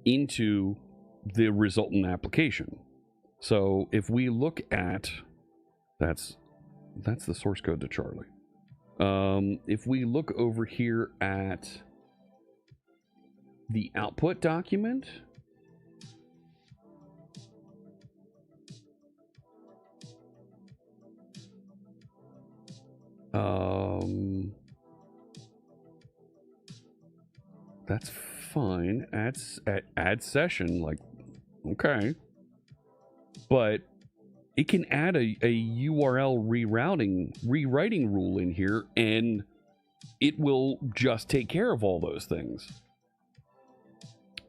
into the resultant application. So if we look at, that's the source code to Charlie. If we look over here at the output document, that's fine. Add session, like, okay. But it can add a URL rewriting rule in here, and it will just take care of all those things.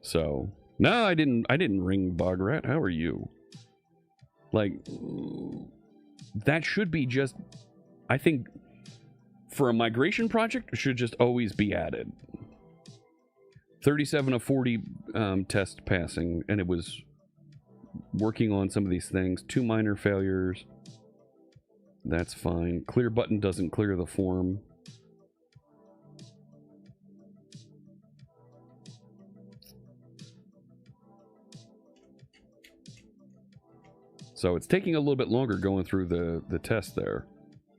So, no, I didn't ring Bograt. How are you? Like, that should be just, I think, for a migration project, it should just always be added. 37 of 40 test passing, and it was working on some of these things. 2 minor failures. That's fine. Clear button doesn't clear the form. So it's taking a little bit longer going through the test there.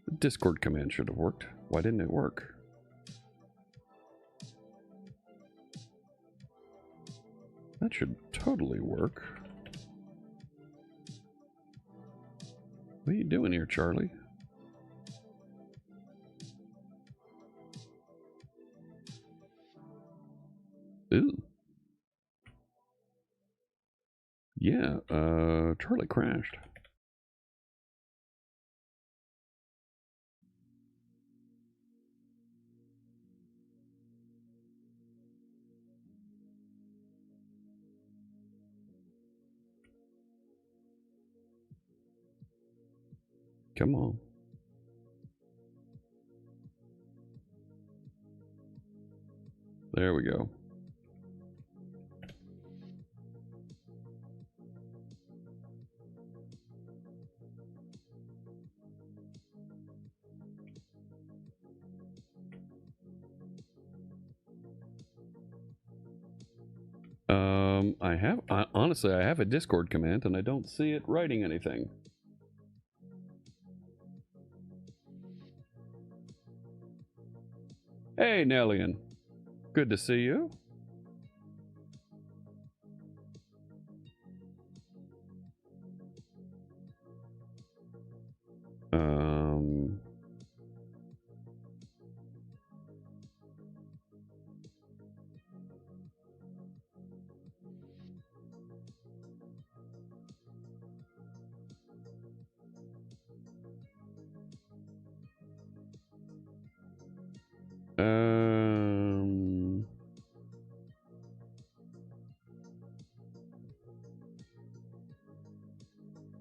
The Discord command should have worked. Why didn't it work? That should totally work. What are you doing here, Charlie? Ooh. Yeah, Charlie crashed. Come on. There we go. Honestly, I have a Discord command and I don't see it writing anything. Hey, Nellian. Good to see you.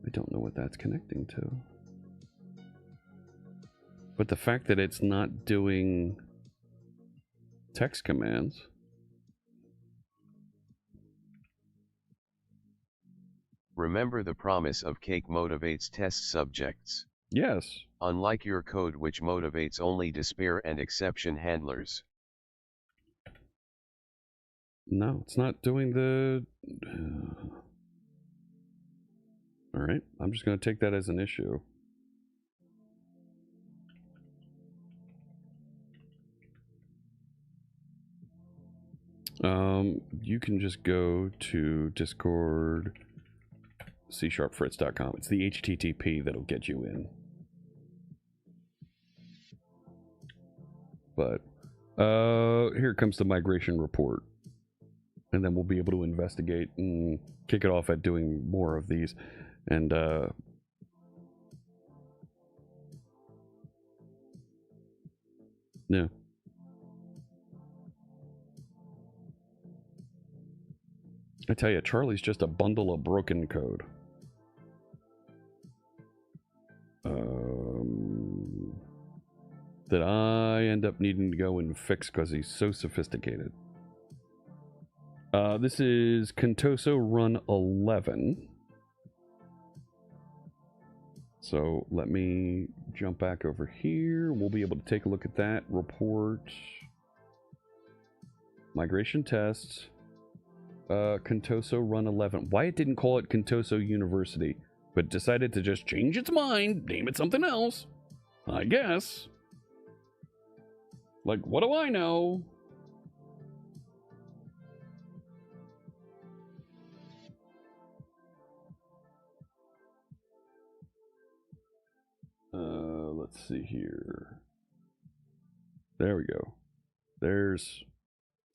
I don't know what that's connecting to. But the fact that it's not doing text commands. Remember the promise of cake motivates test subjects. Yes. Unlike your code which motivates only despair and exception handlers. No, it's not doing the... Alright, I'm just going to take that as an issue. You can just go to Discord, c#fritz.com. It's the HTTP that'll get you in. But, here comes the migration report. And then we'll be able to investigate and kick it off at doing more of these. And, yeah. I tell you, Charlie's just a bundle of broken code. That I end up needing to go and fix because he's so sophisticated. This is Contoso Run 11. So let me jump back over here. We'll be able to take a look at that report. Migration tests. Contoso Run 11. Why it didn't call it Contoso University, but decided to just change its mind, name it something else. I guess. Like, what do I know? Let's see here. There we go. There's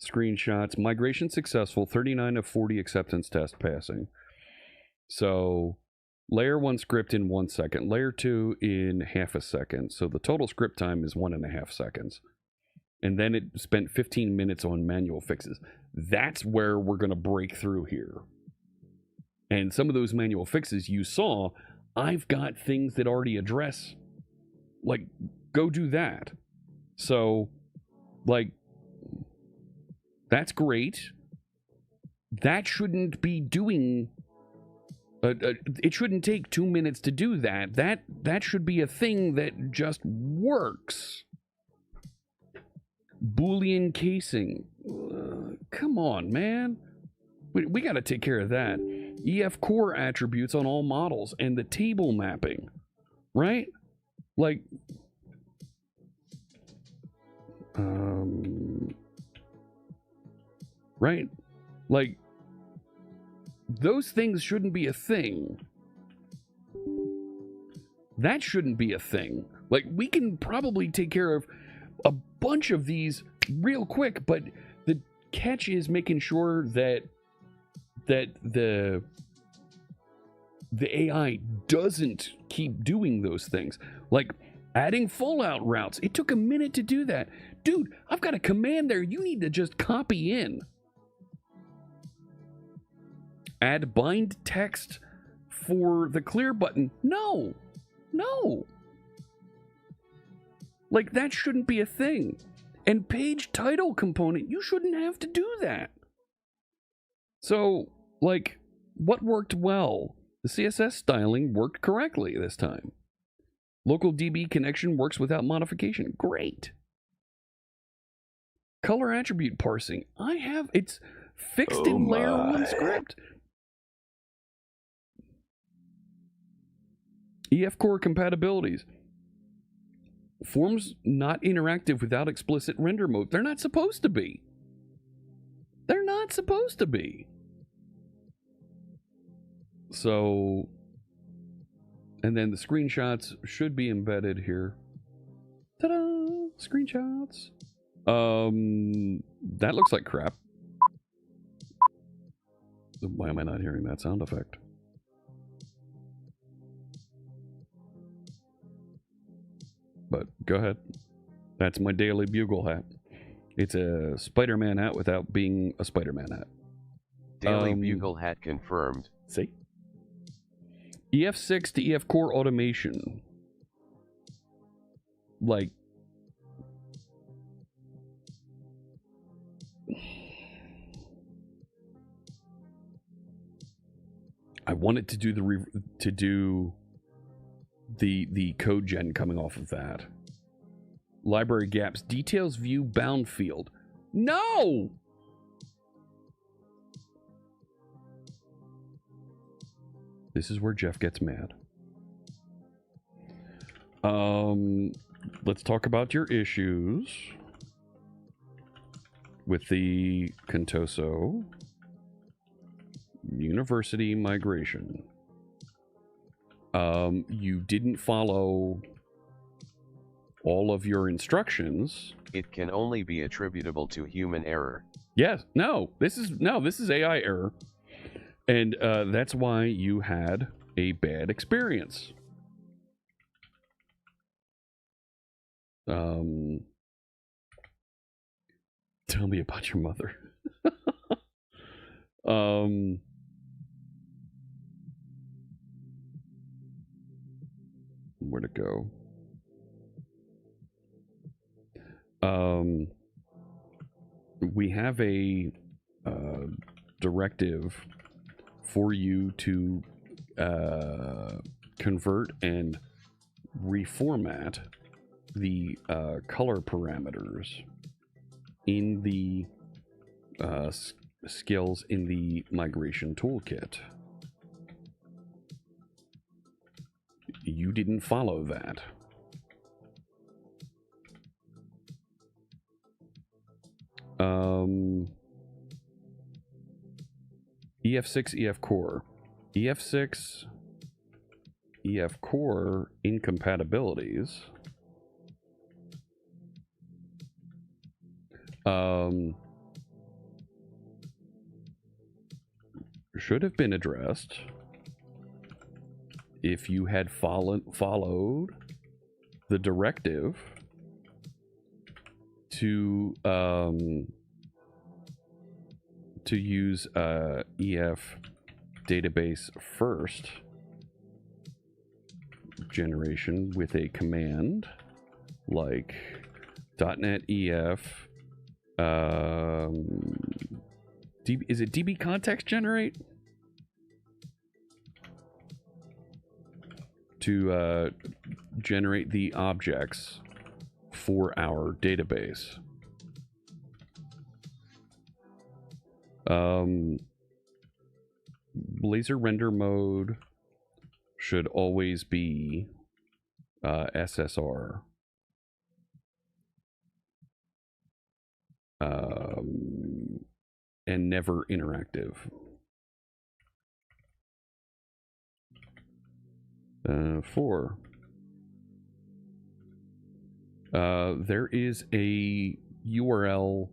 screenshots. Migration successful. 39 of 40 acceptance test passing. So layer 1 script in 1 second. Layer 2 in half a second. So the total script time is 1.5 seconds. And then it spent 15 minutes on manual fixes. That's where we're going to break through here. And some of those manual fixes you saw, I've got things that already address. Like, go do that. So, like, that's great. That shouldn't be doing... it shouldn't take 2 minutes to do that. That should be a thing that just works. Boolean casing. Come on, man. We got to take care of that. EF core attributes on all models and the table mapping. Right? Like... right? Like, those things shouldn't be a thing. That shouldn't be a thing. Like, we can probably take care of a bunch of these real quick, but the catch is making sure that the AI doesn't keep doing those things. Like, adding fallout routes. It took a minute to do that. Dude, I've got a command there. You need to just copy in. Add bind text for the clear button. No. Like, that shouldn't be a thing. And page title component, you shouldn't have to do that. So, like, what worked well? The CSS styling worked correctly this time. Local DB connection works without modification. Great. Color attribute parsing. It's fixed in layer 1 script. EF core compatibilities. Forms not interactive without explicit render mode. They're not supposed to be. They're not supposed to be. So, and then the screenshots should be embedded here. Ta-da! Screenshots. That looks like crap. Why am I not hearing that sound effect? But go ahead. That's my daily bugle hat. It's a Spider-Man hat without being a Spider-Man hat. Daily Bugle hat confirmed. See? EF6 to EF Core automation. Like, I wanted to do the code gen coming off of that. Library gaps, details view bound field. No! This is where Jeff gets mad. Let's talk about your issues with the Contoso University migration. You didn't follow all of your instructions. It can only be attributable to human error. Yes. No, this is AI error. And that's why you had a bad experience. Tell me about your mother. Where to go? We have a directive for you to convert and reformat the color parameters in the skills in the migration toolkit. You didn't follow that. EF6, EF Core. EF6, EF Core incompatibilities. Should have been addressed if you had followed the directive to use EF database first generation with a command like .NET EF is it DB context generate to generate the objects for our database. Blazor render mode should always be SSR. And never interactive. 4. There is a URL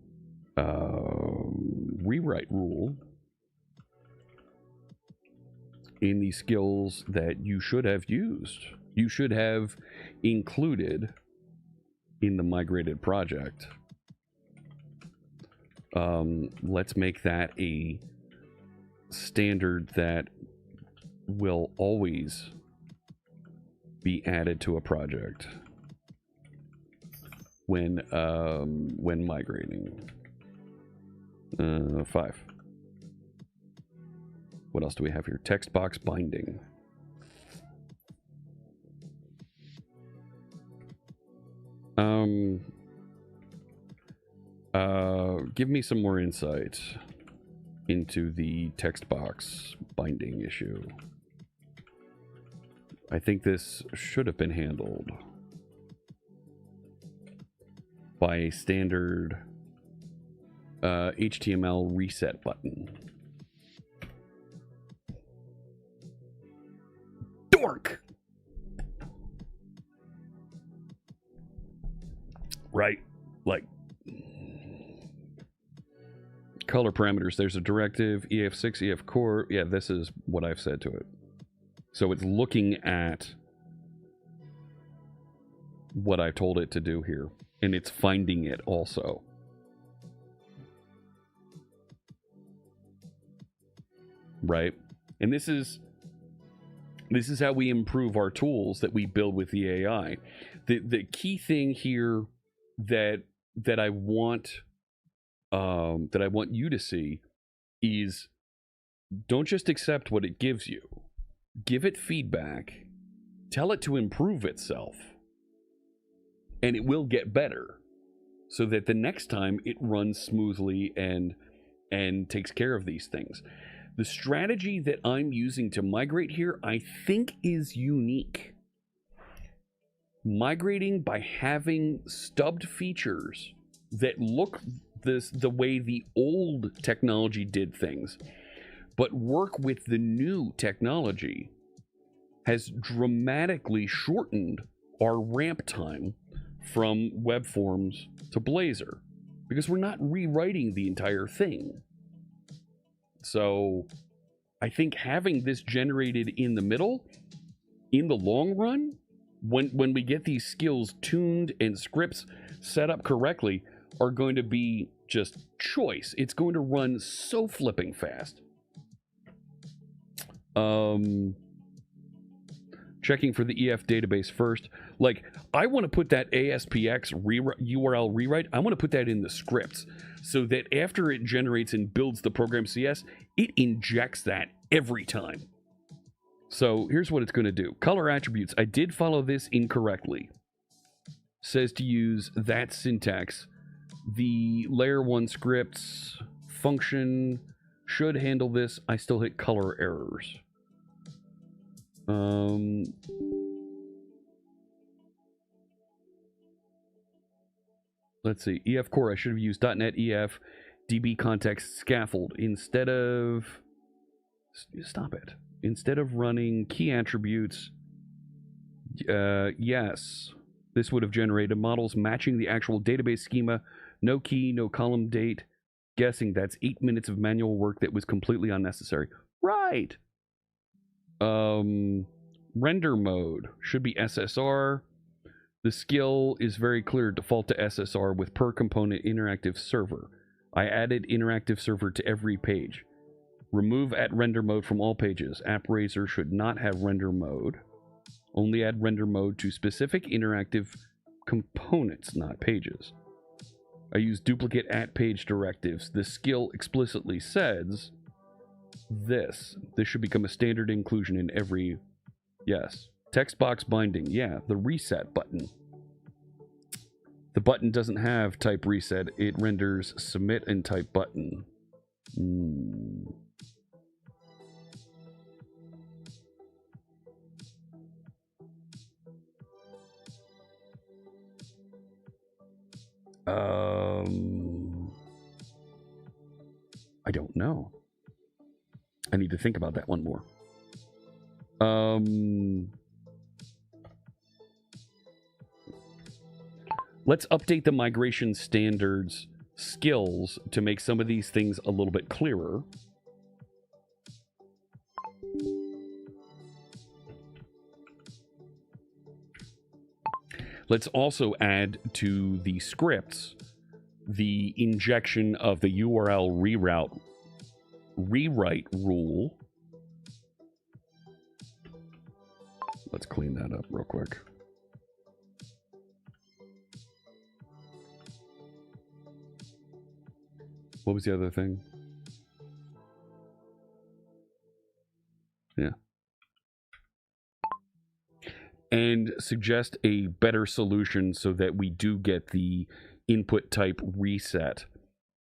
rewrite rule in the skills that you should have used. You should have included in the migrated project. Let's make that a standard that will always be added to a project when migrating. 5. What else do we have here? Text box binding. Give me some more insight into the text box binding issue. I think this should have been handled by a standard HTML reset button. Dork! Right, like color parameters. There's a directive, EF6, EF Core. Yeah, this is what I've said to it. So it's looking at what I told it to do here, and it's finding it also. right? And this is how we improve our tools that we build with the AI. The key thing here that I want you to see is, don't just accept what it gives you. Give it feedback. Tell it to improve itself. And it will get better, so that the next time it runs smoothly and takes care of these things. The strategy that I'm using to migrate here, I think, is unique. Migrating by having stubbed features that look the way the old technology did things, but work with the new technology, has dramatically shortened our ramp time from web forms to Blazor, because we're not rewriting the entire thing. So I think having this generated in the middle, in the long run, when we get these skills tuned and scripts set up correctly, are going to be just choice. It's going to run so flipping fast. Checking for the EF database first. Like, I want to put that ASPX URL rewrite, I want to put that in the scripts, so that after it generates and builds the program CS, it injects that every time. So here's what it's going to do. Color attributes. I did follow this incorrectly. Says to use that syntax. The layer 1 scripts function should handle this. I still hit color errors. Let's see. EF core. I should have used .NET EF DB context scaffold instead of. Stop it. Instead of running key attributes. Yes. This would have generated models matching the actual database schema. No key, no column date. Guessing that's 8 minutes of manual work that was completely unnecessary. Right. Render mode should be SSR. The skill is very clear, default to SSR with per component interactive server. I added interactive server to every page. Remove at render mode from all pages. AppRaiser should not have render mode. Only add render mode to specific interactive components, not pages. I use duplicate at page directives. The skill explicitly says this. This should become a standard inclusion in every... Yes. Text box binding. Yeah, the reset button. The button doesn't have type reset. It renders submit and type button. I don't know. I need to think about that one more. Let's update the migration standards skills to make some of these things a little bit clearer. Let's also add to the scripts the injection of the URL rewrite rule. Let's clean that up real quick. What was the other thing? Yeah. And suggest a better solution so that we do get the input type reset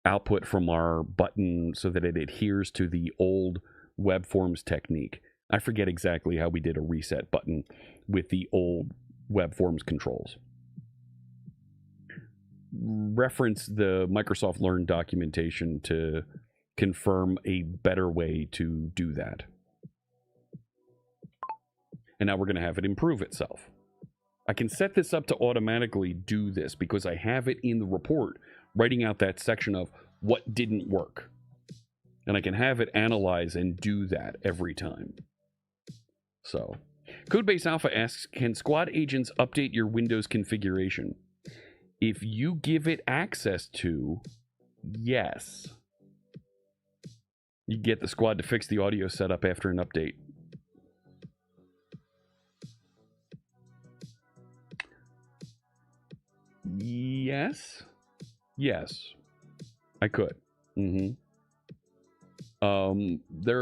output from our button so that it adheres to the old web forms technique. I forget exactly how we did a reset button with the old web forms controls. Reference the Microsoft Learn documentation to confirm a better way to do that. And now we're going to have it improve itself. I can set this up to automatically do this because I have it in the report writing out that section of what didn't work. And I can have it analyze and do that every time. So, Codebase Alpha asks, can squad agents update your Windows configuration? If you give it access to, yes. You get the squad to fix the audio setup after an update. Yes. Yes. I could. There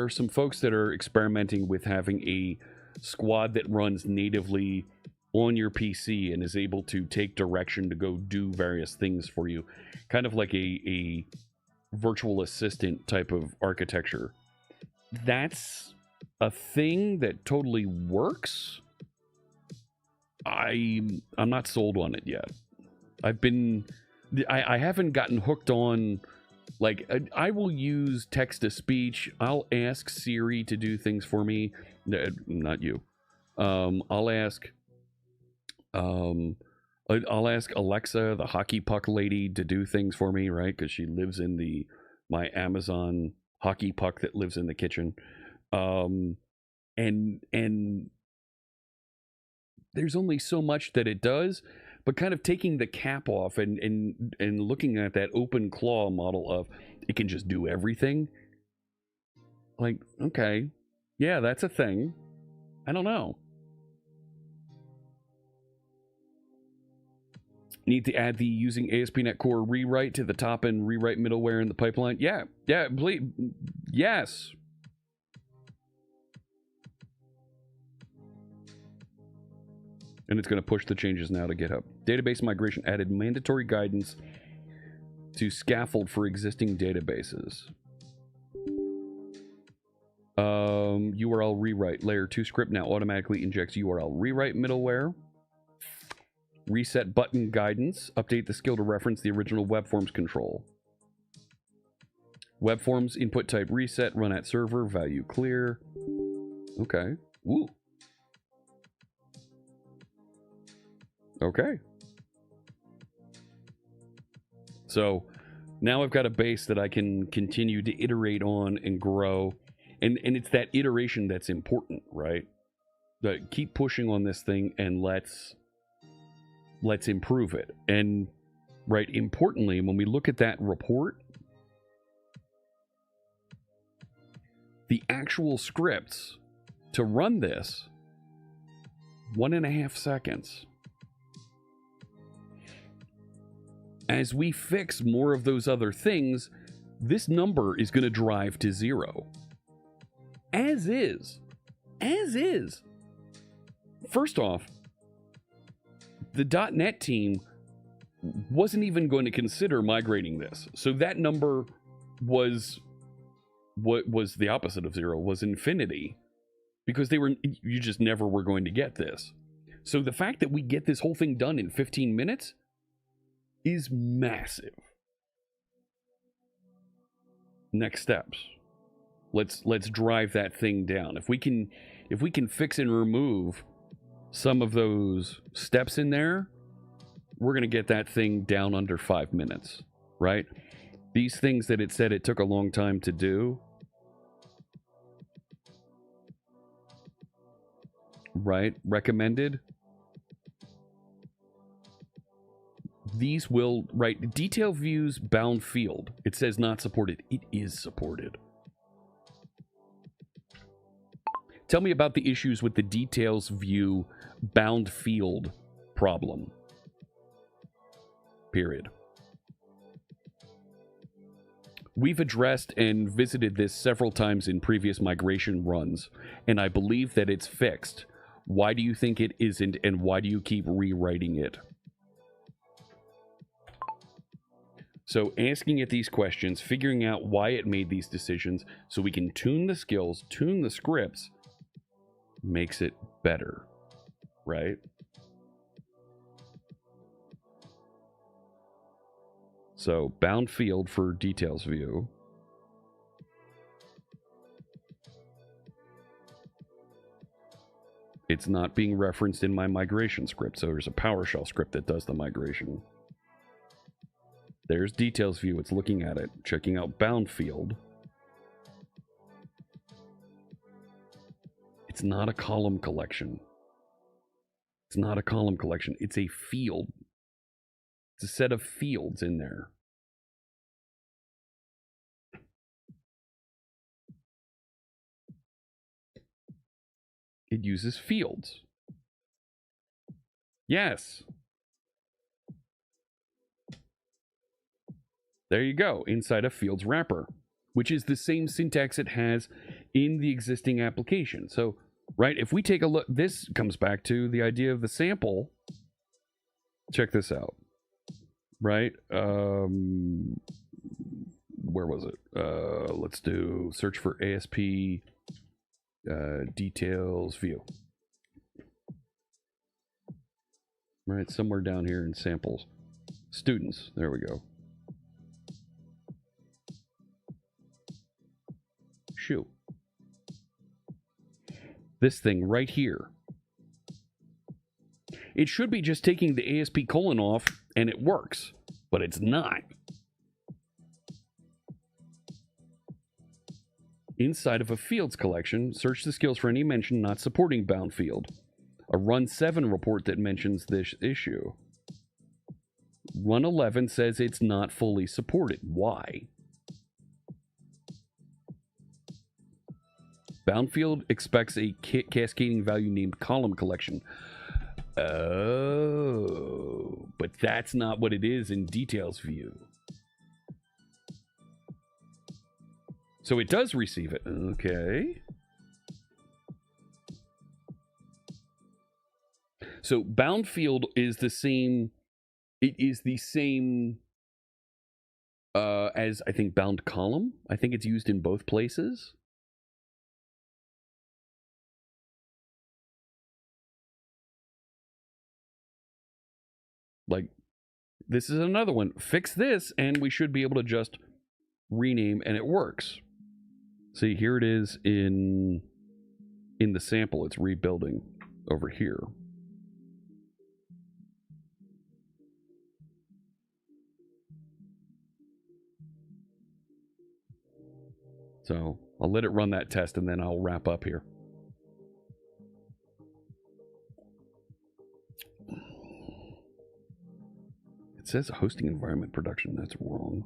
are some folks that are experimenting with having a squad that runs natively on your PC and is able to take direction to go do various things for you. Kind of like a virtual assistant type of architecture. That's a thing that totally works. I'm not sold on it yet. I haven't gotten hooked on, like, I will use text to speech. I'll ask Siri to do things for me. No, not you. I'll ask Alexa, the hockey puck lady, to do things for me, right? Because she lives in my Amazon hockey puck that lives in the kitchen. And there's only so much that it does, but kind of taking the cap off and looking at that open claw model of it can just do everything. Like, okay, yeah, that's a thing. I don't know. Need to add the using ASP.NET Core rewrite to the top end rewrite middleware in the pipeline. Yeah, please, yes. And it's going to push the changes now to GitHub. Database migration added mandatory guidance to scaffold for existing databases. URL rewrite. Layer 2 script now automatically injects URL rewrite middleware. Reset button guidance. Update the skill to reference the original web forms control. Web forms input type reset. Run at server. Value clear. Okay. Ooh. Okay. So now I've got a base that I can continue to iterate on and grow. And it's that iteration that's important, right? Keep pushing on this thing and let's improve it. And right, importantly, when we look at that report, the actual scripts to run this, 1.5 seconds. As we fix more of those other things, this number is going to drive to 0. As is. First off, the .NET team wasn't even going to consider migrating this. So that number was what was the opposite of 0, was infinity, because you just never were going to get this. So the fact that we get this whole thing done in 15 minutes is massive. Next steps. Let's drive that thing down. If we can fix and remove some of those steps in there, we're going to get that thing down under 5 minutes, right? These things that it said it took a long time to do, right? Recommended. These will, right? Detail views bound field. It says not supported. It is supported. Tell me about the issues with the details view bound field problem. Period. We've addressed and visited this several times in previous migration runs, and I believe that it's fixed. Why do you think it isn't, and why do you keep rewriting it? So asking it these questions, figuring out why it made these decisions so we can tune the skills, tune the scripts, makes it better, right? So bound field for details view. It's not being referenced in my migration script, so there's a PowerShell script that does the migration. There's details view, it's looking at it, checking out bound field. It's not a column collection. It's not a column collection. It's a field. It's a set of fields in there. It uses fields. Yes. There you go, inside a fields wrapper, which is the same syntax it has in the existing application. So, right, if we take a look, this comes back to the idea of the sample. Check this out. Right? Where was it? Let's do search for ASP details view. Right, somewhere down here in samples. Students, there we go. Shoe. This thing right here. It should be just taking the ASP colon off and it works, but it's not. Inside of a fields collection, search the skills for any mention not supporting bound field. A run 7 report that mentions this issue. Run 11 says it's not fully supported. Why? Bound field expects a cascading value named column collection. Oh, but that's not what it is in details view. So it does receive it. Okay. So bound field is the same. It is the same as I think bound column. I think it's used in both places. Like, this is another one. Fix this, and we should be able to just rename, and it works. See, here it is in the sample. It's rebuilding over here. So I'll let it run that test, and then I'll wrap up here. It says hosting environment production. That's wrong.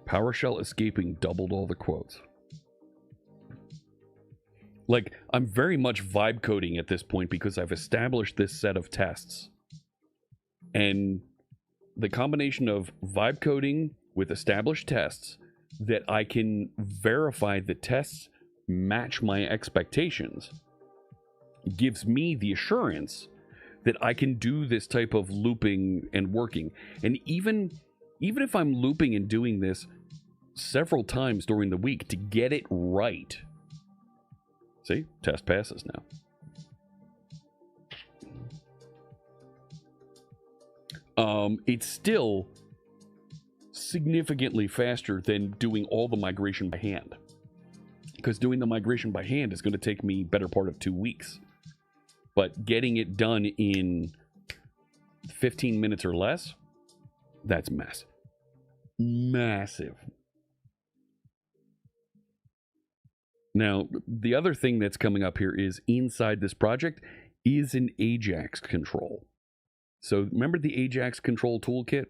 PowerShell escaping doubled all the quotes. Like, I'm very much vibe coding at this point because I've established this set of tests. And the combination of vibe coding with established tests that I can verify the tests match my expectations gives me the assurance that I can do this type of looping and working. And even if I'm looping and doing this several times during the week to get it right. See, test passes now. It's still significantly faster than doing all the migration by hand. Because doing the migration by hand is going to take me better part of 2 weeks. But getting it done in 15 minutes or less, that's massive. Massive. Now, the other thing that's coming up here is inside this project is an Ajax control. So remember the Ajax control toolkit?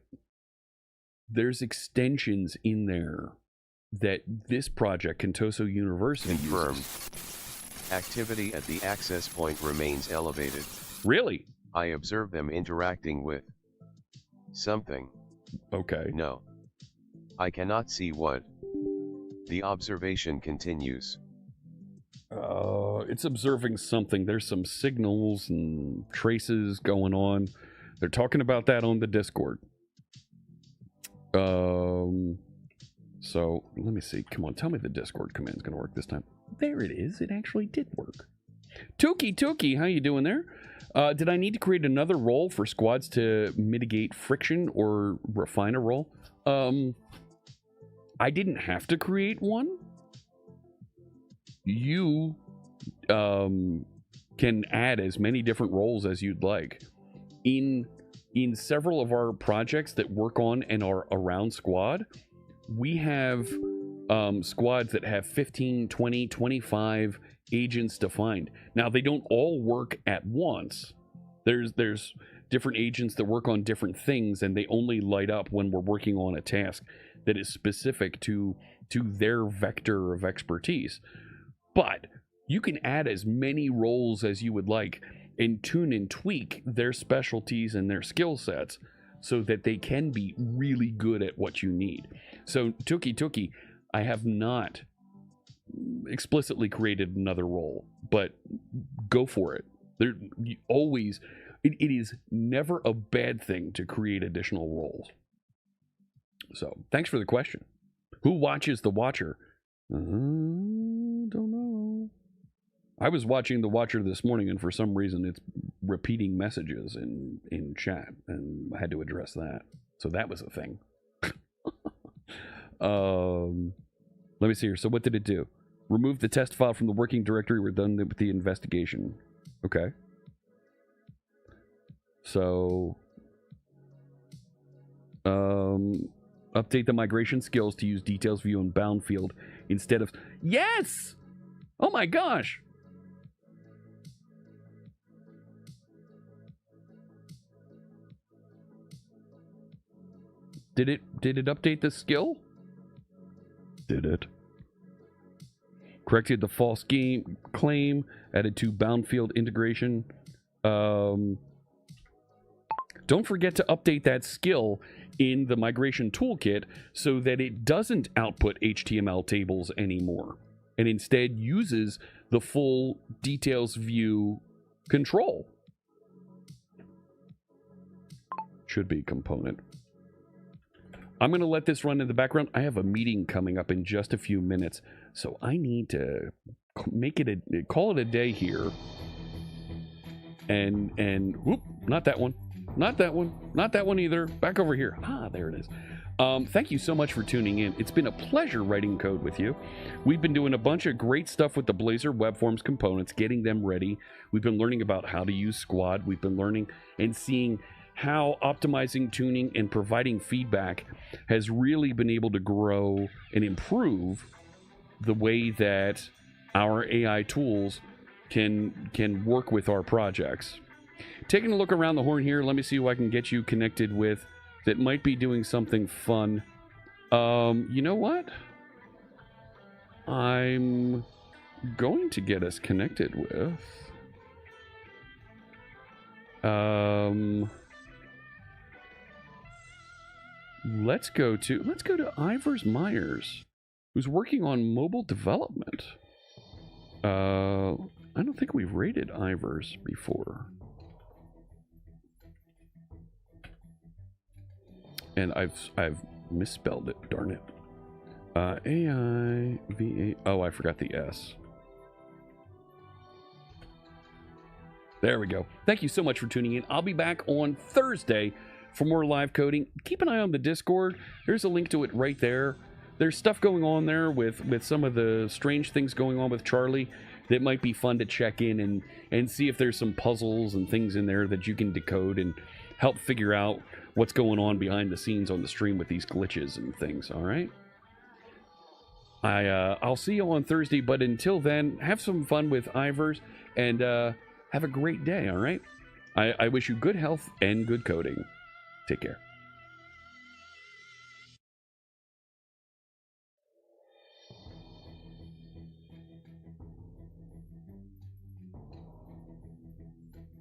There's extensions in there that this project, Contoso University, Confirmed. uses. Activity at the access point remains elevated. Really? I observe them interacting with something. Okay. No. I cannot see what. The observation continues. It's observing something. There's some signals and traces going on. They're talking about that on the Discord. So let me see. Come on, tell me the Discord command is going to work this time. There it is. It actually did work. Tuki, how you doing there? Did I need to create another role for squads to mitigate friction or refine a role? I didn't have to create one. You can add as many different roles as you'd like. In several of our projects that work on and are around squad, we have squads that have 15, 20, 25 agents defined. Now, they don't all work at once. There's different agents that work on different things, and they only light up when we're working on a task. that is specific to their vector of expertise. But you can add as many roles as you would like and tune and tweak their specialties and their skill sets so that they can be really good at what you need. So Tuki, I have not explicitly created another role, but go for it. There you always it is never a bad thing to create additional roles. So thanks for the question. Who watches The Watcher? Don't know. I was watching The Watcher this morning, and for some reason it's repeating messages in chat, and I had to address that. So that was a thing. Let me see here. So what did it do? Remove the test file from the working directory. We're done with the investigation. Okay. So, update the migration skills to use details view and bound field instead of... Yes! Oh my gosh! Did it update the skill? Did it? Corrected the false claim, added to bound field integration. Don't forget to update that skill in the migration toolkit so that it doesn't output HTML tables anymore and instead uses the full details view control. Should be component. I'm going to let this run in the background. I have a meeting coming up in just a few minutes, so I need to call it a day here. And whoop, not that one. Not that one. Not that one either. Back over here. Ah, there it is. Thank you so much for tuning in. It's been a pleasure writing code with you. We've been doing a bunch of great stuff with the Blazor Web Forms components, getting them ready. We've been learning about how to use Squad. We've been learning and seeing how optimizing, tuning, and providing feedback has really been able to grow and improve the way that our AI tools can work with our projects. Taking a look around the horn here, let me see who I can get you connected with that might be doing something fun. You know what? I'm going to get us connected with... Let's go to Ivers Myers, who's working on mobile development. I don't think we've rated Ivers before. And I've misspelled it, darn it. AIVA. Oh, I forgot the S. There we go. Thank you so much for tuning in. I'll be back on Thursday for more live coding. Keep an eye on the Discord. There's a link to it right there. There's stuff going on there with some of the strange things going on with Charlie that might be fun to check in and see if there's some puzzles and things in there that you can decode and help figure out what's going on behind the scenes on the stream with these glitches and things, all right? I'll see you on Thursday, but until then, have some fun with Ivers and have a great day, all right? I wish you good health and good coding. Take care.